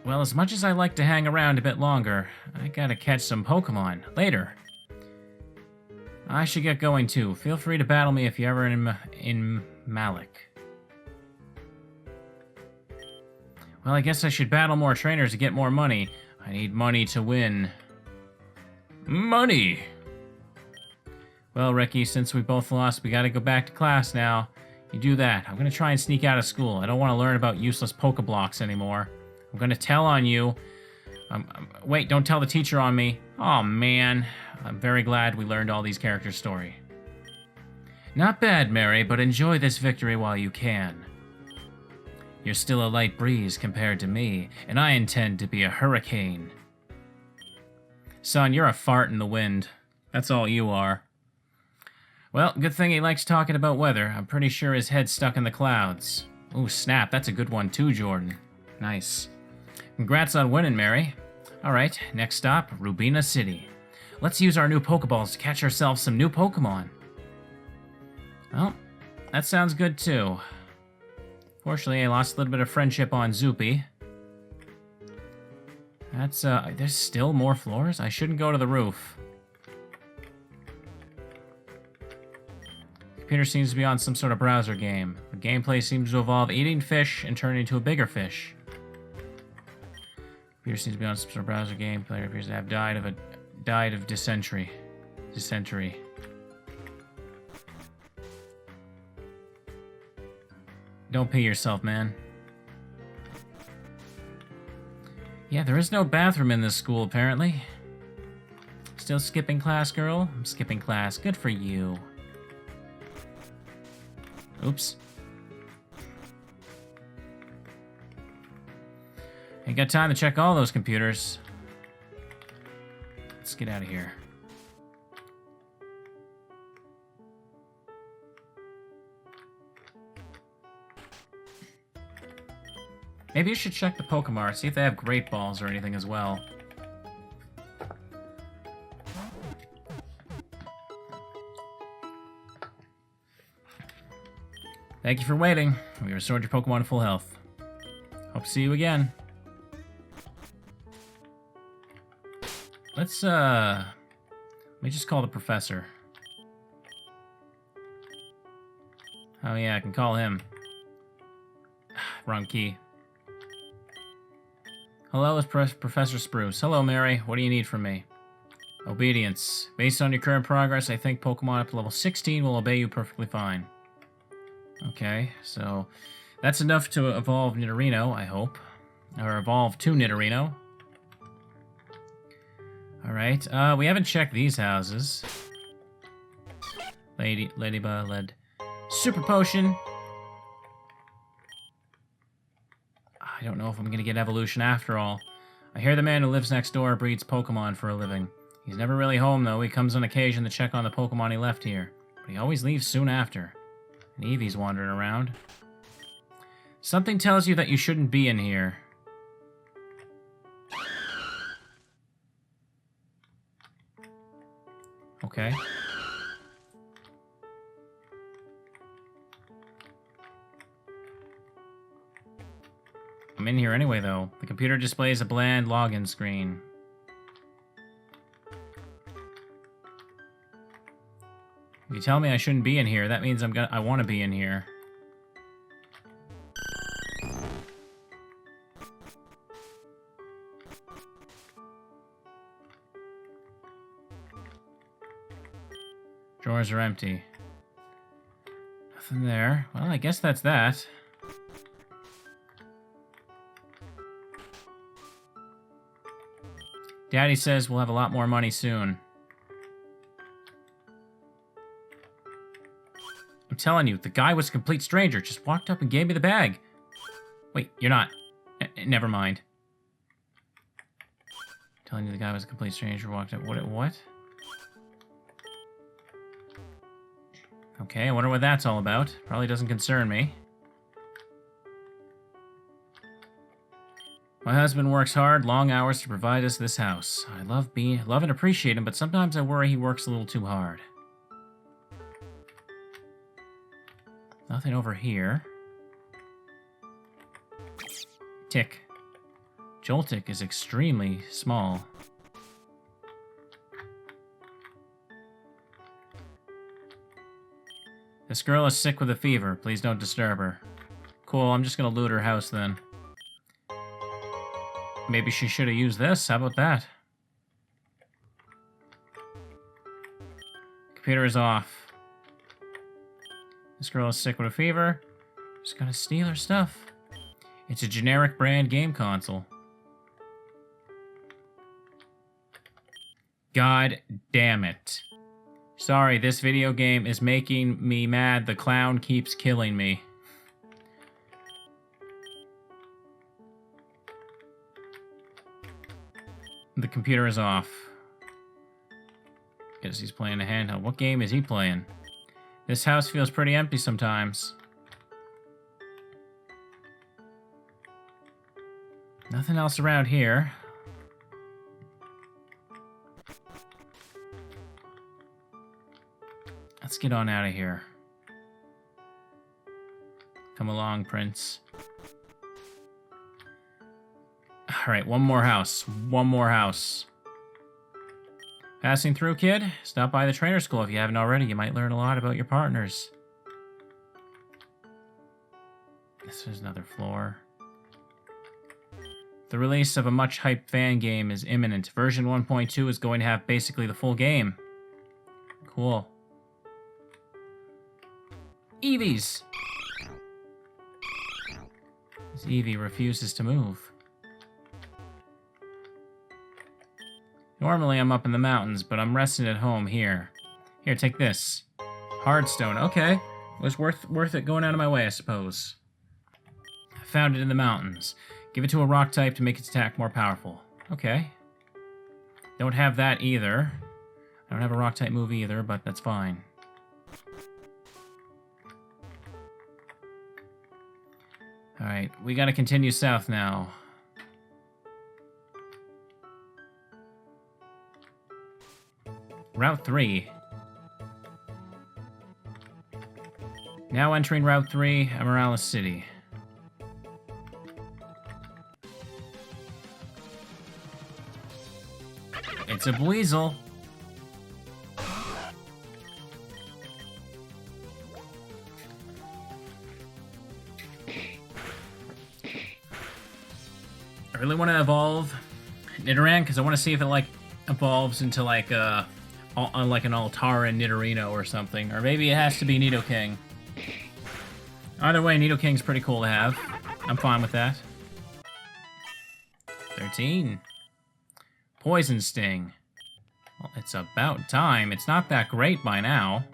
Well, as much as I like to hang around a bit longer, I gotta catch some Pokemon later. I should get going too. Feel free to battle me if you're ever in Malik. Well, I guess I should battle more trainers to get more money. I need money to win. Money! Well, Ricky, since we both lost, we gotta go back to class now. You do that. I'm gonna try and sneak out of school. I don't want to learn about useless Pokeblocks anymore. I'm gonna tell on you. Wait, don't tell the teacher on me. Oh man, I'm very glad we learned all these characters' story. Not bad, Mary, but enjoy this victory while you can. You're still a light breeze compared to me, and I intend to be a hurricane. Son, you're a fart in the wind. That's all you are. Well, good thing he likes talking about weather. I'm pretty sure his head's stuck in the clouds. Ooh, snap, that's a good one too, Jordan. Nice. Congrats on winning, Mary. Alright, next stop, Rubina City. Let's use our new Pokeballs to catch ourselves some new Pokemon. Well, that sounds good too. Fortunately, I lost a little bit of friendship on Zoopy. That's, there's still more floors? I shouldn't go to the roof. Computer seems to be on some sort of browser game. The gameplay seems to involve eating fish and turning into a bigger fish. Computer seems to be on some sort of browser game. Player appears to have died of dysentery. Don't pee yourself, man. Yeah, there is no bathroom in this school, apparently. Still skipping class, girl? I'm skipping class. Good for you. Oops. Ain't got time to check all those computers. Let's get out of here. Maybe you should check the Pokemart, see if they have Great Balls or anything as well. Thank you for waiting. We restored your Pokemon to full health. Hope to see you again. Let me just call the professor. Oh yeah, I can call him. Wrong key. Hello, it's Professor Spruce. Hello, Mary. What do you need from me? Obedience. Based on your current progress, I think Pokemon up to level 16 will obey you perfectly fine. Okay, so that's enough to evolve Nidorino, I hope. Or evolve to Nidorino. Alright, we haven't checked these houses. Ladybug led. Super Potion! I don't know if I'm gonna get evolution after all. I hear the man who lives next door breeds Pokemon for a living. He's never really home, though. He comes on occasion to check on the Pokemon he left here. But he always leaves soon after. And Eevee's wandering around. Something tells you that you shouldn't be in here. Okay. I'm in here anyway, though. The computer displays a bland login screen. If you tell me I shouldn't be in here, that means I want to be in here. Drawers are empty. Nothing there. Well, I guess that's that. Daddy says we'll have a lot more money soon. I'm telling you, the guy was a complete stranger. Just walked up and gave me the bag. Wait, you're not. Never mind. I'm telling you, the guy was a complete stranger. Walked up. What? Okay, I wonder what that's all about. Probably doesn't concern me. My husband works hard, long hours to provide us this house. I love and appreciate him, but sometimes I worry he works a little too hard. Nothing over here. Tick. Joltik is extremely small. This girl is sick with a fever. Please don't disturb her. Cool, I'm just gonna loot her house then. Maybe she should have used this. How about that? Computer is off. This girl is sick with a fever. Just gotta steal her stuff. It's a generic brand game console. God damn it. Sorry, this video game is making me mad. The clown keeps killing me. The computer is off. Guess he's playing a handheld. What game is he playing? This house feels pretty empty sometimes. Nothing else around here. Let's get on out of here. Come along, Prince. Alright, one more house. One more house. Passing through, kid? Stop by the trainer school if you haven't already. You might learn a lot about your partners. This is another floor. The release of a much-hyped fan game is imminent. Version 1.2 is going to have basically the full game. Cool. Eevees! This Eevee refuses to move. Normally I'm up in the mountains, but I'm resting at home here. Here, take this. Hardstone. Okay. It was worth it going out of my way, I suppose. I found it in the mountains. Give it to a rock type to make its attack more powerful. Okay. Don't have that either. I don't have a rock type move either, but that's fine. Alright, we gotta continue south now. Route 3. Now entering Route 3, Amarallis City. It's a Buizel. I really want to evolve Nidoran because I want to see if it like evolves into like an Altara Nidorino or something, or maybe it has to be Nidoking. Either way, Nidoking's pretty cool to have. I'm fine with that. 13. Poison Sting. Well, it's about time. It's not that great by now.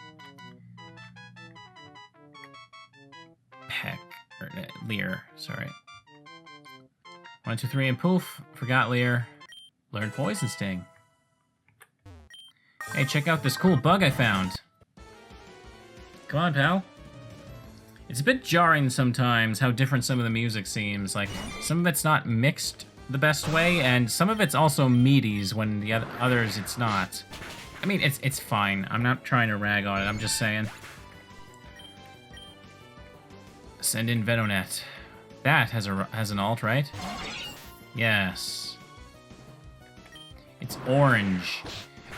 Leer, sorry. 1, 2, 3, and poof. Forgot Leer. Learned Poison Sting. Hey, check out this cool bug I found. Come on, pal. It's a bit jarring sometimes how different some of the music seems. Like, some of it's not mixed the best way, and some of it's also meaties when the others it's not. I mean, it's fine. I'm not trying to rag on it, I'm just saying. Send in Venonet. That has an alt, right? Yes. It's orange.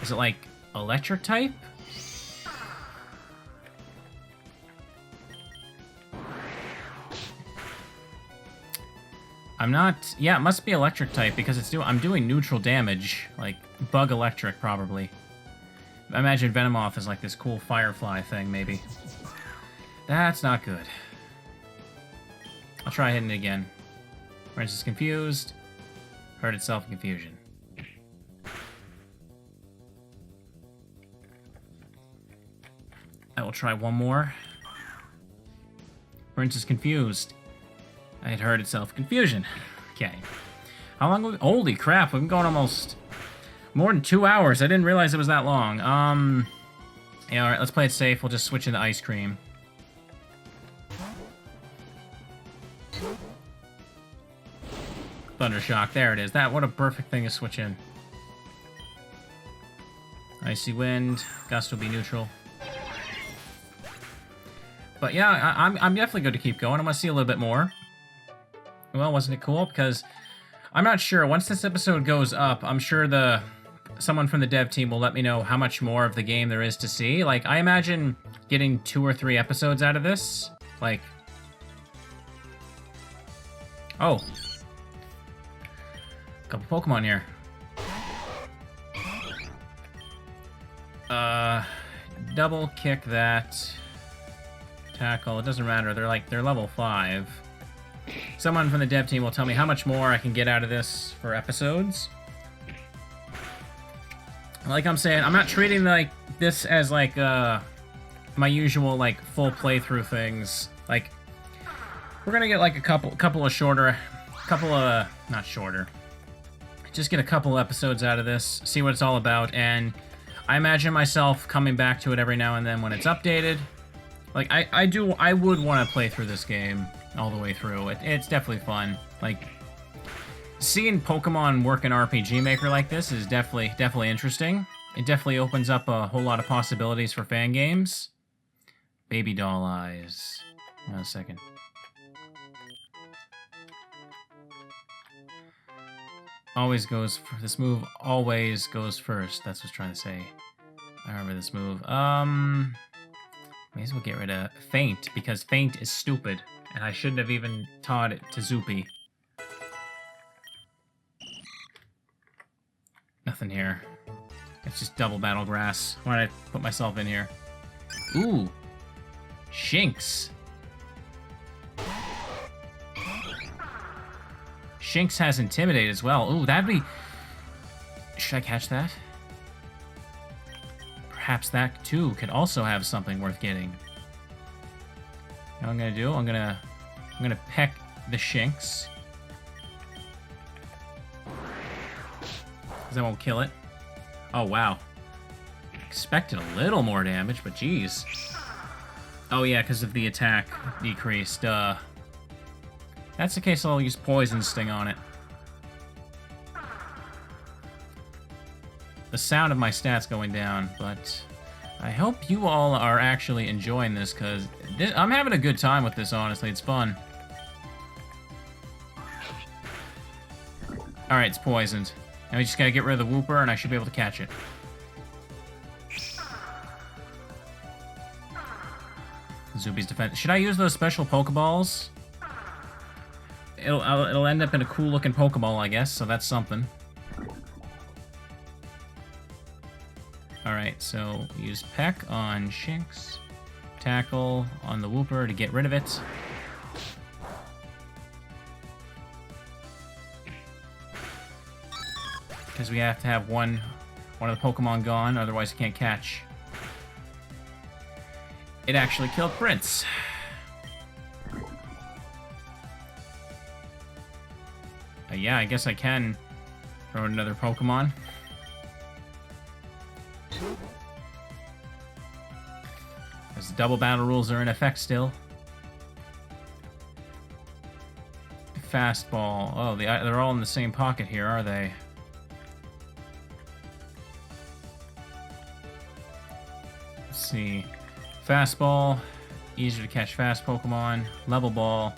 Is it like electric type? I'm not... Yeah, it must be electric type because I'm doing neutral damage. Like, bug electric, probably. I imagine Venomoth is like this cool firefly thing, maybe. That's not good. I'll try hitting it again. Prince is confused. Hurt itself in confusion. I will try one more. Prince is confused. I had heard itself confusion. Okay. How long? Holy crap! We've been going almost more than 2 hours. I didn't realize it was that long. Yeah. All right. Let's play it safe. We'll just switch into ice cream. Thundershock. There it is. What a perfect thing to switch in. Icy wind. Gust will be neutral. But yeah, I'm definitely good to keep going. I want to see a little bit more. Well, wasn't it cool? Because I'm not sure. Once this episode goes up, I'm sure someone from the dev team will let me know how much more of the game there is to see. Like, I imagine getting 2 or 3 episodes out of this. Like... Oh. Couple Pokemon here. Double kick that. tackle. It doesn't matter. They're level 5. Someone from the dev team will tell me how much more I can get out of this for episodes. Like I'm saying, I'm not treating like this as like my usual like full playthrough things. Like we're gonna get like a couple of shorter, not shorter. Just get a couple episodes out of this, see what it's all about, and I imagine myself coming back to it every now and then when it's updated. Like I would want to play through this game all the way through. It's definitely fun. Like seeing Pokemon work in RPG Maker like this is definitely interesting. It definitely opens up a whole lot of possibilities for fan games. Baby doll eyes. One second. This move always goes first. That's what I was trying to say. I remember this move. May as well get rid of Feint, because Feint is stupid, and I shouldn't have even taught it to Zoopy. Nothing here. It's just double battle grass. Why did I put myself in here? Ooh! Shinx! Shinx has Intimidate as well. Ooh, that'd be... Should I catch that? Perhaps that, too, could also have something worth getting. You know what I'm gonna do? I'm gonna peck the Shinx. Because I won't kill it. Oh, wow. Expected a little more damage, but geez. Oh, yeah, because of the attack decreased. That's the case, I'll use Poison Sting on it. The sound of my stats going down, but I hope you all are actually enjoying this, because I'm having a good time with this, honestly. It's fun. Alright, it's poisoned. Now we just gotta get rid of the Wooper, and I should be able to catch it. Zoopy's defense. Should I use those special Pokeballs? It'll end up in a cool-looking Pokeball, I guess, so that's something. Alright, so use Peck on Shinx. Tackle on the Wooper to get rid of it. Because we have to have one of the Pokemon gone, otherwise it can't catch. It actually killed Prince. Yeah, I guess I can throw another Pokemon. As the double battle rules are in effect still. Fastball. Oh, they're all in the same pocket here, are they? Let's see. Fastball. Easier to catch fast Pokemon. Level Ball.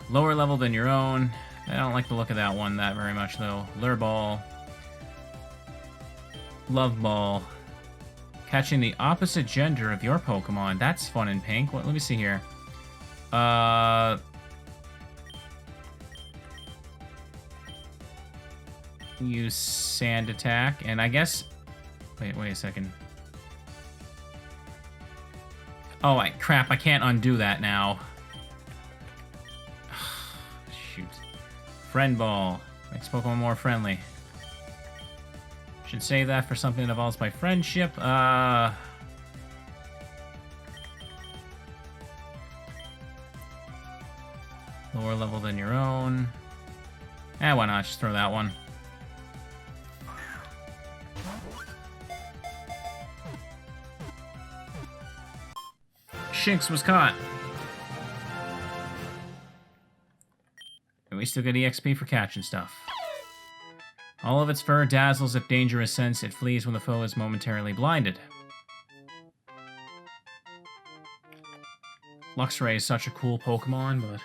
Lower level than your own. I don't like the look of that one that very much, though. Lure Ball. Love Ball. Catching the opposite gender of your Pokemon. That's fun and pink. Let me see here. Use Sand Attack, and I guess... Wait a second. Oh, crap, I can't undo that now. Shoot. Friend Ball. Makes Pokemon more friendly. Should save that for something that evolves by friendship. Lower level than your own. Why not? Just throw that one. Shinx was caught. And we still get EXP for catching stuff. All of its fur dazzles if danger is sensed. It flees when the foe is momentarily blinded. Luxray is such a cool Pokemon, but...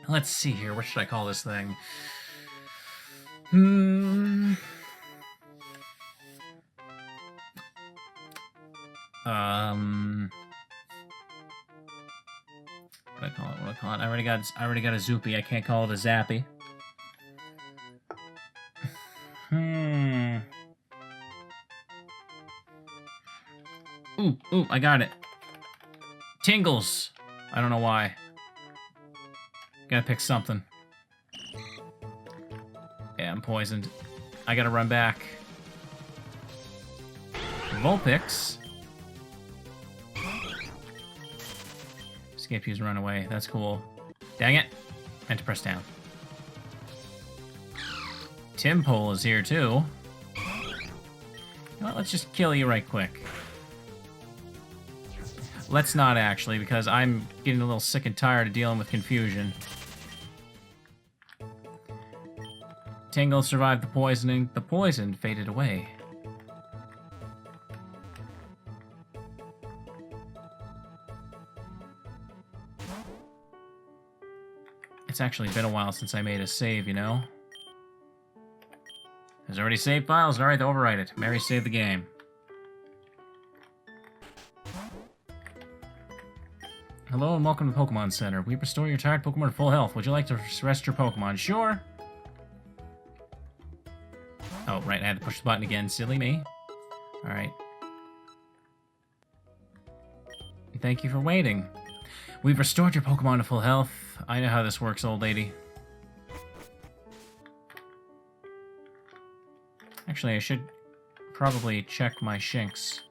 Let's see here. What should I call this thing? What do I call it? I already got a Zoopy. I can't call it a Zappy. Ooh, I got it. Tingles! I don't know why. Gotta pick something. Yeah, I'm poisoned. I gotta run back. Vulpix. Escape, use, run away. That's cool. Dang it. Meant to press down. Timpole is here too. Well, let's just kill you right quick. Let's not actually, because I'm getting a little sick and tired of dealing with confusion. Tingle survived the poisoning. The poison faded away. It's actually been a while since I made a save, you know? There's already saved files. Alright, overwrite it. Mary saved the game. Hello and welcome to the Pokemon Center. We restore your tired Pokemon to full health. Would you like to rest your Pokemon? Sure. Oh, right, I had to push the button again. Silly me. Alright. Thank you for waiting. We've restored your Pokemon to full health. I know how this works, old lady. Actually, I should probably check my Shinx.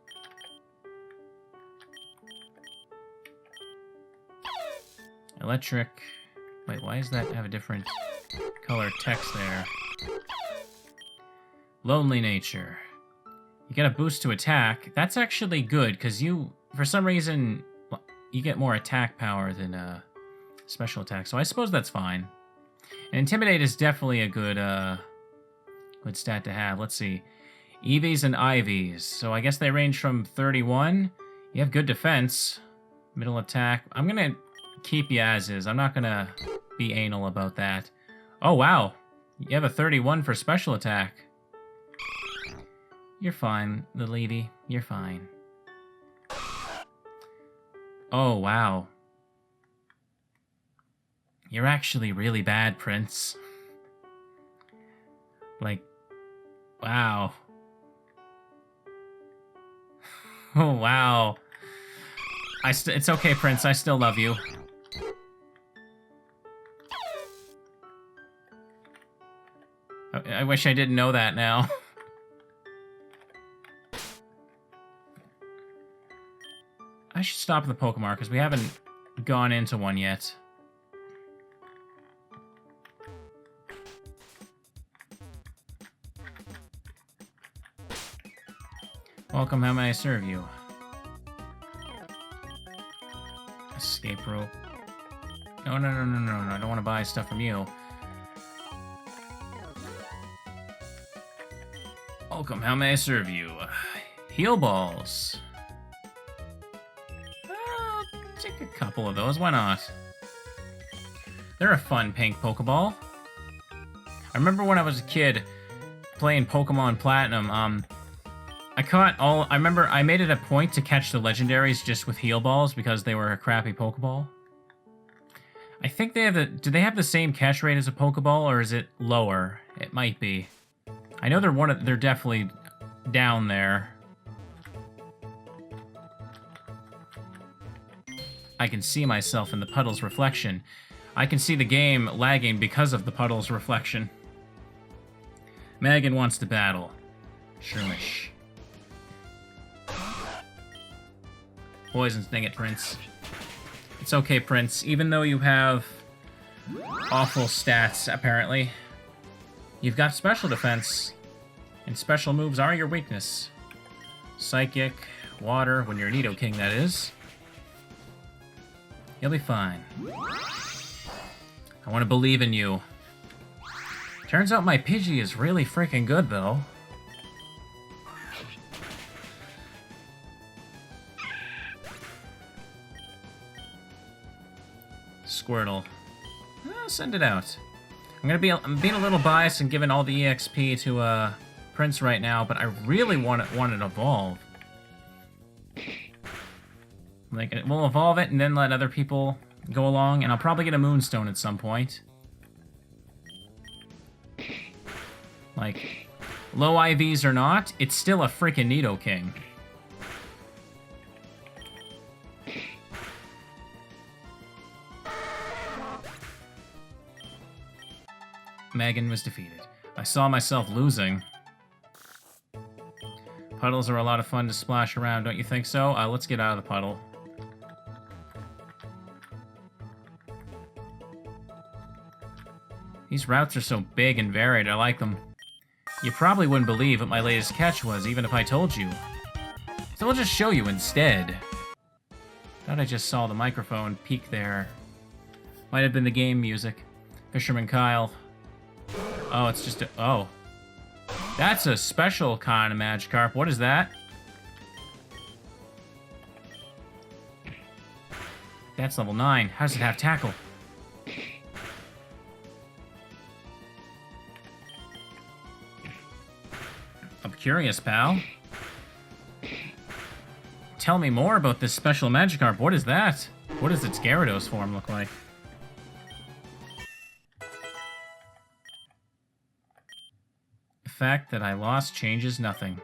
Electric. Wait, why does that have a different color text there? Lonely nature. You get a boost to attack. That's actually good, because you, for some reason, you get more attack power than special attack. So I suppose that's fine. And Intimidate is definitely a good good stat to have. Let's see. EVs and IVs. So I guess they range from 31. You have good defense. Middle attack. I'm going to keep you as is. I'm not going to be anal about that. Oh, wow. You have a 31 for special attack. You're fine, the lady. You're fine. Oh, wow. You're actually really bad, Prince. Like, wow. Oh, wow. It's okay, Prince. I still love you. I wish I didn't know that now. I should stop at the Pokemon, because we haven't gone into one yet. Welcome, how may I serve you? Escape rope. No, no, no, no, no, no, I don't want to buy stuff from you. Welcome, how may I serve you? Heal balls. Take a couple of those, why not? They're a fun pink Pokeball. I remember when I was a kid playing Pokemon Platinum, I remember I made it a point to catch the legendaries just with heal balls because they were a crappy Pokeball. I think they have do they have the same catch rate as a Pokeball, or is it lower? It might be. I know they're definitely down there. I can see myself in the puddle's reflection. I can see the game lagging because of the puddle's reflection. Megan wants to battle. Shroomish. Poisons, dang it, Prince. It's okay, Prince. Even though you have awful stats, apparently, you've got special defense, and special moves are your weakness. Psychic, water, when you're a Nidoking, that is. You'll be fine. I want to believe in you. Turns out my Pidgey is really freaking good, though. Squirtle. Send it out. I'm being a little biased and giving all the EXP to Prince right now, but I really want it to evolve. Like, we'll evolve it and then let other people go along, and I'll probably get a Moonstone at some point. Like, low IVs or not, it's still a freaking Nidoking. Megan was defeated. I saw myself losing. Puddles are a lot of fun to splash around, don't you think so? Let's get out of the puddle. These routes are so big and varied, I like them. You probably wouldn't believe what my latest catch was, even if I told you. So I'll just show you instead. Thought I just saw the microphone peek there. Might have been the game music. Fisherman Kyle. Oh, it's just a... Oh. That's a special kind of Magikarp. What is that? That's level 9. How does it have tackle? I'm curious, pal. Tell me more about this special Magikarp. What is that? What does its Gyarados form look like? The fact that I lost changes nothing.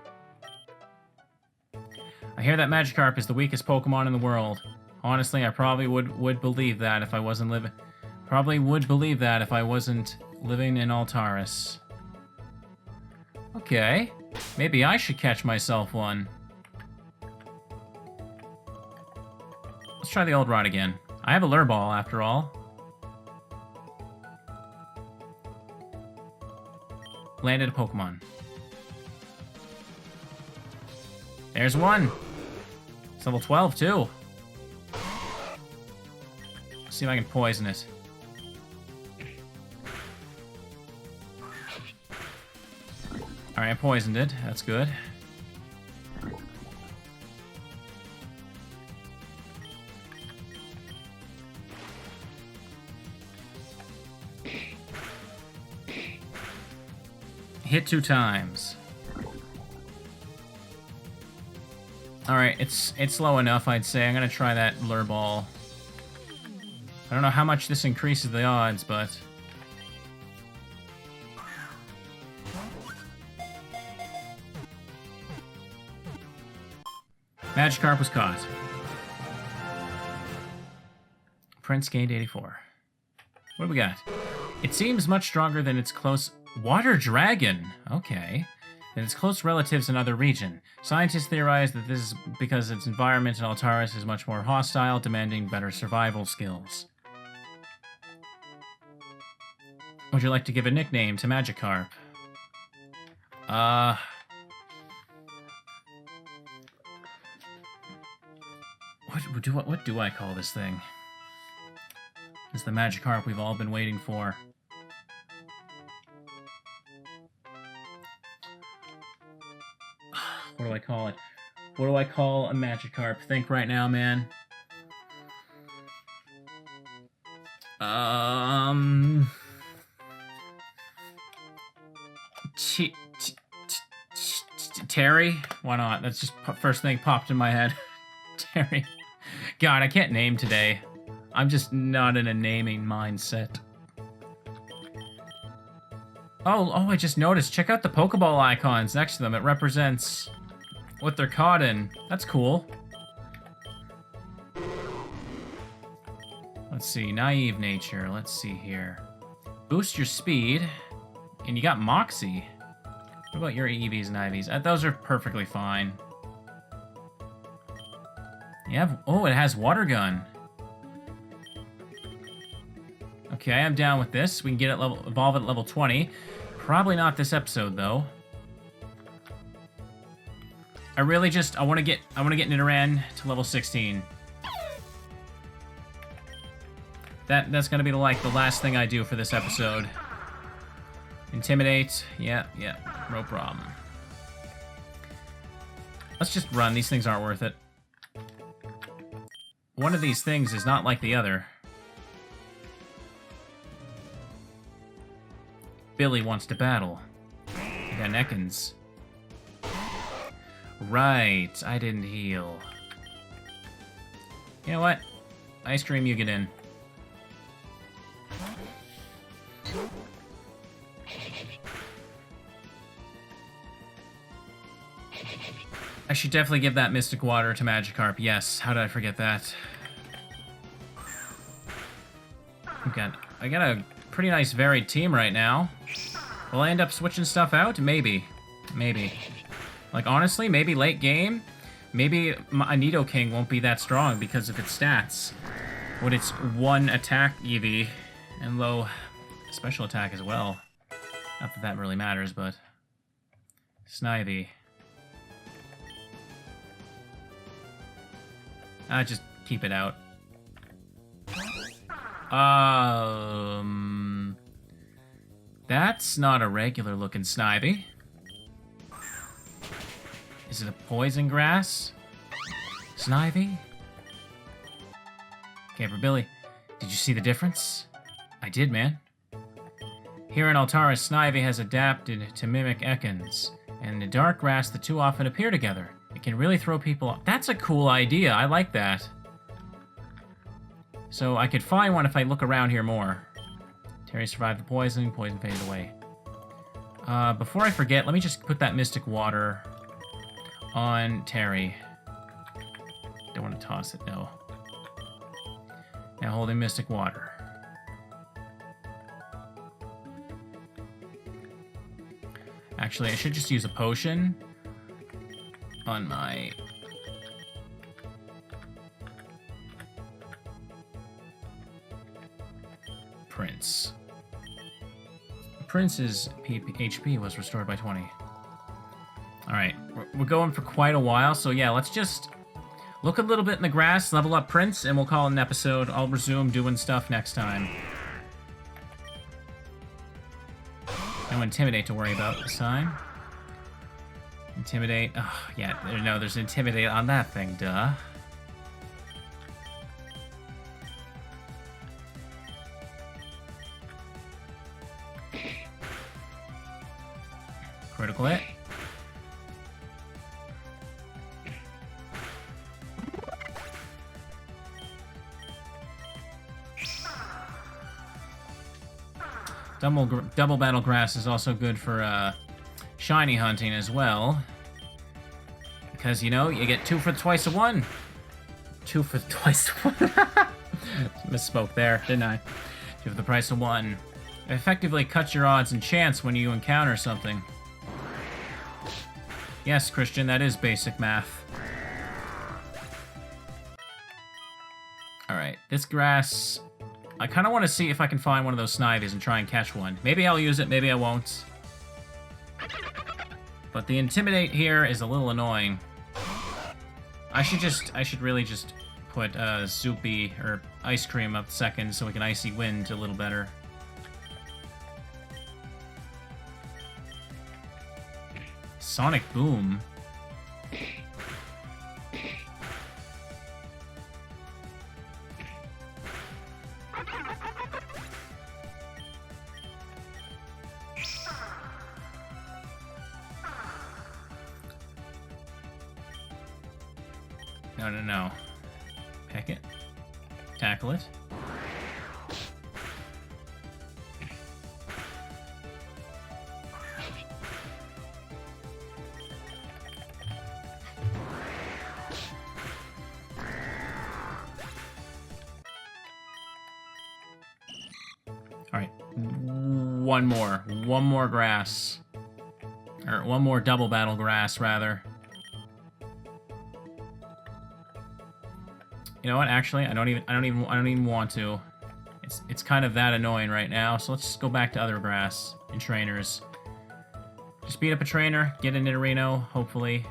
I hear that Magikarp is the weakest Pokemon in the world. Honestly, I probably would believe that if I wasn't living... Probably would believe that if I wasn't living in Altaris. Okay. Maybe I should catch myself one. Let's try the old rod again. I have a lure ball, after all. Landed a Pokemon. There's one. It's level 12, too. Let's see if I can poison it. Alright, I poisoned it. That's good. Hit 2 times. Alright, it's low enough, I'd say. I'm gonna try that lure ball. I don't know how much this increases the odds, but... Magikarp was caught. Prince gained 84. What do we got? It seems much stronger than its close... Water Dragon! Okay. Than its close relatives in other region. Scientists theorize that this is because its environment in Altaris is much more hostile, demanding better survival skills. Would you like to give a nickname to Magikarp? What do I call this thing? It's the Magikarp we've all been waiting for. What do I call it? What do I call a Magikarp? Think right now, man. Terry? Why not? That's just first thing popped in my head. Terry. God, I can't name today. I'm just not in a naming mindset. Oh, I just noticed. Check out the Pokeball icons next to them. It represents what they're caught in. That's cool. Let's see. Naive nature. Let's see here. Boost your speed. And you got Moxie. What about your EVs and IVs? Those are perfectly fine. You have... Oh, it has Water Gun. Okay, I'm down with this. We can get it evolve at level 20. Probably not this episode, though. I really just... I want to get Nidoran to level 16. That's gonna be the last thing I do for this episode. Intimidate. Yeah, no problem. Let's just run. These things aren't worth it. One of these things is not like the other. Billy wants to battle. Got Ekans. Right, I didn't heal. You know what? Ice Cream, you get in. I should definitely give that Mystic Water to Magikarp. Yes, how did I forget that? I got a pretty nice varied team right now. Will I end up switching stuff out? Maybe. Maybe. Like, honestly, maybe late game, maybe a Nidoking won't be that strong because of its stats. With its 1 attack EV and low special attack as well. Not that that really matters, but... Snivy. Just keep it out. That's not a regular looking Snivy. Is it a poison grass? Snivy? Camper Billy, did you see the difference? I did, man. Here in Altaris, Snivy has adapted to mimic Ekans, and in the dark grass, the two often appear together. It can really throw people off. That's a cool idea. I like that. So I could find one if I look around here more. Terry survived the poison. Poison faded away. Before I forget, let me just put that Mystic Water on Terry. Don't want to toss it, no. Now holding Mystic Water. Actually, I should just use a potion on my... Prince. Prince's HP was restored by 20. Alright, we're going for quite a while, so yeah, let's just look a little bit in the grass, level up Prince, and we'll call it an episode. I'll resume doing stuff next time. No Intimidate to worry about this time. Intimidate. Oh, yeah, no, there's Intimidate on that thing, duh. Critical hit. Double Battle Grass is also good for shiny hunting as well. Because, you know, you get 2 for the twice of 1. 2 for the twice of 1. Misspoke there, didn't I? 2 for the price of 1. It effectively cuts your odds and chance when you encounter something. Yes, Christian, that is basic math. Alright, this grass... I kind of want to see if I can find one of those Snivies and try and catch one. Maybe I'll use it, maybe I won't. But the Intimidate here is a little annoying. I should really just put Zoopy or Ice Cream up second so we can Icy Wind a little better. Sonic Boom. No. Peck it. Tackle it. Alright. One more grass. Or one more double battle grass, rather. You know what? Actually, I don't even want to. It's kind of that annoying right now. So let's just go back to other grass and trainers. Just beat up a trainer, get a Nidorino, hopefully.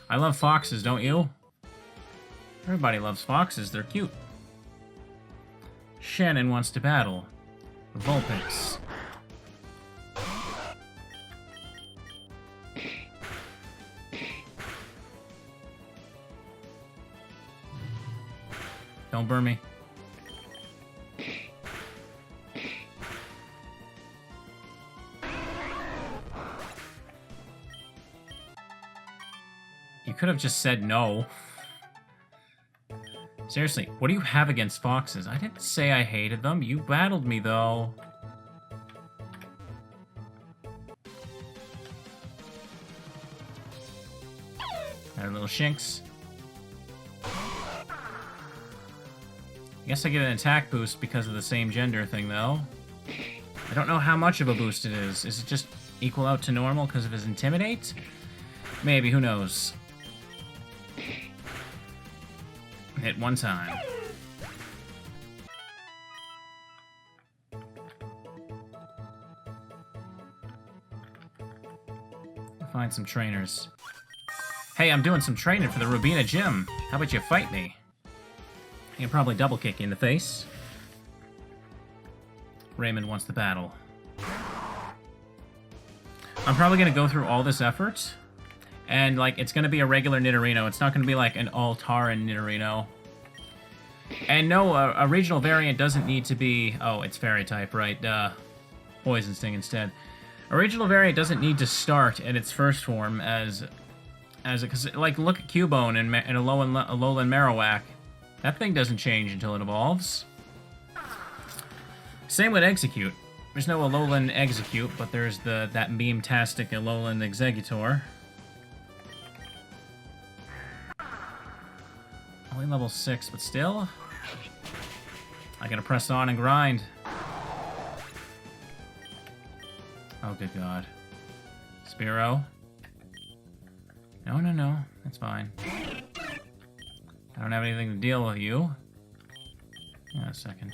I love foxes, don't you? Everybody loves foxes. They're cute. Shannon wants to battle. Vulpix. Don't burn me. You could have just said no. Seriously, what do you have against foxes? I didn't say I hated them. You battled me, though. Got a little Shinx. I guess I get an attack boost because of the same gender thing, though. I don't know how much of a boost it is. Is it just equal out to normal because of his Intimidate? Maybe, who knows. Hit one time. Find some trainers. Hey, I'm doing some training for the Rubina Gym. How about you fight me? You can probably double kick you in the face. Raymond wants the battle. I'm probably going to go through all this effort. And, like, it's going to be a regular Nidorino. It's not going to be, like, an Altaran Nidorino. And no, a regional variant doesn't need to be... Oh, it's Fairy type, right? Poison Sting instead. A regional variant doesn't need to start in its first form as because, like, look at Cubone and Alolan Marowak. That thing doesn't change until it evolves. Same with Execute. There's no Alolan Execute, but there's that meme-tastic Alolan Executor. Only level 6, but still. I gotta press on and grind. Oh, good God. Spearow. No. That's fine. I don't have anything to deal with you. Hang on a second.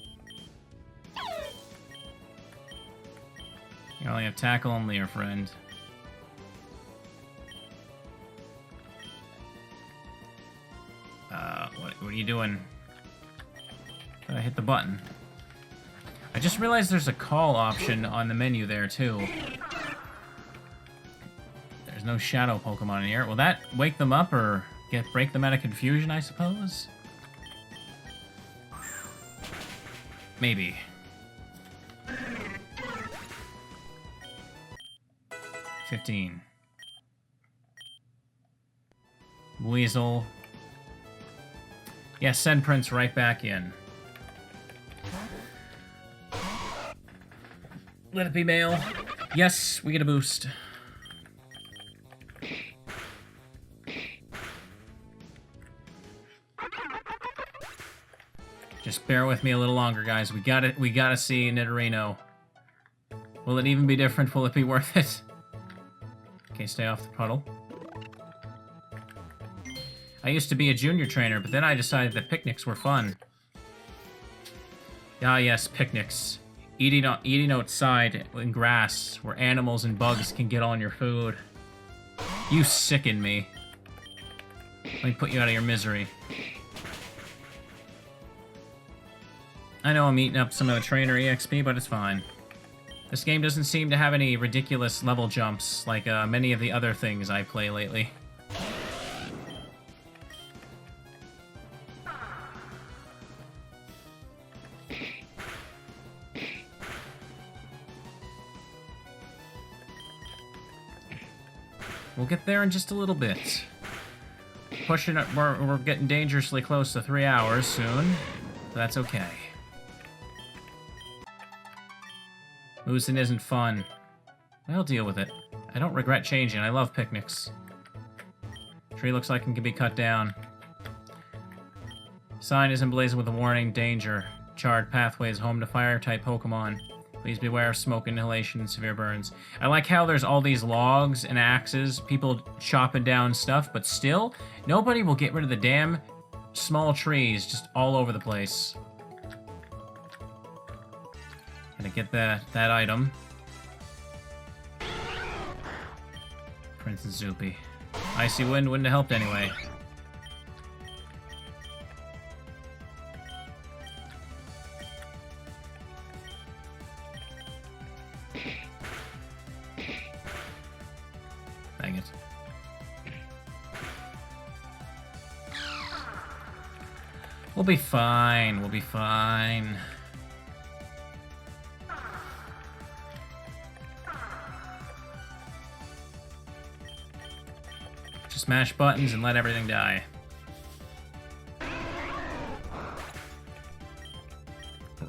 You only have Tackle and Leer, friend. What are you doing? I hit the button. I just realized there's a call option on the menu there, too. There's no shadow Pokemon in here. Will that wake them up or break them out of confusion, I suppose? Maybe. $15. Weasel. Yeah, send Prince right back in. Let it be male. Yes, we get a boost. Just bear with me a little longer, guys. We gotta see Nidorino. Will it even be different? Will it be worth it? Okay, stay off the puddle. I used to be a junior trainer, but then I decided that picnics were fun. Ah, yes, picnics. Eating outside in grass, where animals and bugs can get on your food. You sicken me. Let me put you out of your misery. I know I'm eating up some of the trainer EXP, but it's fine. This game doesn't seem to have any ridiculous level jumps like many of the other things I play lately. We'll get there in just a little bit. Pushing it, we're getting dangerously close to 3 hours soon. But that's okay. Losing isn't fun. I'll deal with it. I don't regret changing. I love picnics. Tree looks like it can be cut down. Sign is emblazoned with a warning: danger. Charred pathways home to fire-type Pokemon. Please beware of smoke inhalation and severe burns. I like how there's all these logs and axes, people chopping down stuff, but still, nobody will get rid of the damn small trees just all over the place. Gonna get that item. Prince and Zoopy. Icy Wind wouldn't have helped anyway. Dang it. We'll be fine. We'll be fine. Just mash buttons and let everything die.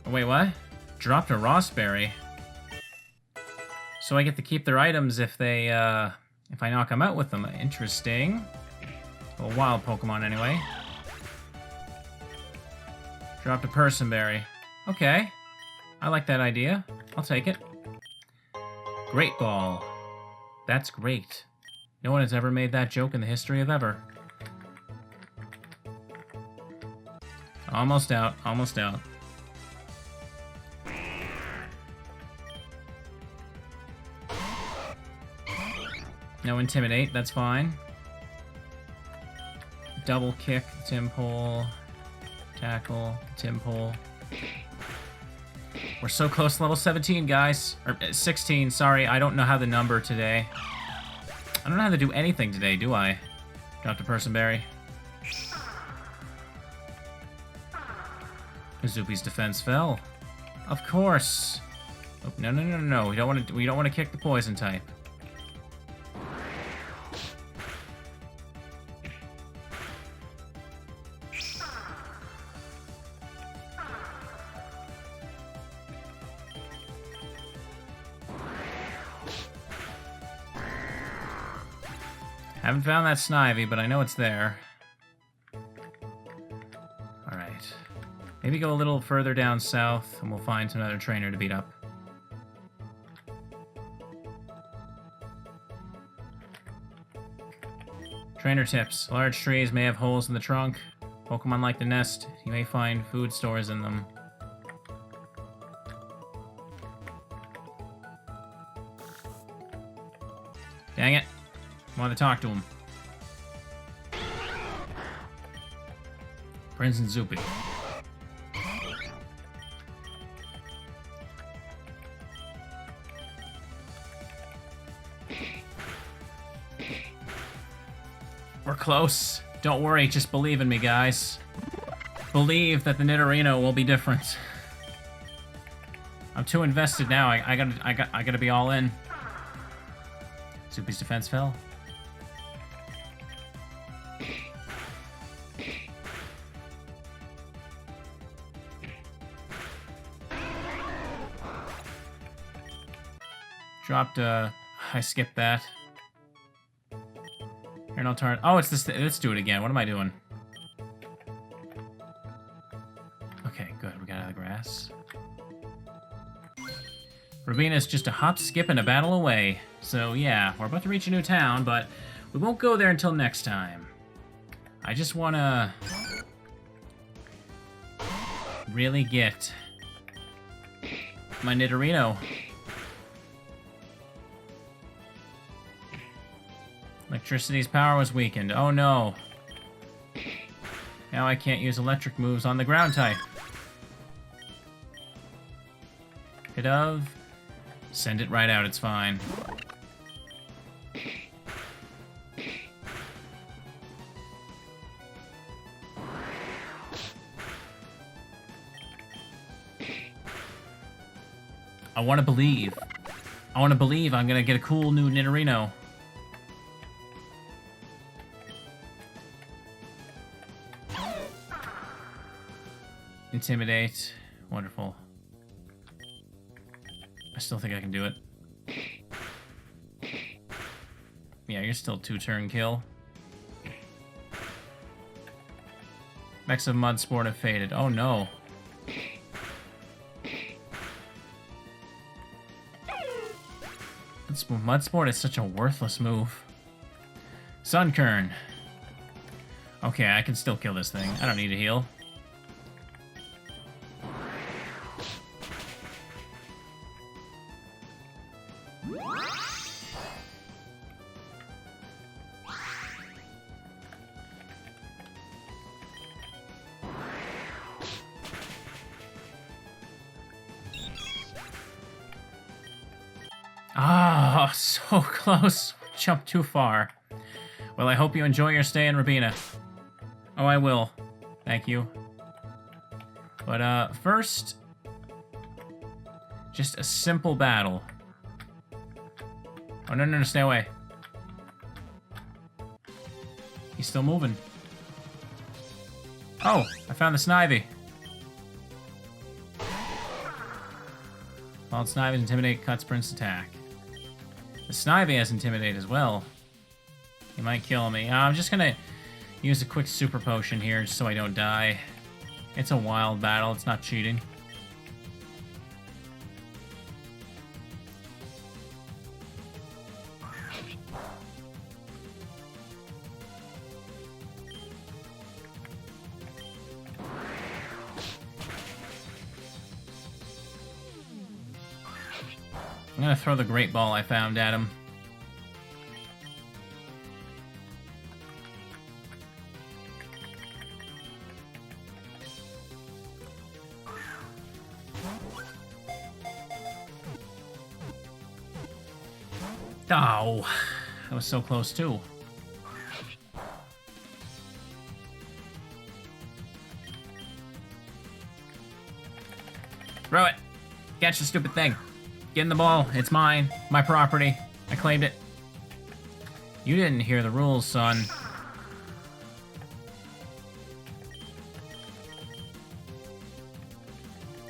Wait, what? Dropped a Rossberry. So I get to keep their items if they, if I knock them out with them. Interesting. Well, wild Pokemon anyway. Dropped a personberry. Okay. I like that idea. I'll take it. Great ball. That's great. No one has ever made that joke in the history of ever. Almost out. Almost out. No intimidate. That's fine. Double kick. Tim pole. Tackle. Tim pole. We're so close to level 17, guys. Or 16, sorry. I don't know how to number today. I don't know how to do anything today, do I? Dropped a personberry. Zupi's defense fell. Of course. Oh, no, no, no, no, no. We don't want to kick the poison type. Haven't found that Snivy, but I know it's there. Alright. Maybe go a little further down south, and we'll find another trainer to beat up. Trainer tips. Large trees may have holes in the trunk. Pokemon like the nest. You may find food stores in them. Dang it. I want to talk to him. Prince and Zupi. We're close. Don't worry, just believe in me, guys. Believe that the Nidorino will be different. I'm too invested now. I gotta be all in. Zupi's defense fell. Dropped I skipped that. Here, no turn. Oh, it's this. Let's do it again. What am I doing? Okay, good. We got out of the grass. Robina's just a hop, skip, and a battle away. So yeah, we're about to reach a new town, but we won't go there until next time. I just wanna really get my Nidorino. Electricity's power was weakened. Oh no. Now I can't use electric moves on the ground type. Hit of. Send it right out, it's fine. I want to believe. I want to believe I'm going to get a cool new Nidorino. Intimidate. Wonderful. I still think I can do it. Yeah, you're still 2-turn kill. Mechs of Mudsport have faded. Oh no. Mudsport is such a worthless move. Sunkern. Okay, I can still kill this thing. I don't need to heal. Ah, so close. Jumped too far. Well, I hope you enjoy your stay in Robina. Oh, I will. Thank you. But, first... just a simple battle. Oh, no, no, no, stay away. He's still moving. Oh, I found the Snivy. Wild Snivy Intimidate cuts Prince attack. The Snivy has Intimidate as well. He might kill me. I'm just gonna use a quick super potion here just so I don't die. It's a wild battle. It's not cheating. I'm gonna throw the great ball I found at him. Oh, that was so close too. Throw it. Catch the stupid thing. Get in the ball. It's mine. My property. I claimed it. You didn't hear the rules, son.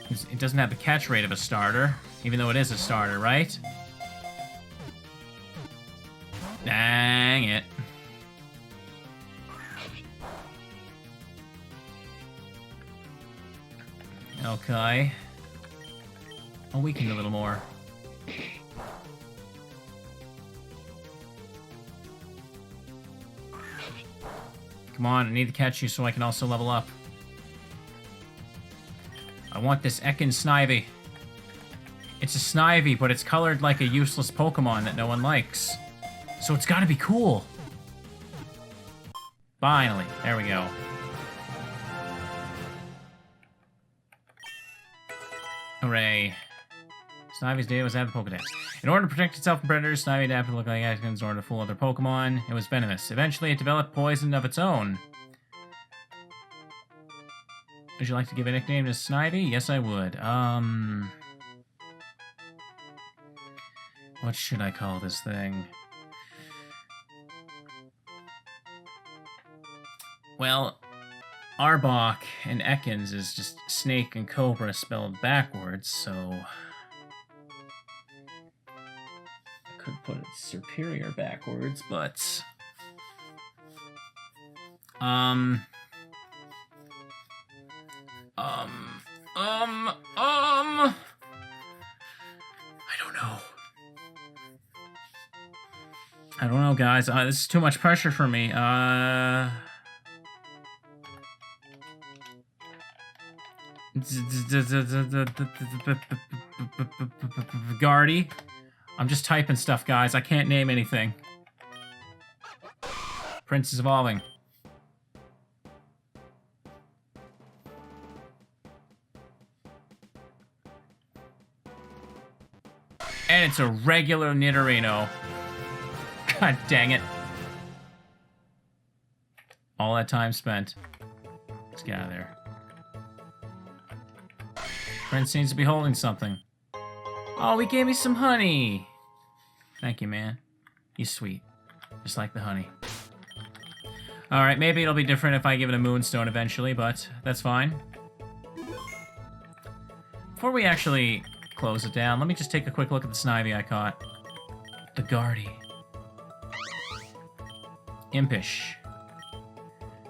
It doesn't have the catch rate of a starter, even though it is a starter, right? Dang it. Okay. I'll weaken a little more. Come on, I need to catch you so I can also level up. I want this Ekin Snivy. It's a Snivy, but it's colored like a useless Pokemon that no one likes. So it's gotta be cool. Finally, there we go. Hooray. Snivy's data was added to Pokedex. In order to protect itself from predators, Snivy adapted to look like Ekans in order to fool other Pokemon. It was venomous. Eventually, it developed poison of its own. Would you like to give a nickname to Snivy? Yes, I would. What should I call this thing? Well, Arbok and Ekans is just snake and cobra spelled backwards, so I could put it superior backwards, but I don't know. I don't know, guys. This is too much pressure for me. Guardy. I'm just typing stuff, guys. I can't name anything. Prince is evolving. And it's a regular Nidorino. God dang it. All that time spent. Let's get out of there. Prince seems to be holding something. Oh, he gave me some honey. Thank you, man. He's sweet. Just like the honey. Alright, maybe it'll be different if I give it a moonstone eventually, but that's fine. Before we actually close it down, let me just take a quick look at the Snivy I caught. The Guardy. Impish.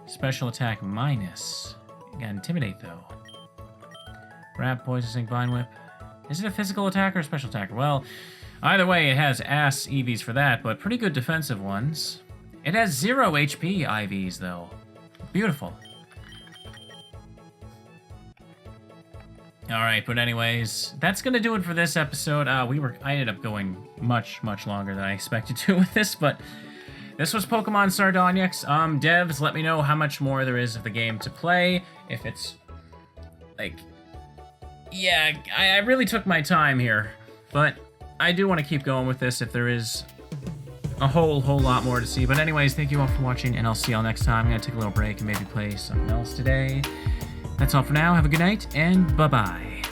Special attack minus. You got Intimidate, though. Wrap, Poison Sting, Vine Whip. Is it a physical attacker or a special attacker? Well, either way, it has ass EVs for that, but pretty good defensive ones. It has 0 HP IVs, though. Beautiful. Alright, but anyways, that's gonna do it for this episode. I ended up going much longer than I expected to with this, but this was Pokemon Sardonyx. Devs, let me know how much more there is of the game to play. If it's, like... Yeah, I really took my time here, but I do want to keep going with this if there is a whole lot more to see. But anyways, thank you all for watching, and I'll see y'all next time. I'm going to take a little break and maybe play something else today. That's all for now. Have a good night, and bye-bye.